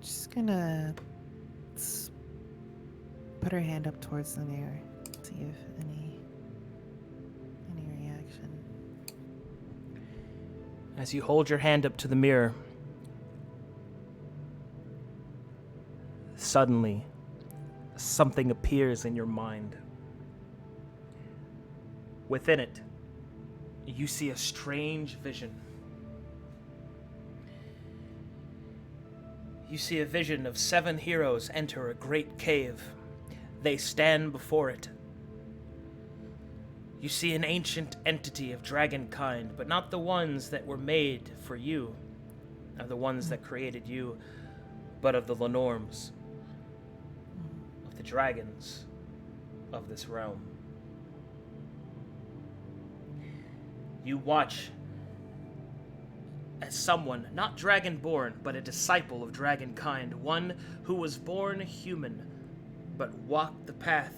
Just gonna put her hand up towards the mirror, see if any reaction. As you hold your hand up to the mirror, suddenly something appears in your mind. Within it, you see a strange vision. You see a vision of 7 heroes enter a great cave. They stand before it. You see an ancient entity of dragonkind, but not the ones that were made for you, or the ones that created you, but of the Lenorms, of the dragons of this realm. You watch as someone, not dragonborn, but a disciple of dragonkind, one who was born human, but walked the path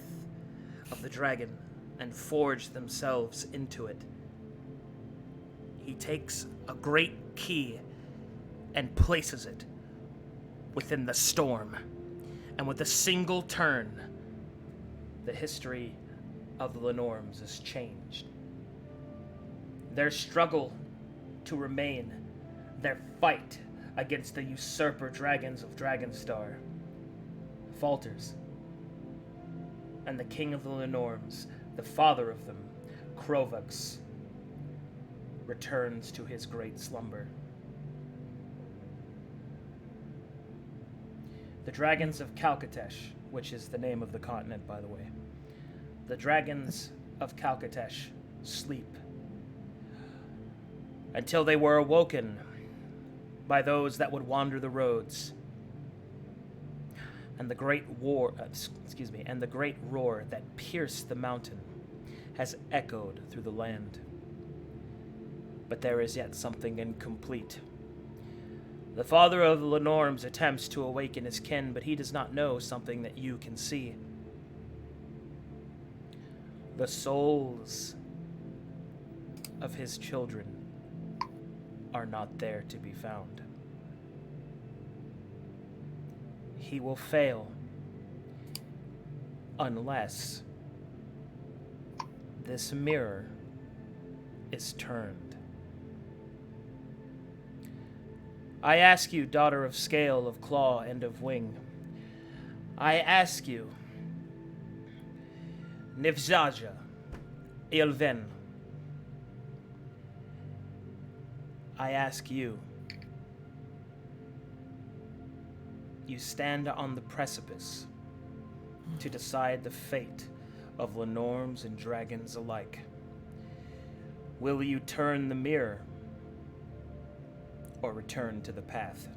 of the dragon and forged themselves into it. He takes a great key and places it within the storm, and with a single turn, the history of the Lenorms is changed. Their struggle to remain, their fight against the usurper dragons of Dragonstar, falters. And the king of the Lenorms, the father of them, Krovux, returns to his great slumber. The dragons of Kalkatesh, which is the name of the continent, by the way, the dragons of Kalkatesh sleep until they were awoken by those that would wander the roads. And the great roar that pierced the mountain has echoed through the land. But there is yet something incomplete. The father of the Lenorms attempts to awaken his kin, but he does not know something that you can see. The souls of his children are not there to be found. He will fail unless this mirror is turned. I ask you, daughter of scale, of claw, and of wing. I ask you, Nivzaja, Ilven, I ask you. You stand on the precipice to decide the fate of Lenorms and dragons alike. Will you turn the mirror or return to the path?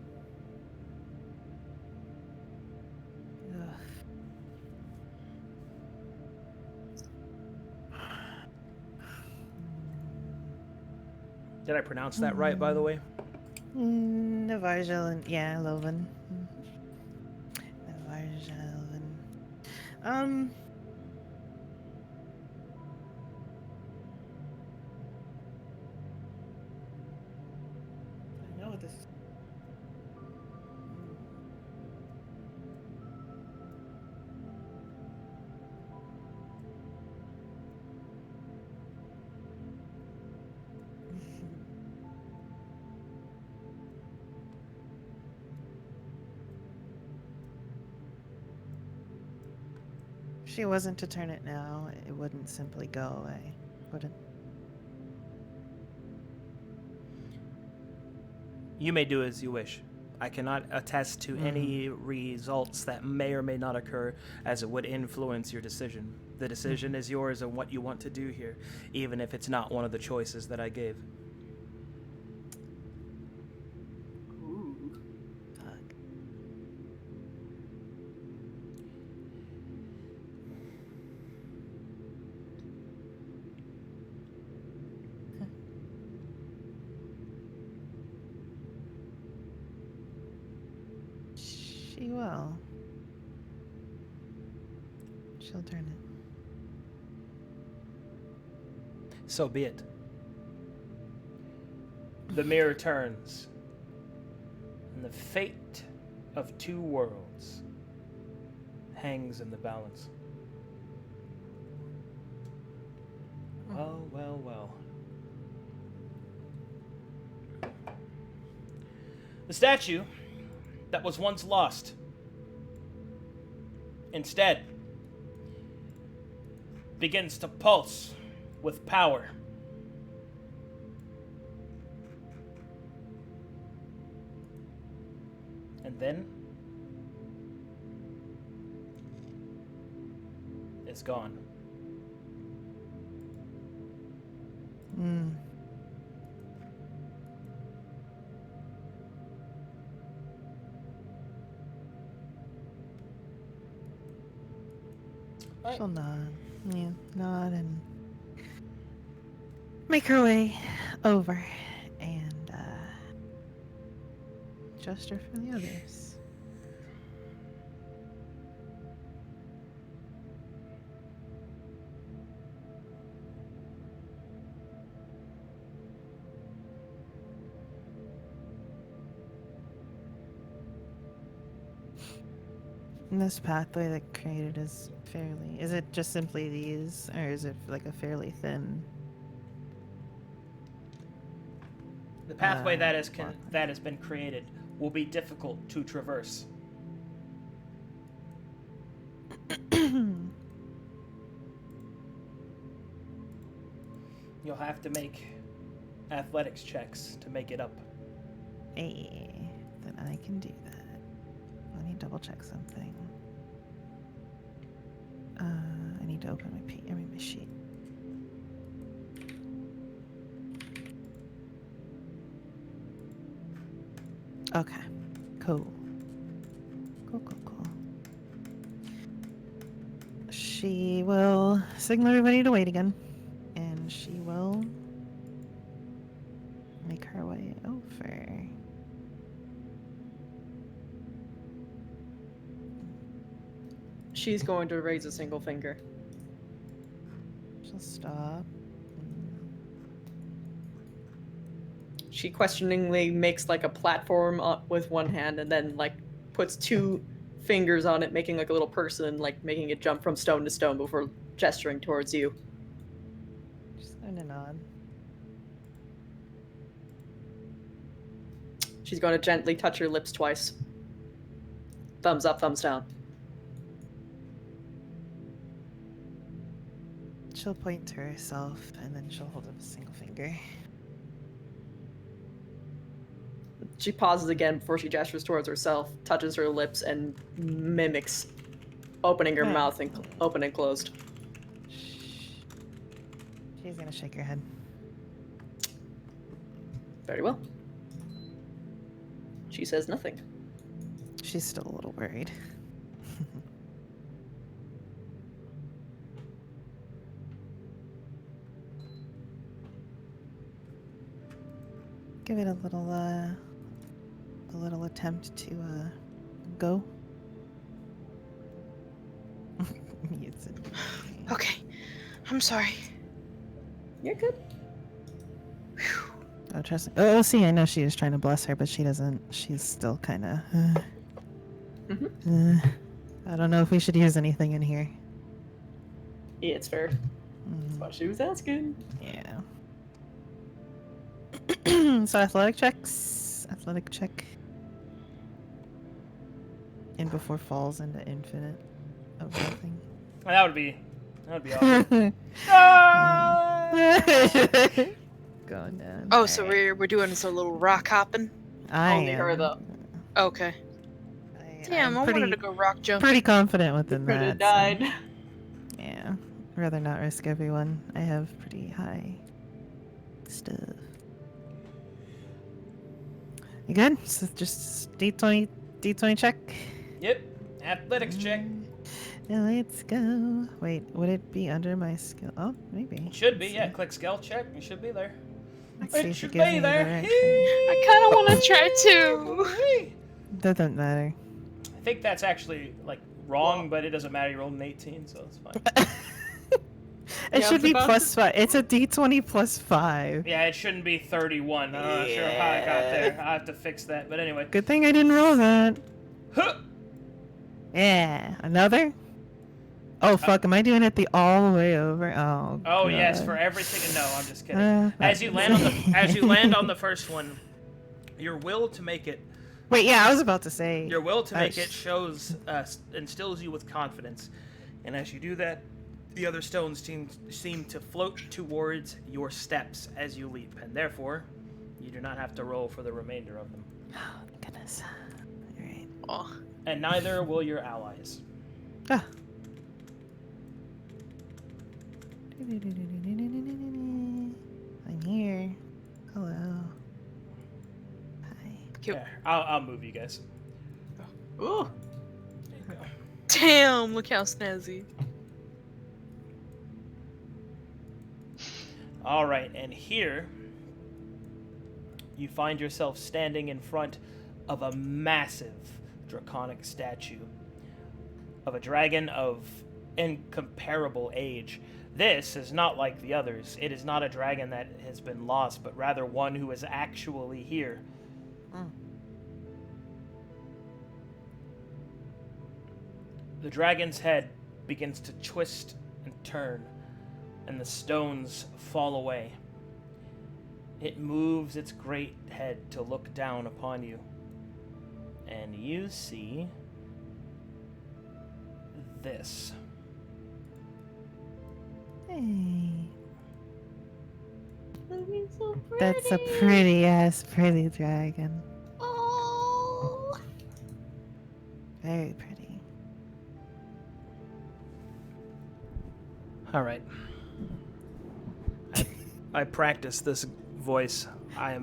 Ugh. Did I pronounce that right, by the way? Navarja and yeah, Loven. Navarja, Loven. I know this. If she wasn't to turn it now, it wouldn't simply go away, would it? You may do as you wish. I cannot attest to any results that may or may not occur, as it would influence your decision. The decision is yours on what you want to do here, even if it's not one of the choices that I gave. Ooh. Fuck. She will. She'll turn it. So be it. The mirror turns, and the fate of two worlds hangs in the balance. Well, well, well. The statue that was once lost instead begins to pulse with power. And then it's gone. She'll nod. Yeah, nod and make her way over and gesture for the others. And this pathway that created is fairly. Is it just simply these, or is it like a fairly thin? The pathway that walkway? has been created will be difficult to traverse. You'll have to make athletics checks to make it up. Hey, then I can do that. Let me double check something. I need to open my sheet. Okay, cool. Cool. She will signal everybody to wait again, and she will make her way over. She's going to raise a single finger. She'll stop. She questioningly makes like a platform with one hand and then like puts two fingers on it, making like a little person, like making it jump from stone to stone before gesturing towards you. She's going to nod. She's going to gently touch her lips twice. Thumbs up, thumbs down. She'll point to herself and then she'll hold up a single finger. She pauses again before she gestures towards herself, touches her lips, and mimics opening her Huh. mouth and open and closed. She's gonna shake her head. Very well. She says nothing. She's still a little worried. Give it a little attempt to go. Mutes it. Okay. I'm sorry. You're good. Oh, trust. Oh, see, I know she was trying to bless her, but she doesn't. She's still kind of. I don't know if we should use anything in here. Yeah, it's fair. That's why she was asking. Yeah. So athletic checks. Athletic check. And before falls into infinite of nothing. That would be awesome. Ah! Going down. Oh, so we're doing some little rock hopping? Only her, though. Okay. Damn, I wanted to go rock jump. Pretty confident within Could that. have died. So, yeah. Rather not risk everyone. I have pretty high stuff. You good? So just D20 check. Yep. Athletics check. Let's go. Wait, would it be under my skill? Oh, maybe. It should be, yeah. Click skill check. You should be there. Let's see It if should gives be me there. direction. I kind of want to try too. Doesn't matter. I think that's actually like wrong, but it doesn't matter. You rolled an 18, so it's fine. It should be +5. It's a D20 +5. Yeah, it shouldn't be 31. I'm not sure how I got there. I have to fix that. But anyway. Good thing I didn't roll that. Huh. Yeah, another. Oh fuck! Am I doing it all the way over? Oh. Oh God. yes, for everything. No, I'm just kidding. As you land on the first one, your will to make it. Wait, yeah, I was about to say. Your will to make it shows instills you with confidence, and as you do that, the other stones seem to float towards your steps as you leap, and therefore, you do not have to roll for the remainder of them. Oh goodness! All right. Oh. And neither will your allies. Ah. I'm here. Hello. Hi. Yeah, I'll move you guys. Ooh. Damn, look how snazzy. All right, and here you find yourself standing in front of a massive draconic statue of a dragon of incomparable age. This is not like the others. It is not a dragon that has been lost, but rather one who is actually here. The dragon's head begins to twist and turn, and the stones fall away. It moves its great head to look down upon you, and you see this. Hey. That's a pretty dragon. Oh. Very pretty. All right. I practice this voice. I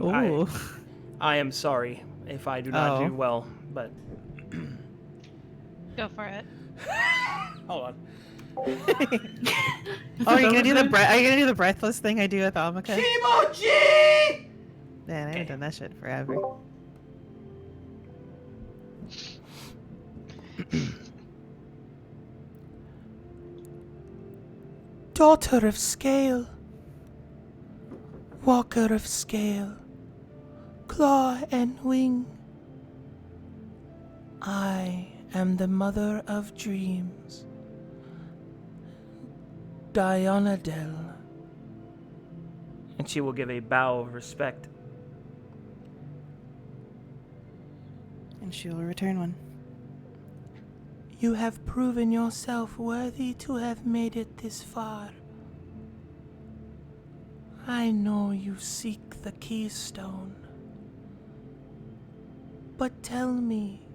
am sorry if I do not do well, but Go for it. hold on. Oh, are you gonna do the breathless thing I do with Amaka? Kimochi! Man, I haven't done that shit forever. Daughter of Scale, Walker of Scale, Claw and Wing, I am the Mother of Dreams, Dionadel. And she will give a bow of respect. And she will return one. You have proven yourself worthy to have made it this far. I know you seek the keystone. But tell me,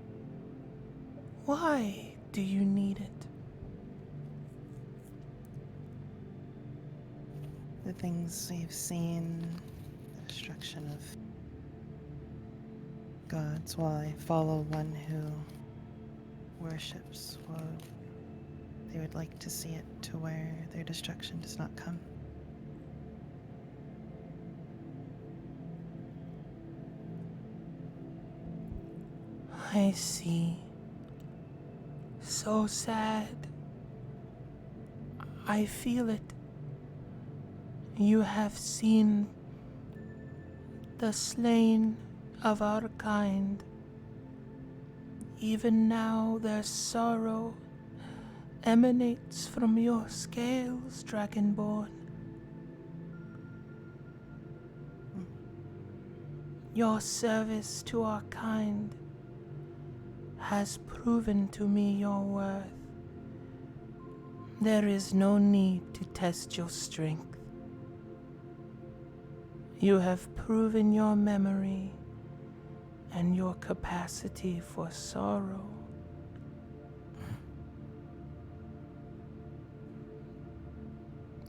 why do you need it? The things we've seen, the destruction of gods, while I follow one who worships, well, they would like to see it to where their destruction does not come. I see. So sad. I feel it. You have seen the slain of our kind. Even now their sorrow emanates from your scales, Dragonborn. Your service to our kind has proven to me your worth. There is no need to test your strength. You have proven your memory and your capacity for sorrow.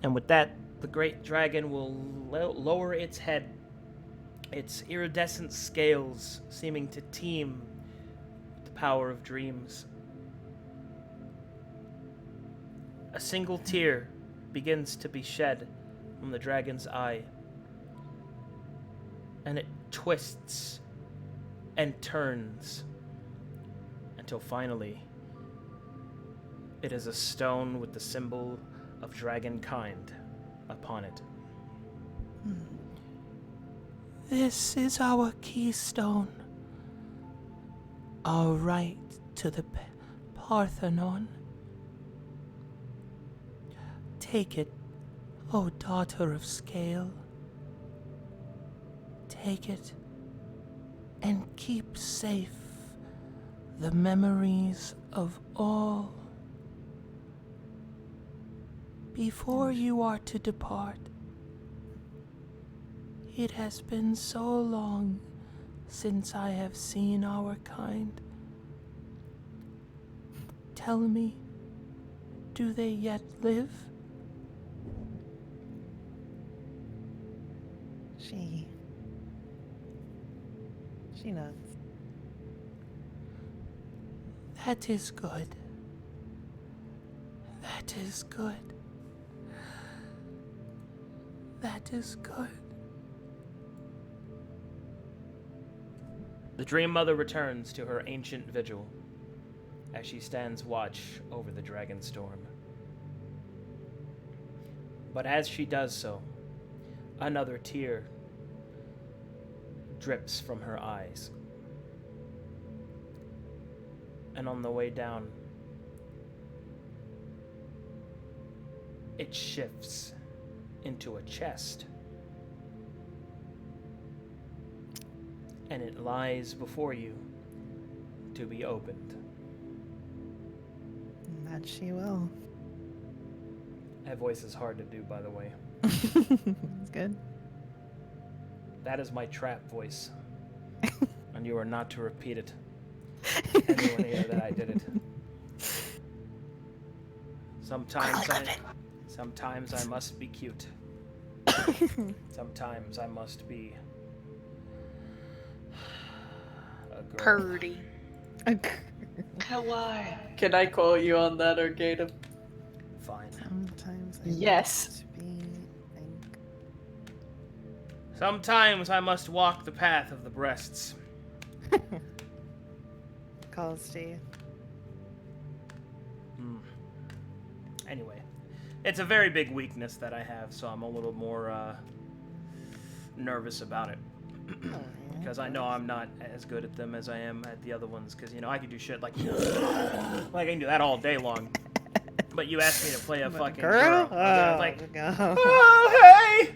And with that, the great dragon will lower its head, its iridescent scales seeming to teem with the power of dreams. A single tear begins to be shed from the dragon's eye, and it twists and turns until finally it is a stone with the symbol of dragonkind upon it. This is our keystone, our right to the Parthenon. Take it, O daughter of Scale. Take it and keep safe the memories of all. Before you are to depart, it has been so long since I have seen our kind. Tell me, do they yet live? She knows. That is good. That is good. That is good. The Dream Mother returns to her ancient vigil as she stands watch over the dragon storm. But as she does so, another tear drips from her eyes. And on the way down, it shifts into a chest. And it lies before you to be opened. That she will. That voice is hard to do, by the way. It's good. That is my trap voice. And you are not to repeat it. Anyone hear that I did it. Sometimes I must be cute. Sometimes I must be a girl. Purdy. Kawaii. Can I quote you on that, Arcadum? Fine. Sometimes I Yes. must be think. Sometimes I must walk the path of the breasts. Calls to you. Anyway, it's a very big weakness that I have, so I'm a little more nervous about it. Because I know I'm not as good at them as I am at the other ones. Because, I can do shit like I can do that all day long. But you asked me to play a fucking girl. Oh, Like, no. oh, hey!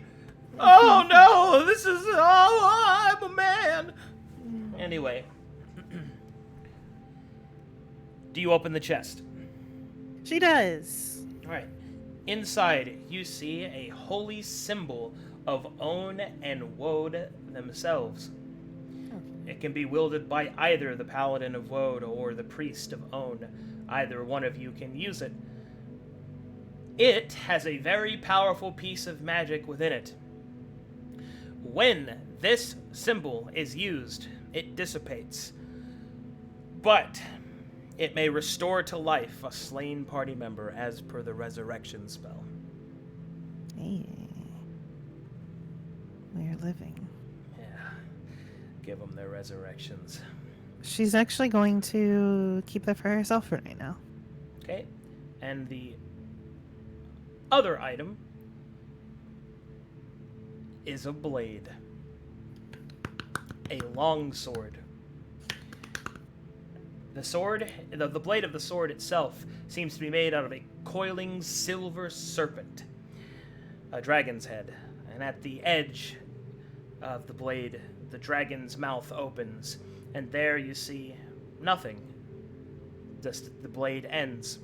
Oh, no! This is... Oh, I'm a man! Anyway. Do you open the chest? She does. Alright. Inside, you see a holy symbol of Own and Woad themselves. It can be wielded by either the Paladin of Woad or the Priest of Own. Either one of you can use it. It has a very powerful piece of magic within it. When this symbol is used, it dissipates. But it may restore to life a slain party member as per the resurrection spell. Hey. We're living. Yeah. Give them their resurrections. She's actually going to keep that for herself for right now. Okay. And the other item is a blade. A long sword. The sword, the blade of the sword itself seems to be made out of a coiling silver serpent, a dragon's head, and at the edge of the blade, the dragon's mouth opens, and there you see nothing. Just the blade ends.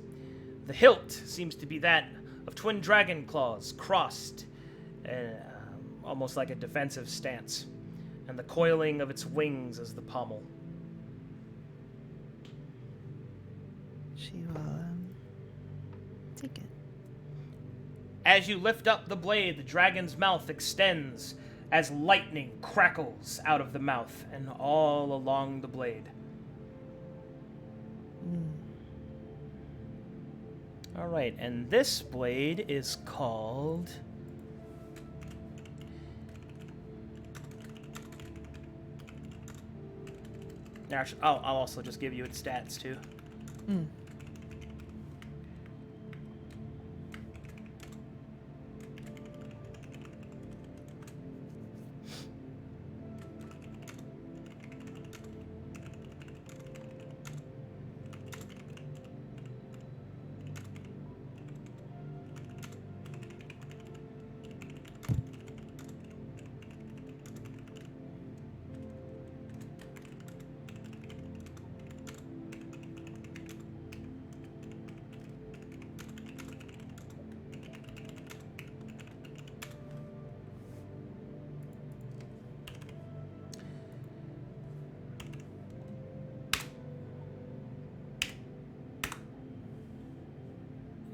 The hilt seems to be that of twin dragon claws crossed, almost like a defensive stance, and the coiling of its wings is the pommel. She will take it. As you lift up the blade, the dragon's mouth extends as lightning crackles out of the mouth and all along the blade. All right, and this blade is called... Actually, I'll also just give you its stats, too.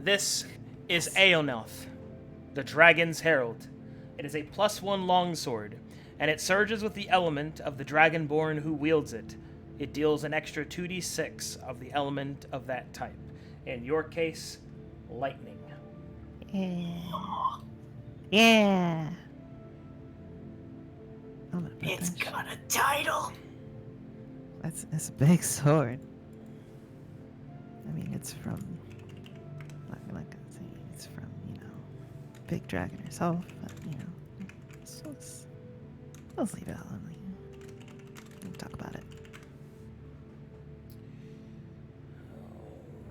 This is Aonoth, the Dragon's Herald. It is a +1 longsword, and it surges with the element of the Dragonborn who wields it. It deals an extra 2d6 of the element of that type. In your case, lightning. Yeah. Yeah. It's got a title. It's a big sword. I mean, it's from... I'm not gonna say it's from, Big Dragon herself, but, let's leave it alone. We can talk about it.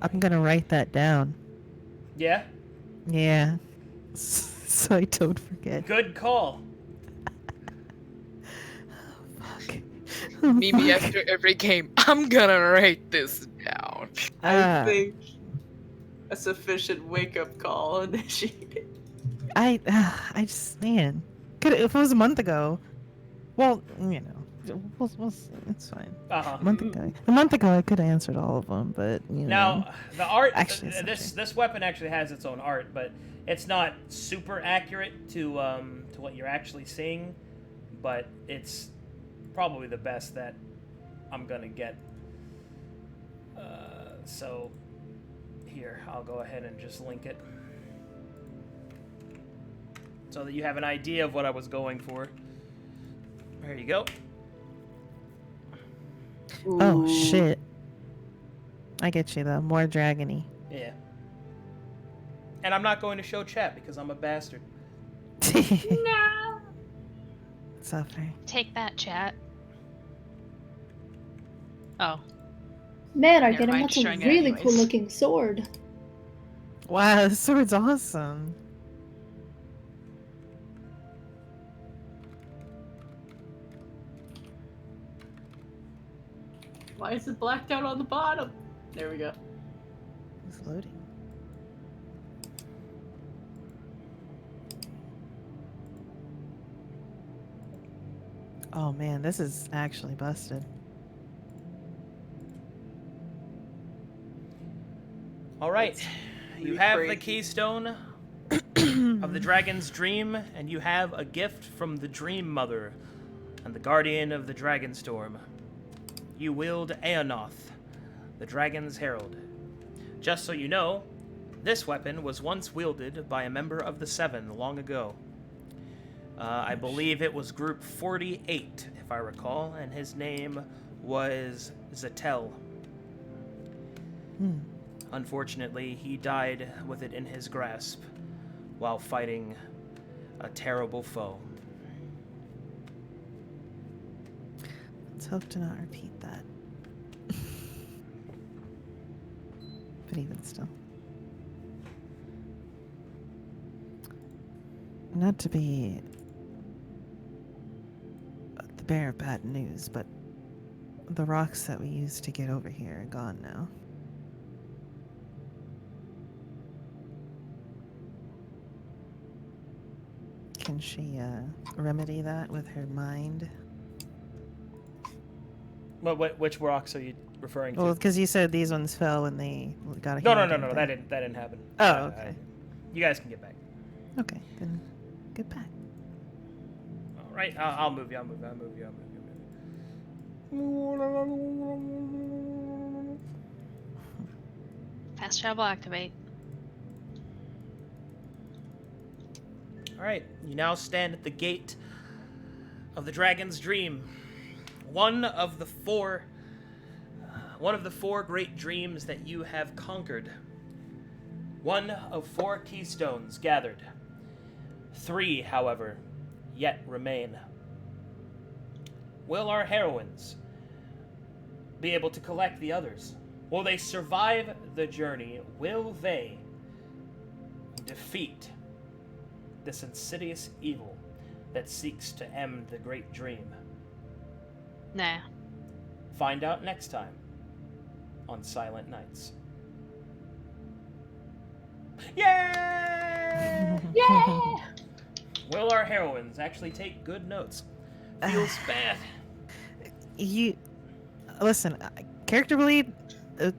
I'm gonna write that down. Yeah? Yeah. So I don't forget. Good call. Mimi, after every game, I'm gonna write this down. I think a sufficient wake-up call initiated. I just, man, if it was a month ago, well, it's fine. Uh-huh. A month ago, I could have answered all of them, but Now, the art. Actually, this weapon actually has its own art, but it's not super accurate to what you're actually seeing. But it's probably the best that I'm gonna get. So here, I'll go ahead and just link it so that you have an idea of what I was going for. There you go. Oh shit! I get you though. More dragony. Yeah. And I'm not going to show chat because I'm a bastard. No. Suffer. Take that, chat. Oh. Man, Never Arcadum, mind, that's a showing it really anyways. cool looking sword. Wow, this sword's awesome. Why is it blacked out on the bottom? There we go. It's loading. Oh man, this is actually busted. All right, That's you pretty have the crazy. keystone of the dragon's dream, and you have a gift from the Dream Mother and the guardian of the Dragonstorm. You wield Aeonoth, the dragon's herald. Just so you know, this weapon was once wielded by a member of the Seven long ago. I believe it was Group 48, if I recall, and his name was Zatel. Unfortunately, he died with it in his grasp while fighting a terrible foe. Let's hope to not repeat that. But even still. Not to be the bearer of bad news, but the rocks that we used to get over here are gone now. Can she remedy that with her mind? Which rocks are you referring to? Well, because you said these ones fell when they got a No, hand, that didn't they? didn't happen. Oh, okay. You guys can get back. Okay, then get back. All right, I'll move you. I'll move you. Fast travel activate. All right, you now stand at the gate of the Dragon's Dream. One of the four great dreams that you have conquered. One of 4 keystones gathered. 3, however, yet remain. Will our heroines be able to collect the others? Will they survive the journey? Will they defeat this insidious evil that seeks to end the great dream? Nah. Find out next time on Silent Nights. Yay! Yeah! Will our heroines actually take good notes? Feels bad. You listen, character bleed.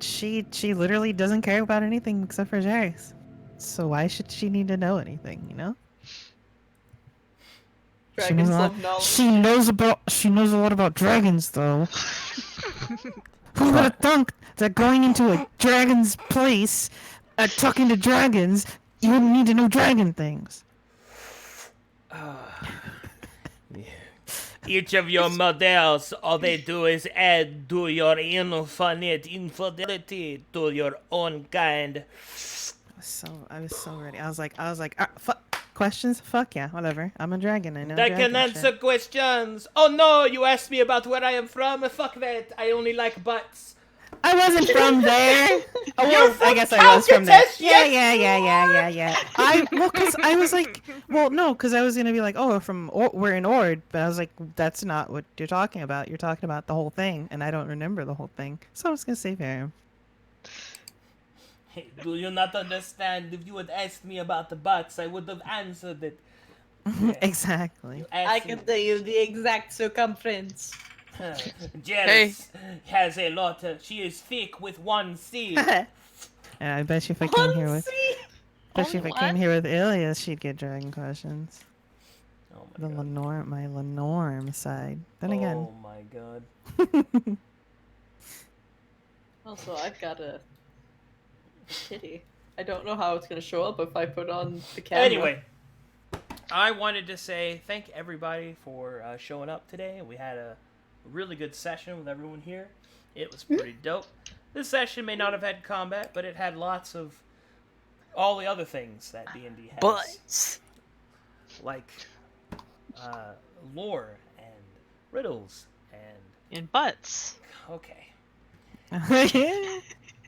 She literally doesn't care about anything except for Jairus. So why should she need to know anything? You know. Dragons love knowledge. She knows a lot about dragons, though. Who would have thunk that going into a dragon's place, talking to dragons, you wouldn't need to know dragon things? Each of your models, all they do is add to your infinite infidelity to your own kind. I was so ready. I was like, questions? Fuck yeah, whatever. I'm a dragon. I know. I can answer questions. Oh no, you asked me about where I am from. Fuck that. I only like butts. I wasn't from there. I guess I was from there. Yeah. Because I was like, because I was gonna be like, we're in Ord, but I was like, that's not what you're talking about. You're talking about the whole thing, and I don't remember the whole thing, so I was gonna say Farum. Hey, do you not understand? If you had asked me about the butts, I would have answered it. Exactly. I can tell you the exact circumference. Jairus has a lot. She is thick with 1 C. I bet you if I came here with, came here with Ilias, she'd get dragon questions. Oh my god. My Lenorm side. Then again. Oh my god. Also, I've got a kitty. I don't know how it's gonna show up if I put on the camera. Anyway, I wanted to say thank everybody for showing up today. We had a really good session with everyone here. It was pretty dope. This session may not have had combat, but it had lots of all the other things that D&D has. Butts. Like lore and riddles And butts. Okay.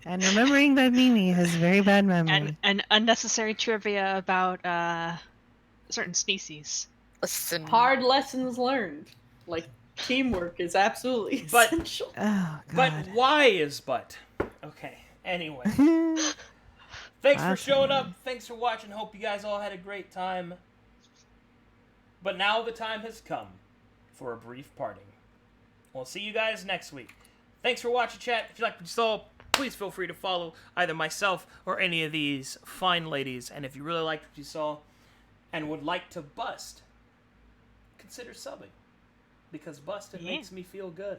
And remembering that Mimi has very bad memory. And unnecessary trivia about certain species. Listen. Hard lessons learned. Like, teamwork is absolutely essential. Oh, God. But why is but? Okay. Anyway. Thanks for showing up. Thanks for watching. Hope you guys all had a great time. But now the time has come for a brief parting. We'll see you guys next week. Thanks for watching, chat. If you liked what you saw, please feel free to follow either myself or any of these fine ladies. And if you really liked what you saw and would like to bust, consider subbing. Because busting makes me feel good.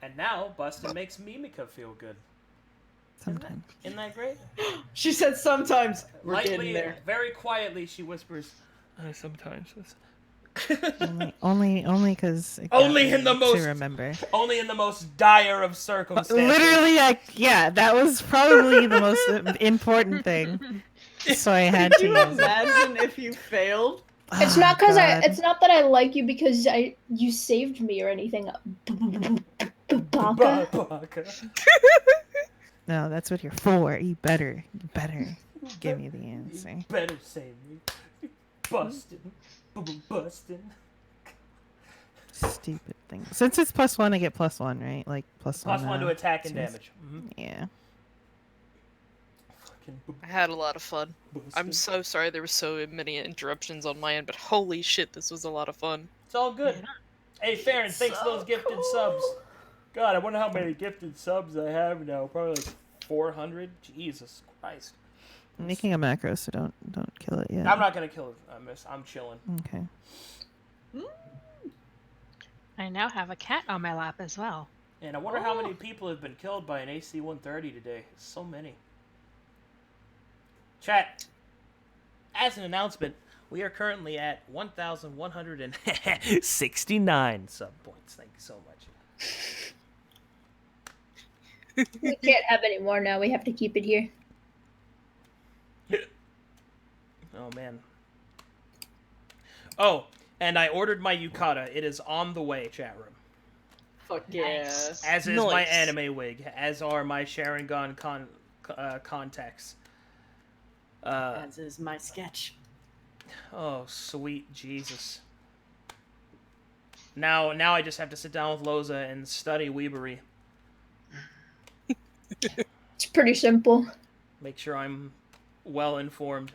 And now, busting makes Mimika feel good. Sometimes. Isn't that great? She said sometimes. We're getting Lightly, there. very quietly, she whispers, sometimes. Only because Only in the most to remember. Only in the most dire of circumstances. Literally, yeah, that was probably the most important thing. So I had Could to you use it. imagine if you failed? It's not because it's not that I like you because you saved me or anything. Baka. No, that's what you're for. You better give me the answer. You better save me. Bustin'. Bustin'. Stupid thing. Since it's +1, I get +1, right? Like +1 to attack and so damage. Yeah. I had a lot of fun. I'm so sorry there were so many interruptions on my end, but holy shit, this was a lot of fun. It's all good. Hey, Farron, thanks for those gifted subs. God, I wonder how many gifted subs I have now. Probably like 400. Jesus Christ. I'm making a macro, so don't kill it yet. I'm not gonna kill it. I'm chilling. Okay. I now have a cat on my lap as well. And I wonder how many people have been killed by an AC-130 today. So many. Chat, as an announcement, we are currently at 1,169 sub points. Thank you so much. We can't have any more now. We have to keep it here. Oh, man. Oh, and I ordered my yukata. It is on the way, chat room. Fuck yeah. As is my anime wig. As are my Sharingan contacts. As is my sketch. Oh, sweet Jesus. Now I just have to sit down with Loza and study Weebery. It's pretty simple. Make sure I'm well informed.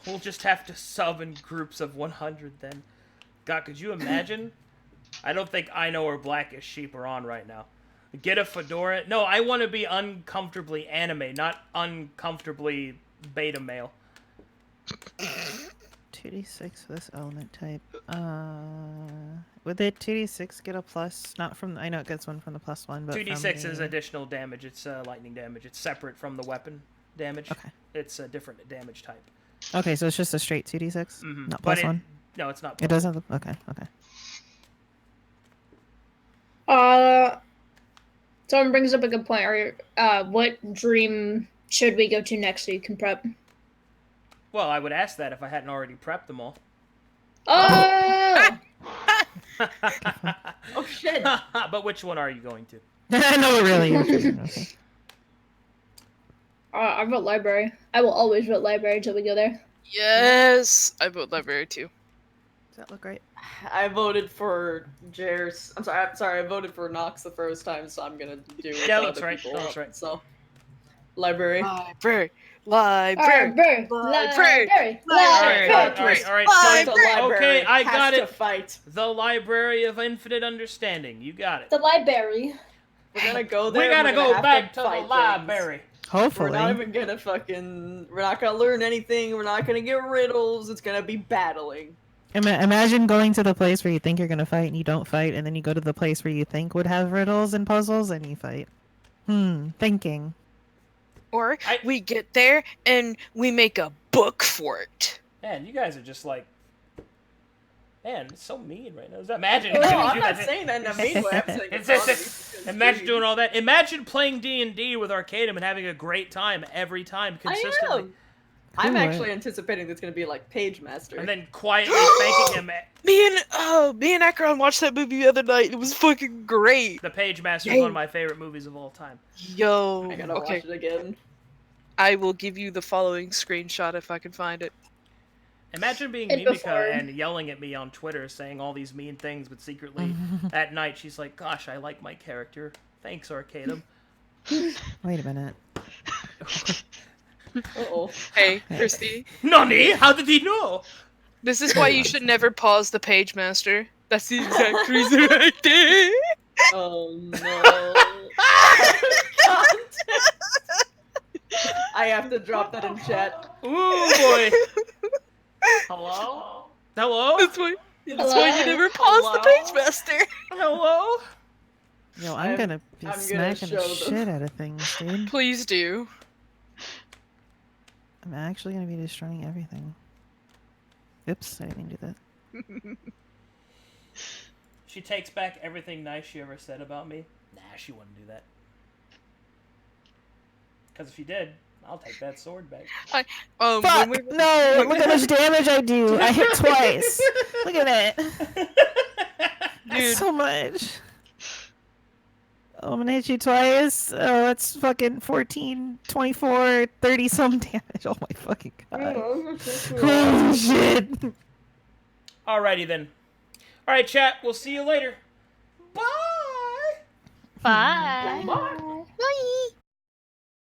We'll just have to sub in groups of 100 then. God, could you imagine? I don't think I Know or Blackish Sheep are on right now. Get a fedora. No, I want to be uncomfortably anime, not uncomfortably beta male. 2d6 for this element type. Would the 2d6 get a plus? Not from. I know it gets one from the +1, but 2d6 from is the... additional damage. It's lightning damage. It's separate from the weapon damage. Okay. It's a different damage type. Okay, so it's just a straight 2d6, not But +1. No, it's not. It doesn't. Okay. Someone brings up a good point. What dream should we go to next so you can prep? Well, I would ask that if I hadn't already prepped them all. Oh! Oh shit! But which one are you going to? No, really. Okay. I vote library. I will always vote library until we go there. Yes! I vote library too. Does that look right? I voted for Jers. I'm sorry. I voted for Nox the first time, so I'm gonna do. Yeah, other that's right. people That's up, right. So, library. Library. Library. All right. Okay, I got it. Fight. The Library of Infinite Understanding. You got it. The library. We're gonna go there. We gotta go have back to the fight library. Hopefully. We're not even gonna fucking. We're not gonna learn anything. We're not gonna get riddles. It's gonna be battling. Imagine going to the place where you think you're gonna fight and you don't fight, and then you go to the place where you think would have riddles and puzzles and you fight. Thinking. Or we get there and we make a book for it. Man, you guys are just like... Man, it's so mean right now. Imagine... No, I'm not saying that in a mean way. I'm saying Imagine doing all that. Imagine playing D&D with Arcadum and having a great time every time consistently. I am. I'm actually anticipating it's gonna be like Page Master. And then quietly thanking him. Me and Akron watched that movie the other night. It was fucking great. The Page Master is one of my favorite movies of all time. Yo, I gotta watch it again. I will give you the following screenshot if I can find it. Imagine being Mimika and yelling at me on Twitter, saying all these mean things, but secretly at night she's like, "Gosh, I like my character. Thanks, Arcadum." Wait a minute. Uh-oh. Hey, Christy. Nani? How did he know? This is why you should never pause the page master. That's the exact reason right there. Oh no. I have to drop that in chat. Ooh boy. Hello? Hello? That's why you never pause the page master. Hello? Yo, I'm gonna be I'm gonna smacking the show them. shit out of things, dude. Please do. I'm actually gonna be destroying everything. Oops, I didn't mean to do that. She takes back everything nice she ever said about me. Nah, she wouldn't do that. Because if she did, I'll take that sword back. Fuck! When we... No! Look how much damage I do! I hit twice! Look at it! That's so much! Oh, I'm gonna hit you twice. Oh, that's fucking 14, 24, 30 some damage. Oh my fucking god. Oh shit! Alrighty then. Alright, chat. We'll see you later. Bye! Bye. Bye.